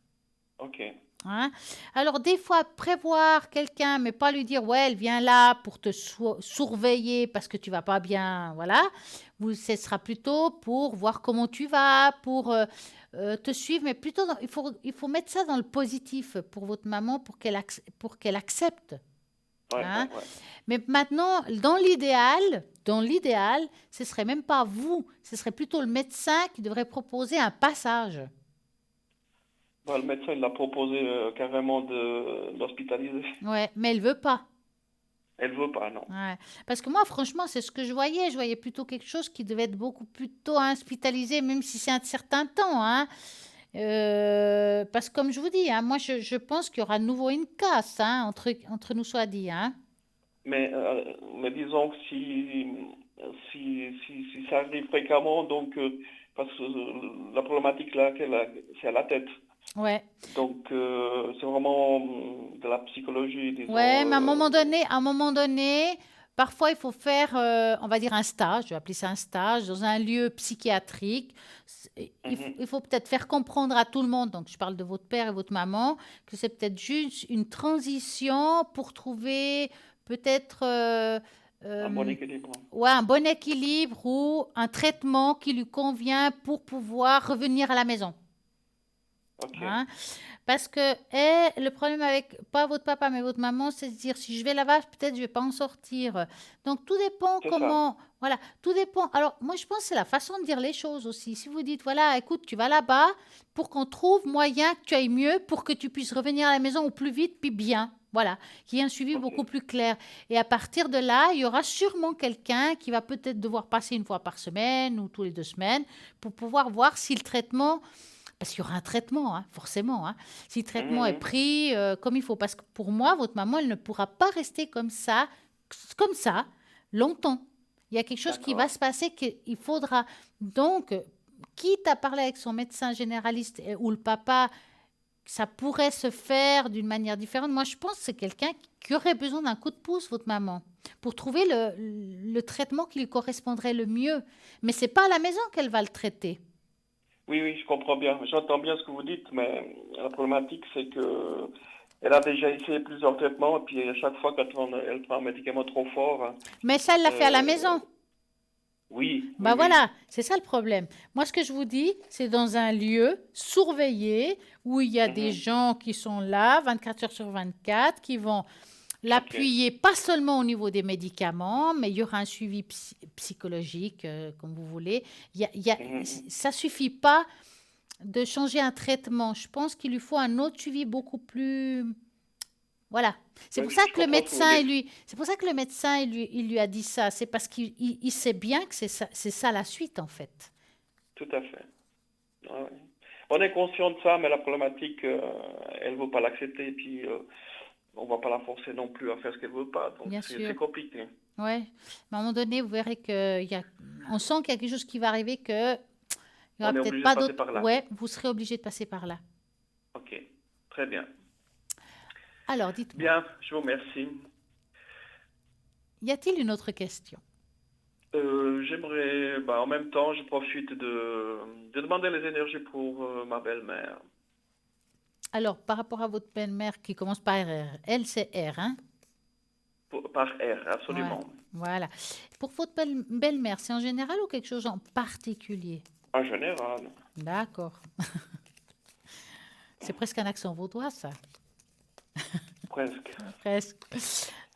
Speaker 5: Ok.
Speaker 1: hein. Alors, des fois, prévoir quelqu'un, mais pas lui dire, ouais, elle vient là pour te surveiller parce que tu vas pas bien, voilà. Ce sera plutôt pour voir comment tu vas, pour te suivre, mais plutôt, il faut mettre ça dans le positif pour votre maman, pour qu'elle accepte,
Speaker 5: Ouais,
Speaker 1: hein.
Speaker 5: ouais, ouais.
Speaker 1: Mais maintenant, dans l'idéal, ce serait même pas vous, ce serait plutôt le médecin qui devrait proposer un passage.
Speaker 5: Bah, le médecin, il l'a proposé carrément d'hospitaliser.
Speaker 1: Ouais, mais elle veut pas.
Speaker 5: Elle veut pas, non.
Speaker 1: Ouais. Parce que moi, franchement, c'est ce que je voyais. Je voyais plutôt quelque chose qui devait être beaucoup plus tôt hospitalisé, même si c'est un certain temps, hein. Parce que comme je vous dis, hein, moi, je pense qu'il y aura de nouveau une casse, hein, entre nous soit dit, hein.
Speaker 5: Mais disons que si ça arrive fréquemment, donc, parce que la problématique là, c'est à la tête.
Speaker 1: Ouais.
Speaker 5: Donc, c'est vraiment de la psychologie,
Speaker 1: Ouais,
Speaker 5: disons.
Speaker 1: mais à un moment donné, parfois il faut faire, on va dire un stage, je vais appeler ça un stage, dans un lieu psychiatrique.
Speaker 5: Mhm.
Speaker 1: Il faut peut-être faire comprendre à tout le monde, donc je parle de votre père et votre maman, que c'est peut-être juste une transition pour trouver peut-être
Speaker 5: Un bon
Speaker 1: euh,
Speaker 5: équilibre.
Speaker 1: ouais, un bon équilibre ou un traitement qui lui convient pour pouvoir revenir à la maison,
Speaker 5: Ok.
Speaker 1: hein. Parce que le problème avec, pas votre papa, mais votre maman, c'est de dire, si je vais là-bas, peut-être je vais pas en sortir. Donc, tout dépend
Speaker 5: C'est ça.
Speaker 1: comment, voilà, tout dépend. Alors, moi, je pense que c'est la façon de dire les choses aussi. Si vous dites, voilà, écoute, tu vas là-bas pour qu'on trouve moyen que tu ailles mieux, pour que tu puisses revenir à la maison au plus vite, puis bien. Voilà, qu'il y ait un suivi beaucoup plus clair. Et à partir de là, il y aura sûrement quelqu'un qui va peut-être devoir passer une fois par semaine ou tous les 2 semaines pour pouvoir voir si le traitement, parce qu'il y aura un traitement, hein, forcément, hein, si le traitement est
Speaker 5: Mhm.
Speaker 1: pris comme il faut. Parce que pour moi, votre maman, elle ne pourra pas rester comme ça, longtemps. Il y a quelque chose qui va
Speaker 5: D'accord.
Speaker 1: se passer qu'il faudra. Donc, quitte à parler avec son médecin généraliste ou le papa, ça pourrait se faire d'une manière différente. Moi, je pense que c'est quelqu'un qui aurait besoin d'un coup de pouce, votre maman, pour trouver le traitement qui lui correspondrait le mieux. Mais c'est pas à la maison qu'elle va le traiter.
Speaker 5: Oui, oui, je comprends bien. J'entends bien ce que vous dites, mais la problématique, c'est que elle a déjà essayé plusieurs traitements, et puis à chaque fois elle prend un médicament trop fort, hein,
Speaker 1: Mais ça, elle l'a fait à la
Speaker 5: euh,
Speaker 1: maison.
Speaker 5: oui, oui,
Speaker 1: Bah
Speaker 5: oui.
Speaker 1: voilà, c'est ça le problème. Moi, ce que je vous dis, c'est dans un lieu surveillé où il y a des
Speaker 5: Mhm.
Speaker 1: gens qui sont là 24 heures sur 24, qui vont
Speaker 5: Ok.
Speaker 1: l'appuyer pas seulement au niveau des médicaments, mais il y aura un suivi psychologique, comme vous voulez.
Speaker 5: Mhm.
Speaker 1: Ça suffit pas de changer un traitement. Je pense qu'il lui faut un autre suivi beaucoup plus. Voilà. C'est
Speaker 5: Oui,
Speaker 1: pour ça
Speaker 5: je
Speaker 1: que le
Speaker 5: comprends ce que vous
Speaker 1: médecin,
Speaker 5: dites.
Speaker 1: c'est pour ça que le médecin, il lui a dit ça. C'est parce qu'il sait bien que c'est ça la suite, en fait.
Speaker 5: Tout à fait. Ouais, ouais. On est conscient de ça, mais la problématique, elle veut pas l'accepter, et puis on va pas la forcer non plus à faire ce qu'elle veut pas, donc
Speaker 1: Bien
Speaker 5: c'est
Speaker 1: sûr.
Speaker 5: compliqué.
Speaker 1: Ouais. Mais à un moment donné, vous verrez on sent qu'il y a quelque chose qui va arriver que il y aura
Speaker 5: On est
Speaker 1: peut-être
Speaker 5: obligé de
Speaker 1: pas
Speaker 5: passer
Speaker 1: d'autre.
Speaker 5: par là.
Speaker 1: Ouais, vous serez obligé de passer par là.
Speaker 5: Ok, très bien.
Speaker 1: Alors, dites-moi,
Speaker 5: Bien, je vous remercie.
Speaker 1: y a-t-il une autre question?
Speaker 5: J'aimerais, bah, en même temps, je profite de demander les énergies pour ma belle-mère.
Speaker 1: Alors, par rapport à votre belle-mère qui commence par R, elle c'est R, hein?
Speaker 5: Par R,
Speaker 1: Ouais,
Speaker 5: absolument.
Speaker 1: voilà. Pour votre belle-mère, c'est en général ou quelque chose en particulier?
Speaker 5: En général,
Speaker 1: D'accord. C'est presque un accent vaudois, ça.
Speaker 5: presque.
Speaker 1: Presque.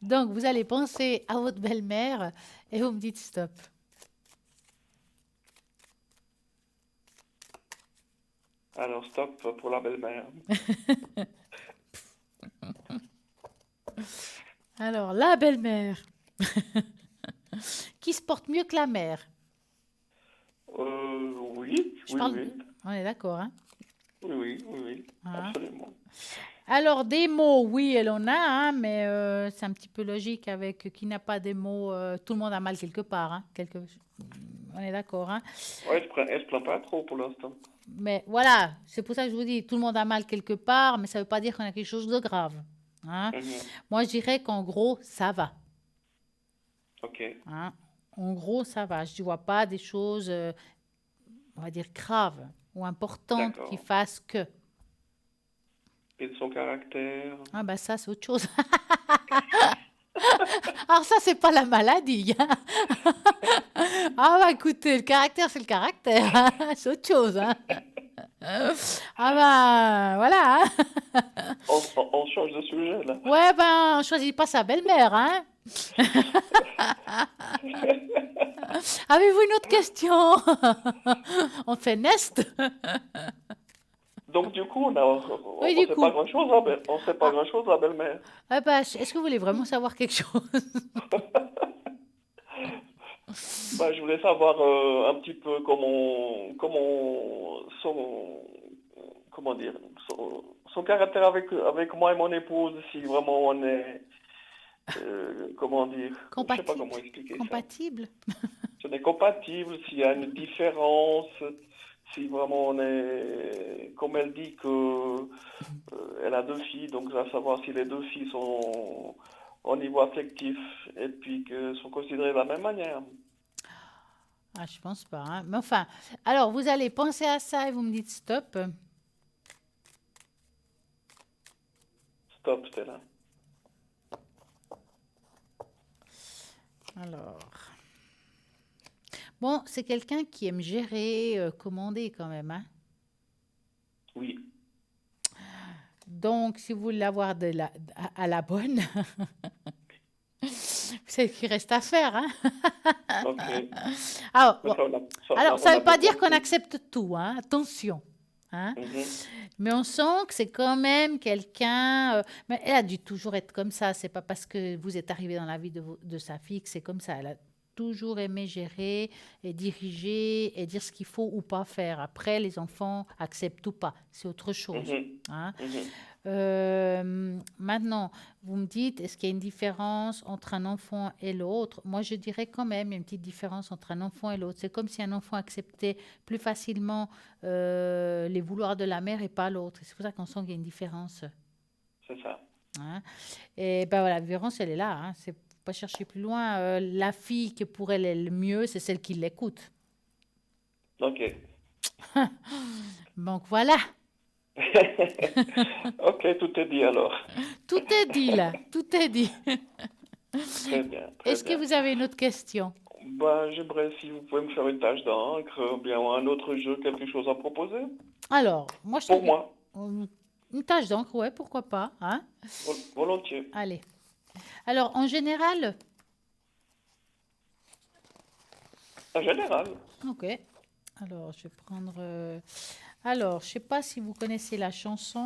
Speaker 1: Donc, vous allez penser à votre belle-mère et vous me dites stop.
Speaker 5: Alors, stop pour la belle-mère.
Speaker 1: Alors, la belle-mère, qui se porte mieux que la mère?
Speaker 5: Oui,
Speaker 1: Je
Speaker 5: oui,
Speaker 1: parle.
Speaker 5: oui.
Speaker 1: On est d'accord, hein?
Speaker 5: Oui, oui, oui, oui,
Speaker 1: Hein.
Speaker 5: absolument.
Speaker 1: Alors, des mots, oui, elle en a, hein, mais c'est un petit peu logique avec qui n'a pas des mots. Tout le monde a mal quelque part, hein, on est d'accord, hein?
Speaker 5: Ouais, elle se plaint pas trop pour l'instant.
Speaker 1: Mais voilà, c'est pour ça que je vous dis, tout le monde a mal quelque part, mais ça ne veut pas dire qu'on a quelque chose de grave, hein?
Speaker 5: Mhm.
Speaker 1: Moi, je dirais qu'en gros, ça va,
Speaker 5: Ok,
Speaker 1: hein. En gros, ça va. Je ne vois pas des choses, on va dire, graves ou importantes qui
Speaker 5: d'accord.
Speaker 1: fassent que.
Speaker 5: Et de son caractère?
Speaker 1: Ah ben ça, c'est autre chose. Alors ça, c'est pas la maladie, hein. Ah bah écoutez, le caractère, c'est le caractère, hein. C'est autre chose, hein. Ah bah voilà, hein.
Speaker 5: On change de sujet là.
Speaker 1: Ouais, ben, on choisit pas sa belle-mère, hein. Avez-vous une autre question? On fait Nest?
Speaker 5: Donc du coup,
Speaker 1: Oui,
Speaker 5: on
Speaker 1: du
Speaker 5: sait pas
Speaker 1: coup.
Speaker 5: grand-chose, on sait pas
Speaker 1: Ah,
Speaker 5: grand-chose à la belle-mère.
Speaker 1: ah bah, est-ce que vous voulez vraiment savoir quelque chose?
Speaker 5: Bah, je voulais savoir un petit peu comment dire, son caractère avec moi et mon épouse, si vraiment on est, comment dire, je sais pas
Speaker 1: Compatible?
Speaker 5: comment expliquer ça.
Speaker 1: Compatible?
Speaker 5: Si on est compatible, s'il y a une différence, si vraiment on est, comme elle dit que elle a 2 filles, donc à savoir si les 2 filles sont au niveau affectif et puis que sont considérées de la même manière.
Speaker 1: Ah, je pense pas, hein. Mais enfin, alors vous allez penser à ça et vous me dites stop.
Speaker 5: Stop, Stella.
Speaker 1: Alors, bon, c'est quelqu'un qui aime gérer, commander quand même, hein.
Speaker 5: Oui.
Speaker 1: Donc, si vous voulez l'avoir à la bonne, c'est ce qu'il reste à faire, hein.
Speaker 5: Ok.
Speaker 1: Alors,
Speaker 5: Mais
Speaker 1: bon,
Speaker 5: ça,
Speaker 1: alors,
Speaker 5: on
Speaker 1: ça
Speaker 5: a
Speaker 1: ne veut pas
Speaker 5: bien
Speaker 1: dire qu'on
Speaker 5: compris.
Speaker 1: accepte tout, hein. Attention. Hein.
Speaker 5: Mhm.
Speaker 1: Mais on sent que c'est quand même quelqu'un. Mais elle a dû toujours être comme ça. C'est pas parce que vous êtes arrivé dans la vie de sa fille que c'est comme ça. Elle a toujours aimé gérer et diriger et dire ce qu'il faut ou pas faire. Après, les enfants acceptent ou pas. C'est autre chose.
Speaker 5: Mhm.
Speaker 1: Hein.
Speaker 5: Mhm.
Speaker 1: Maintenant, vous me dites, est-ce qu'il y a une différence entre un enfant et l'autre? Moi, je dirais quand même, il y a une petite différence entre un enfant et l'autre. C'est comme si un enfant acceptait plus facilement les vouloirs de la mère et pas l'autre. C'est pour ça qu'on sent qu'il y a une différence.
Speaker 5: C'est ça.
Speaker 1: Hein. Et ben voilà, la différence, elle est là. Hein. C'est faut pas chercher plus loin. La fille qui pour elle est le mieux, c'est celle qui l'écoute.
Speaker 5: Ok.
Speaker 1: Donc voilà,
Speaker 5: Ok, tout est dit alors.
Speaker 1: tout est dit là, tout est dit.
Speaker 5: Très bien, très
Speaker 1: Est-ce que
Speaker 5: bien.
Speaker 1: vous avez une autre question?
Speaker 5: Bah, j'aimerais si vous pouvez me faire une tâche d'encre, ou bien un autre jeu, quelque chose à proposer.
Speaker 1: Alors, moi, je
Speaker 5: Pour
Speaker 1: trouve
Speaker 5: moi,
Speaker 1: une tache d'encre, ouais, pourquoi pas, hein?
Speaker 5: volontiers.
Speaker 1: Allez. Alors, en général,
Speaker 5: En général.
Speaker 1: ok. Alors, je vais prendre. Alors, je sais pas si vous connaissez la chanson.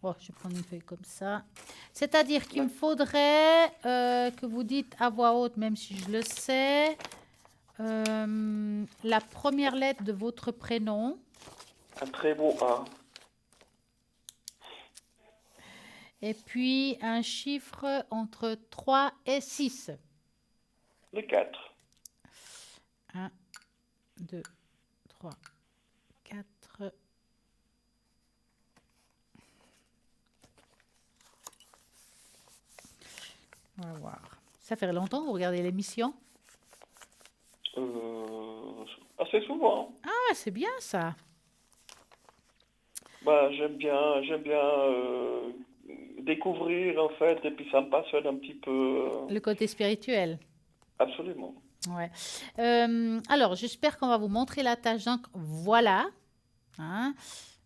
Speaker 1: Oh, je vais prendre une feuille comme ça. C'est-à-dire qu'il me faudrait que vous dites à voix haute, même si je le sais, la première lettre de votre prénom
Speaker 5: Un très beau A.
Speaker 1: et puis un chiffre entre 3 et 6.
Speaker 5: Le 4.
Speaker 1: 1, 2, 3, 4. On va voir. Ça fait longtemps que vous regardez l'émission?
Speaker 5: Assez souvent.
Speaker 1: Ah, c'est bien ça.
Speaker 5: Bah, j'aime bien découvrir en fait, et puis ça me passionne un petit peu.
Speaker 1: Le côté spirituel.
Speaker 5: Absolument.
Speaker 1: Ouais. Alors, j'espère qu'on va vous montrer la tâche d'encre. Voilà. Hein.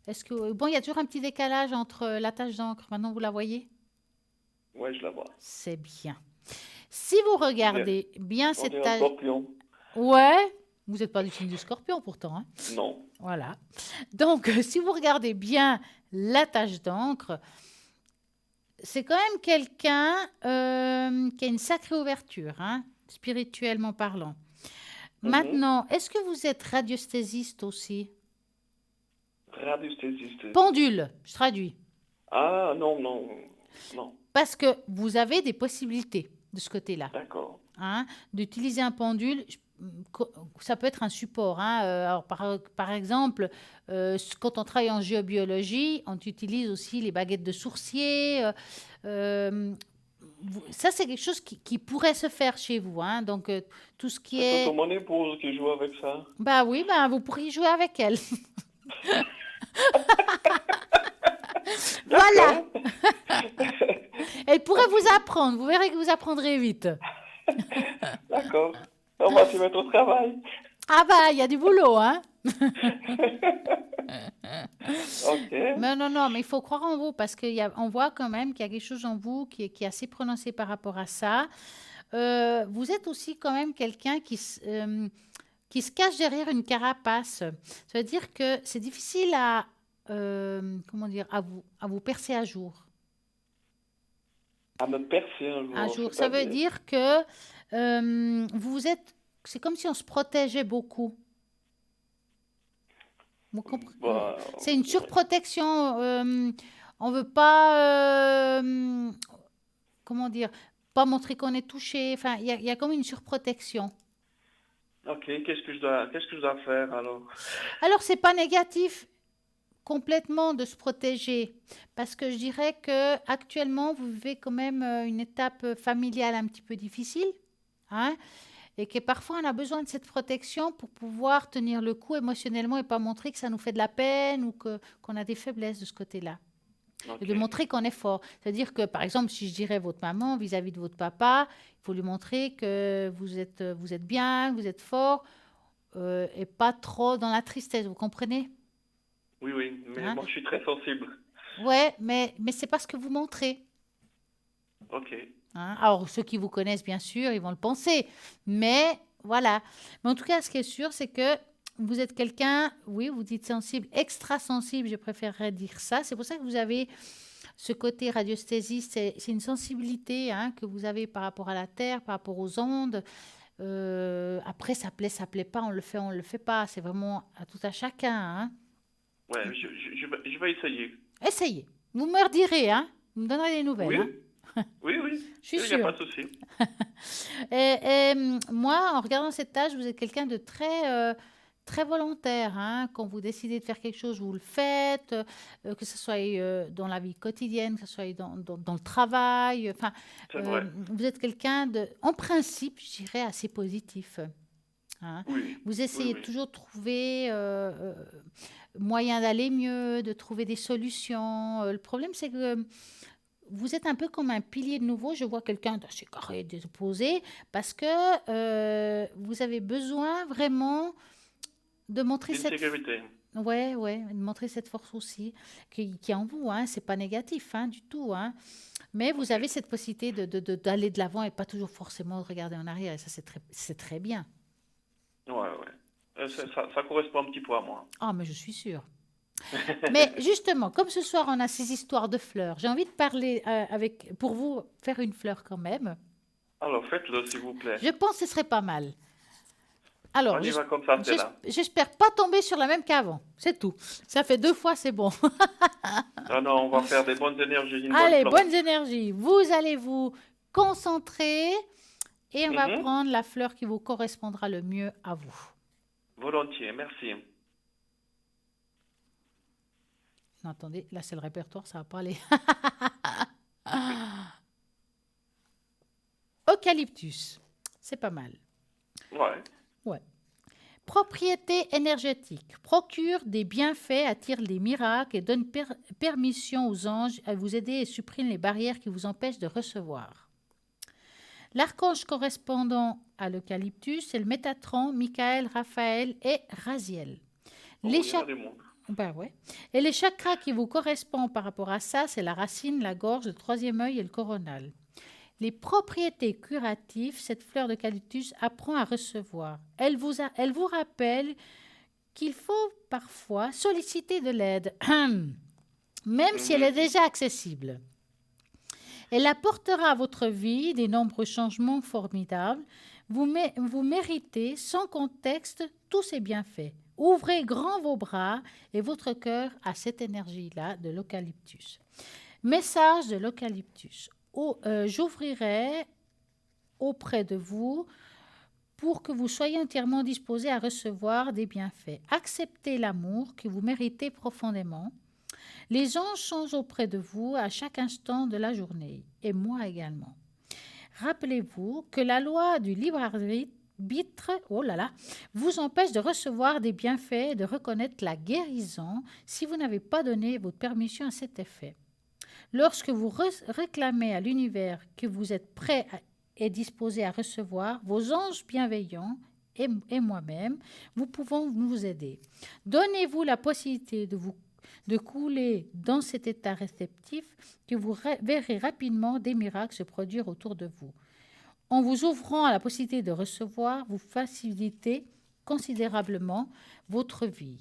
Speaker 1: Est-ce que bon, il y a toujours un petit décalage entre la tâche d'encre. Maintenant, vous la voyez?
Speaker 5: Ouais, je la vois.
Speaker 1: C'est bien. Si vous regardez bien
Speaker 5: On
Speaker 1: cette
Speaker 5: est un
Speaker 1: tâche,
Speaker 5: scorpion.
Speaker 1: ouais, vous n'êtes pas du signe du Scorpion pourtant. Hein.
Speaker 5: Non.
Speaker 1: Voilà. Donc, si vous regardez bien la tâche d'encre, c'est quand même quelqu'un qui a une sacrée ouverture, hein, spirituellement parlant.
Speaker 5: Mhm.
Speaker 1: Maintenant, est-ce que vous êtes radiesthésiste aussi?
Speaker 5: Radiesthésiste.
Speaker 1: Pendule, je traduis.
Speaker 5: Ah, non, non. Non.
Speaker 1: Parce que vous avez des possibilités de ce côté-là.
Speaker 5: D'accord.
Speaker 1: Hein, d'utiliser un pendule. Ça peut être un support. Hein. Alors par exemple, quand on travaille en géobiologie, on utilise aussi les baguettes de sourcier. Ça, c'est quelque chose qui pourrait se faire chez vous. Hein. Donc, tout ce qui
Speaker 5: C'est plutôt
Speaker 1: est...
Speaker 5: mon épouse qui joue avec ça.
Speaker 1: Bah oui, bah, vous pourriez jouer avec elle. Voilà. Elle pourrait vous apprendre. Vous verrez que vous apprendrez vite.
Speaker 5: D'accord. On va se mettre au travail.
Speaker 1: Ah bah, il y a du boulot, hein.
Speaker 5: Ok.
Speaker 1: Mais non, mais il faut croire en vous parce qu'on voit quand même qu'il y a quelque chose en vous qui est assez prononcé par rapport à ça. Vous êtes aussi quand même quelqu'un qui se cache derrière une carapace. Ça veut dire que c'est difficile comment dire, à vous percer à jour.
Speaker 5: À me percer un jour.
Speaker 1: Un jour, ça veut dire que c'est comme si on se protégeait beaucoup. Vous comprenez?
Speaker 5: Bah,
Speaker 1: C'est une surprotection. On veut pas, comment dire, pas montrer qu'on est touché. Enfin, il y a comme une surprotection.
Speaker 5: ok, qu'est-ce que je dois faire alors?
Speaker 1: Alors, c'est pas négatif complètement de se protéger, parce que je dirais que actuellement vous vivez quand même une étape familiale un petit peu difficile, hein, et que parfois on a besoin de cette protection pour pouvoir tenir le coup émotionnellement et pas montrer que ça nous fait de la peine ou qu'on a des faiblesses de ce côté-là. Et de
Speaker 5: Ok.
Speaker 1: montrer qu'on est fort. C'est-à-dire que, par exemple, si je dirais votre maman vis-à-vis de votre papa, il faut lui montrer que vous êtes bien, que vous êtes fort, et pas trop dans la tristesse, vous comprenez?
Speaker 5: Oui, mais
Speaker 1: Hein?
Speaker 5: moi je suis très sensible.
Speaker 1: Ouais, mais c'est pas ce que vous montrez.
Speaker 5: Ok.
Speaker 1: Hein. Alors, ceux qui vous connaissent, bien sûr, ils vont le penser. Mais voilà. Mais en tout cas, ce qui est sûr, c'est que vous êtes quelqu'un, oui, vous dites sensible, extra-sensible, je préférerais dire ça. C'est pour ça que vous avez ce côté radiesthésiste, c'est une sensibilité que vous avez par rapport à la Terre, par rapport aux ondes. Après, ça plaît pas, on le fait pas. C'est vraiment à tout à chacun.
Speaker 5: Ouais, je vais essayer.
Speaker 1: Essayez. Vous me redirez, vous me donnerez des nouvelles.
Speaker 5: Oui, oui.
Speaker 1: Je suis
Speaker 5: Il n'y a
Speaker 1: sûre.
Speaker 5: pas de souci.
Speaker 1: Moi, en regardant cette tâche, vous êtes quelqu'un de très volontaire. Quand vous décidez de faire quelque chose, vous le faites, que ce soit dans la vie quotidienne, que ce soit dans le travail.
Speaker 5: C'est vrai.
Speaker 1: Vous êtes quelqu'un en principe, je dirais, assez positif.
Speaker 5: Oui.
Speaker 1: Vous essayez
Speaker 5: Oui.
Speaker 1: toujours de trouver moyen d'aller mieux, de trouver des solutions. Le problème, c'est que vous êtes un peu comme un pilier de nouveau. Je vois quelqu'un d'assez carré, des opposés, parce que vous avez besoin vraiment de montrer
Speaker 5: Une sécurité.
Speaker 1: de montrer cette force aussi qui est en vous. C'est pas négatif du tout. Mais vous avez cette possibilité d'aller de l'avant et pas toujours forcément de regarder en arrière. Et ça, c'est très bien.
Speaker 5: Ouais. Ça correspond un petit peu à moi.
Speaker 1: Ah, mais je suis sûre. Mais justement, comme ce soir, on a ces histoires de fleurs, j'ai envie de parler pour vous, faire une fleur quand même.
Speaker 5: Alors, faites-le, s'il vous plaît.
Speaker 1: Je pense que ce serait pas mal. Alors,
Speaker 5: On y va comme ça, Stella.
Speaker 1: j'espère pas tomber sur la même qu'avant. C'est tout. Ça fait 2 fois, c'est bon.
Speaker 5: Non, on va faire des bonnes énergies. Une
Speaker 1: Allez,
Speaker 5: bonne plante.
Speaker 1: bonnes énergies. Vous allez vous concentrer et on va prendre la fleur qui vous correspondra le mieux à vous.
Speaker 5: Volontiers, merci.
Speaker 1: Non, attendez, là c'est le répertoire, ça va pas aller. Eucalyptus, c'est pas mal.
Speaker 5: Ouais.
Speaker 1: Propriété énergétique, procure des bienfaits, attire les miracles et donne permission aux anges à vous aider et supprime les barrières qui vous empêchent de recevoir. L'archange correspondant à l'eucalyptus, c'est le Métatron, Michael, Raphaël et Raziel.
Speaker 5: Il y en a du monde.
Speaker 1: Et les chakras qui vous correspondent par rapport à ça, c'est la racine, la gorge, le 3e œil et le coronal. Les propriétés curatives, cette fleur d'eucalyptus apprend à recevoir. Elle vous rappelle qu'il faut parfois solliciter de l'aide, même si elle est déjà accessible. Elle apportera à votre vie des nombreux changements formidables. Vous méritez, sans contexte, tous ces bienfaits. Ouvrez grand vos bras et votre cœur à cette énergie-là de l'eucalyptus. Message de l'eucalyptus. J'ouvrirai auprès de vous pour que vous soyez entièrement disposés à recevoir des bienfaits. Acceptez l'amour que vous méritez profondément. Les anges sont auprès de vous à chaque instant de la journée, et moi également. Rappelez-vous que la loi du libre arbitre, vous empêche de recevoir des bienfaits et de reconnaître la guérison si vous n'avez pas donné votre permission à cet effet. Lorsque vous réclamez à l'univers que vous êtes prêt et disposé à recevoir, vos anges bienveillants et moi-même, nous pouvons vous aider. Donnez-vous la possibilité de couler dans cet état réceptif que vous verrez rapidement des miracles se produire autour de vous. En vous ouvrant à la possibilité de recevoir, vous facilitez considérablement votre vie.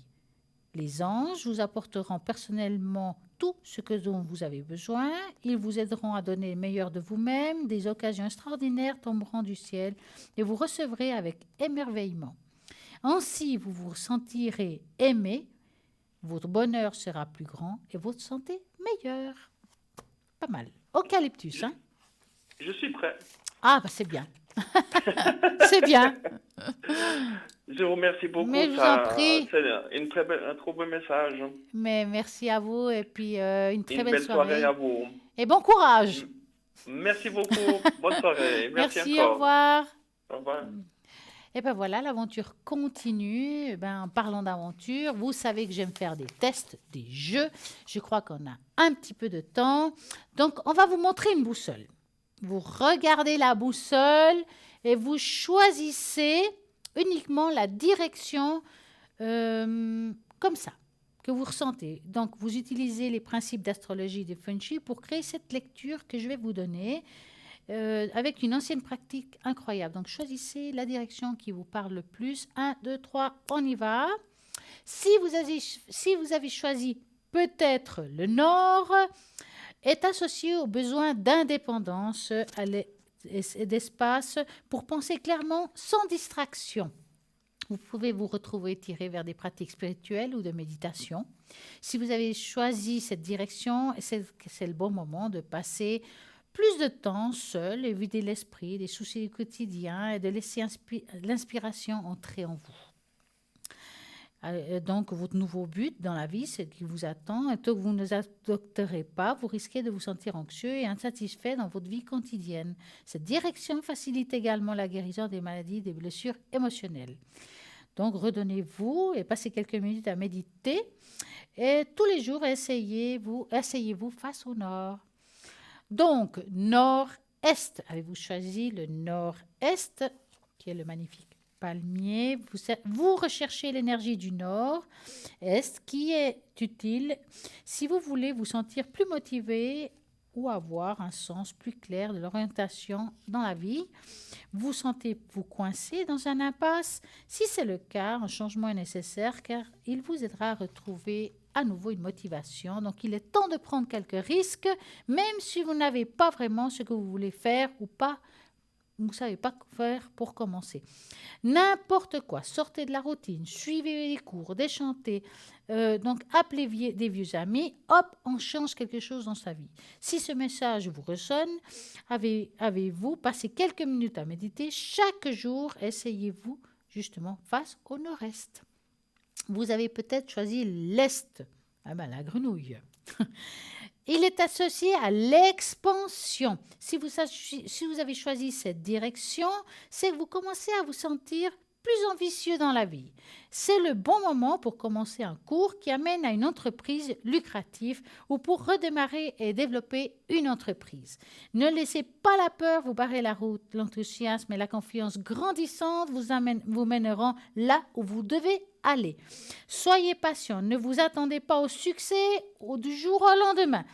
Speaker 1: Les anges vous apporteront personnellement tout ce dont vous avez besoin. Ils vous aideront à donner le meilleur de vous-même. Des occasions extraordinaires tomberont du ciel et vous recevrez avec émerveillement. Ainsi, vous vous sentirez aimé, votre bonheur sera plus grand et votre santé meilleure. Pas mal. Eucalyptus,
Speaker 5: Je suis prêt.
Speaker 1: Ah, c'est bien. C'est bien.
Speaker 5: Je vous remercie beaucoup.
Speaker 1: Mais je vous en prie.
Speaker 5: C'est un très beau message.
Speaker 1: Mais merci à vous et puis une très
Speaker 5: Une
Speaker 1: belle
Speaker 5: belle soirée à vous.
Speaker 1: Et bon courage.
Speaker 5: Merci beaucoup. Bonne soirée. Merci
Speaker 1: au
Speaker 5: encore.
Speaker 1: revoir.
Speaker 5: Au revoir.
Speaker 1: Et ben voilà, l'aventure continue. En parlant d'aventure, vous savez que j'aime faire des tests, des jeux. Je crois qu'on a un petit peu de temps. Donc, on va vous montrer une boussole. Vous regardez la boussole et vous choisissez uniquement la direction comme ça, que vous ressentez. Donc, vous utilisez les principes d'astrologie et de feng shui pour créer cette lecture que je vais vous donner. avec une ancienne pratique incroyable. Donc, choisissez la direction qui vous parle le plus. 1, 2, 3, on y va. Si vous avez choisi peut-être le nord, est associé au besoin d'indépendance et d'espace pour penser clairement sans distraction. Vous pouvez vous retrouver tiré vers des pratiques spirituelles ou de méditation. Si vous avez choisi cette direction, c'est le bon moment de passer plus de temps seul et vider l'esprit des soucis du quotidien et de laisser l'inspiration entrer en vous. Donc, votre nouveau but dans la vie, ce qui vous attend, et tant que vous ne vous adopterez pas, vous risquez de vous sentir anxieux et insatisfait dans votre vie quotidienne. Cette direction facilite également la guérison des maladies, des blessures émotionnelles. Donc, redonnez-vous et passez quelques minutes à méditer. Et tous les jours, asseyez-vous face au nord. Donc, nord-est. Avez-vous choisi le nord-est, qui est le magnifique palmier? Vous recherchez l'énergie du nord-est qui est utile si vous voulez vous sentir plus motivé ou avoir un sens plus clair de l'orientation dans la vie. Vous sentez-vous coincé dans un impasse? Si c'est le cas, un changement est nécessaire car il vous aidera à retrouver à nouveau une motivation. Donc, il est temps de prendre quelques risques, même si vous n'avez pas vraiment ce que vous voulez faire ou pas. Vous ne savez pas quoi faire pour commencer. N'importe quoi, sortez de la routine, suivez les cours, déchantez, donc appelez des vieux amis, hop, on change quelque chose dans sa vie. Si ce message vous ressonne, avez-vous passé quelques minutes à méditer chaque jour, essayez-vous justement face au nord-est. Vous avez peut-être choisi l'est, la grenouille. Il est associé à l'expansion. Si vous avez choisi cette direction, c'est que vous commencez à vous sentir plus ambitieux dans la vie. C'est le bon moment pour commencer un cours qui amène à une entreprise lucrative ou pour redémarrer et développer une entreprise. Ne laissez pas la peur vous barrer la route. L'enthousiasme et la confiance grandissante vous mèneront là où vous devez aller. Soyez patient, ne vous attendez pas au succès du jour au lendemain.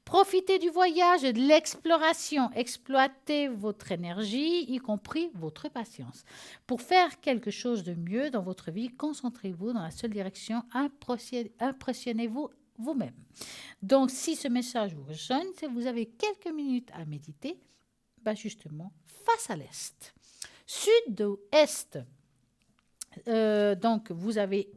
Speaker 1: Profitez du voyage et de l'exploration. Exploitez votre énergie, y compris votre patience. Pour faire quelque chose de mieux dans votre vie, concentrez-vous dans la seule direction. Impressionnez-vous vous-même. Donc, si ce message vous résonne, si vous avez quelques minutes à méditer, justement, face à l'est. Sud-est. Donc, vous avez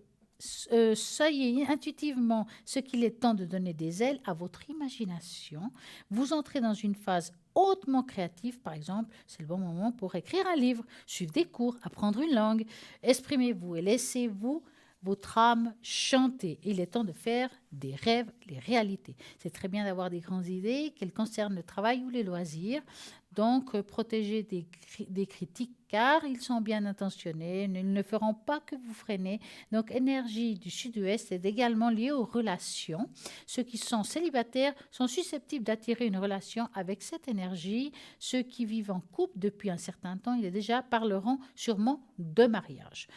Speaker 1: soyez intuitivement ce qu'il est temps de donner des ailes à votre imagination. Vous entrez dans une phase hautement créative, par exemple, c'est le bon moment pour écrire un livre, suivre des cours, apprendre une langue. Exprimez-vous et laissez-vous votre âme chanter. Il est temps de faire des rêves, les réalités. C'est très bien d'avoir des grandes idées, qu'elles concernent le travail ou les loisirs. Donc, protégez des critiques car ils sont bien intentionnés, ils ne feront pas que vous freiner. Donc, énergie du sud-ouest est également liée aux relations. Ceux qui sont célibataires sont susceptibles d'attirer une relation avec cette énergie. Ceux qui vivent en couple depuis un certain temps, ils déjà parleront sûrement de mariage.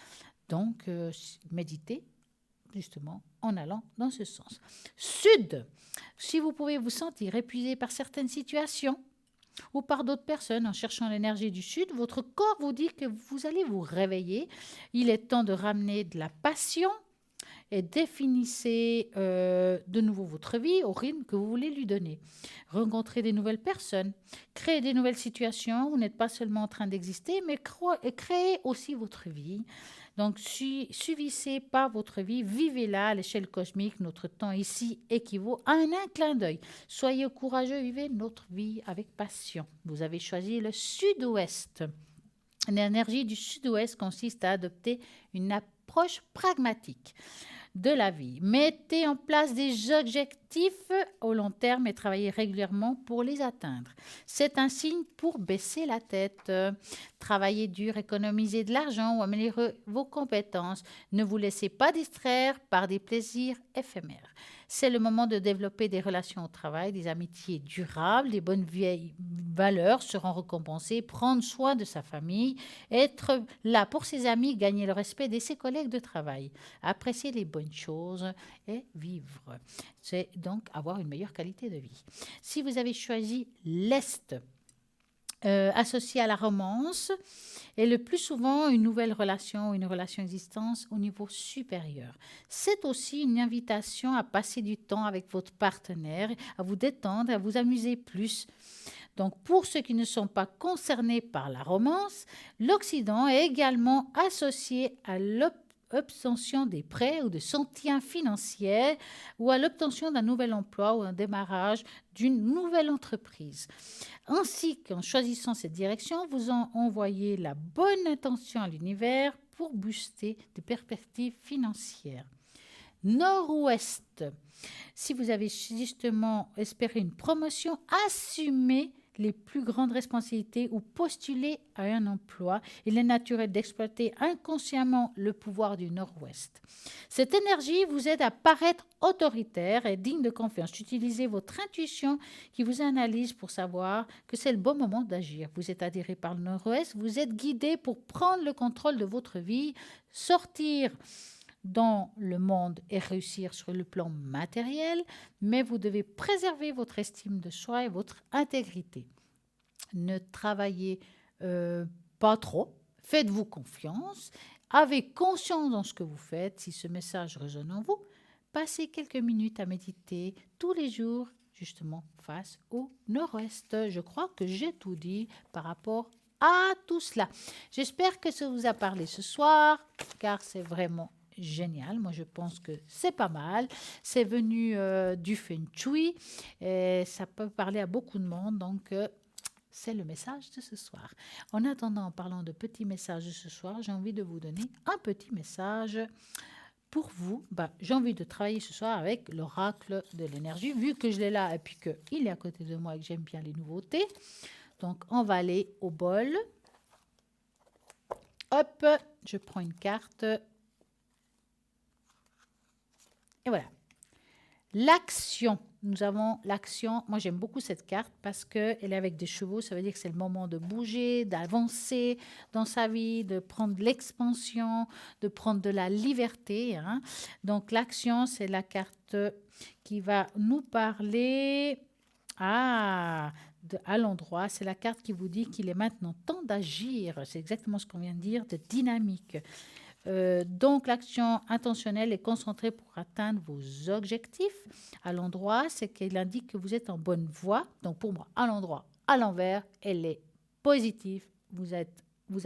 Speaker 1: Donc, méditez justement en allant dans ce sens. Sud, si vous pouvez vous sentir épuisé par certaines situations, ou par d'autres personnes en cherchant l'énergie du sud, votre corps vous dit que vous allez vous réveiller. Il est temps de ramener de la passion et définissez de nouveau votre vie au rythme que vous voulez lui donner. Rencontrez des nouvelles personnes, créez des nouvelles situations. Vous n'êtes pas seulement en train d'exister, mais créez aussi votre vie. Donc, suivissez pas votre vie, vivez-la à l'échelle cosmique. Notre temps ici équivaut à un clin d'œil. Soyez courageux, vivez notre vie avec passion. Vous avez choisi le sud-ouest. L'énergie du sud-ouest consiste à adopter une approche pragmatique de la vie. Mettez en place des objectifs au long terme et travaillez régulièrement pour les atteindre. C'est un signe pour baisser la tête. Travaillez dur, économisez de l'argent ou améliorez vos compétences. Ne vous laissez pas distraire par des plaisirs éphémères. C'est le moment de développer des relations au travail, des amitiés durables, les bonnes vieilles valeurs seront récompensées, prendre soin de sa famille, être là pour ses amis, gagner le respect de ses collègues de travail, apprécier les bonnes choses et vivre. C'est donc avoir une meilleure qualité de vie. Si vous avez choisi l'Est, associé à la romance et le plus souvent une nouvelle relation ou une relation existence au niveau supérieur. C'est aussi une invitation à passer du temps avec votre partenaire, à vous détendre, à vous amuser plus. Donc, pour ceux qui ne sont pas concernés par la romance, l'Occident est également associé à l'obtention des prêts ou de soutien financier ou à l'obtention d'un nouvel emploi ou un démarrage d'une nouvelle entreprise. Ainsi qu'en choisissant cette direction, vous envoyez la bonne intention à l'univers pour booster des perspectives financières. Nord-Ouest. Si vous avez justement espéré une promotion, assumez les plus grandes responsabilités ou postulez à un emploi. Il est naturel d'exploiter inconsciemment le pouvoir du Nord-Ouest. Cette énergie vous aide à paraître autoritaire et digne de confiance. Utilisez votre intuition qui vous analyse pour savoir que c'est le bon moment d'agir. Vous êtes attiré par le Nord-Ouest, vous êtes guidé pour prendre le contrôle de votre vie, sortir dans le monde et réussir sur le plan matériel, mais vous devez préserver votre estime de soi et votre intégrité. Ne travaillez pas trop, faites-vous confiance, avez conscience dans ce que vous faites. Si ce message résonne en vous, passez quelques minutes à méditer tous les jours, justement face au Nord-Ouest. Je crois que j'ai tout dit par rapport à tout cela. J'espère que ça vous a parlé ce soir, car c'est vraiment génial. Moi, je pense que c'est pas mal. C'est venu du Feng Shui et ça peut parler à beaucoup de monde. Donc, c'est le message de ce soir. En attendant, en parlant de petits messages de ce soir, j'ai envie de vous donner un petit message pour vous. J'ai envie de travailler ce soir avec l'oracle de l'énergie, vu que je l'ai là et puis qu'il est à côté de moi et que j'aime bien les nouveautés. Donc, on va aller au bol. Hop, je prends une carte. Et voilà. L'action. Nous avons l'action. Moi, j'aime beaucoup cette carte parce qu'elle est avec des chevaux. Ça veut dire que c'est le moment de bouger, d'avancer dans sa vie, de prendre de l'expansion, de prendre de la liberté. Donc, l'action, c'est la carte qui va nous parler à l'endroit. C'est la carte qui vous dit qu'il est maintenant temps d'agir. C'est exactement ce qu'on vient de dire, de dynamique. Donc, l'action intentionnelle est concentrée pour atteindre vos objectifs. À l'endroit, c'est qu'elle indique que vous êtes en bonne voie. Donc, pour moi, à l'endroit, à l'envers, elle est positive. Vous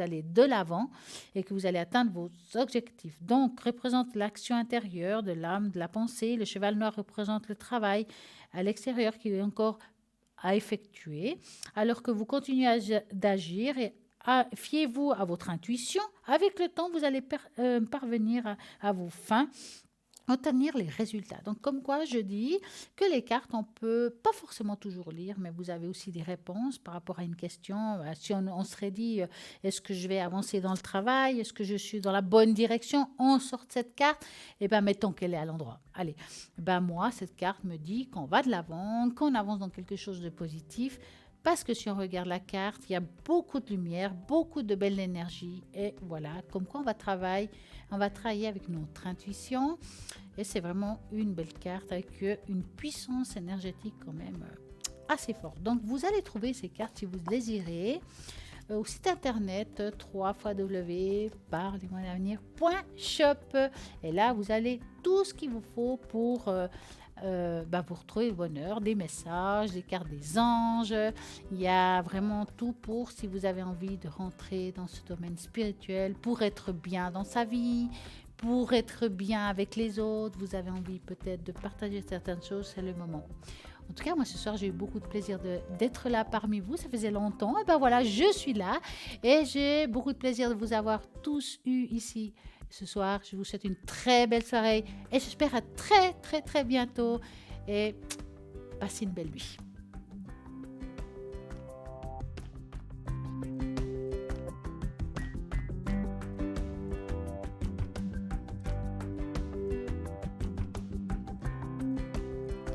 Speaker 1: allez de l'avant et que vous allez atteindre vos objectifs. Donc, représente l'action intérieure de l'âme, de la pensée. Le cheval noir représente le travail à l'extérieur qui est encore à effectuer. Alors que vous continuez d'agir et fiez-vous à votre intuition. Avec le temps, vous allez parvenir à vos fins, obtenir les résultats. Donc, comme quoi, je dis que les cartes, on ne peut pas forcément toujours lire, mais vous avez aussi des réponses par rapport à une question. Si on serait dit, est-ce que je vais avancer dans le travail? Est-ce que je suis dans la bonne direction? On sort cette carte, et bien, mettons qu'elle est à l'endroit. Allez, moi, cette carte me dit qu'on va de l'avant, qu'on avance dans quelque chose de positif. Parce que si on regarde la carte, il y a beaucoup de lumière, beaucoup de belle énergie. Et voilà, comme quoi on va travailler avec notre intuition. Et c'est vraiment une belle carte avec une puissance énergétique quand même assez forte. Donc, vous allez trouver ces cartes si vous désirez au site internet www.parlez-moi-d'avenir.shop. Et là, vous avez tout ce qu'il vous faut pour trouver le bonheur, des messages, des cartes des anges. Il y a vraiment tout pour si vous avez envie de rentrer dans ce domaine spirituel, pour être bien dans sa vie, pour être bien avec les autres. Vous avez envie peut-être de partager certaines choses, c'est le moment. En tout cas, moi, ce soir, j'ai eu beaucoup de plaisir d'être là parmi vous. Ça faisait longtemps. Et voilà, je suis là. Et j'ai beaucoup de plaisir de vous avoir tous eu ici ce soir. Je vous souhaite une très belle soirée. Et j'espère à très, très, très bientôt. Et passez une belle nuit.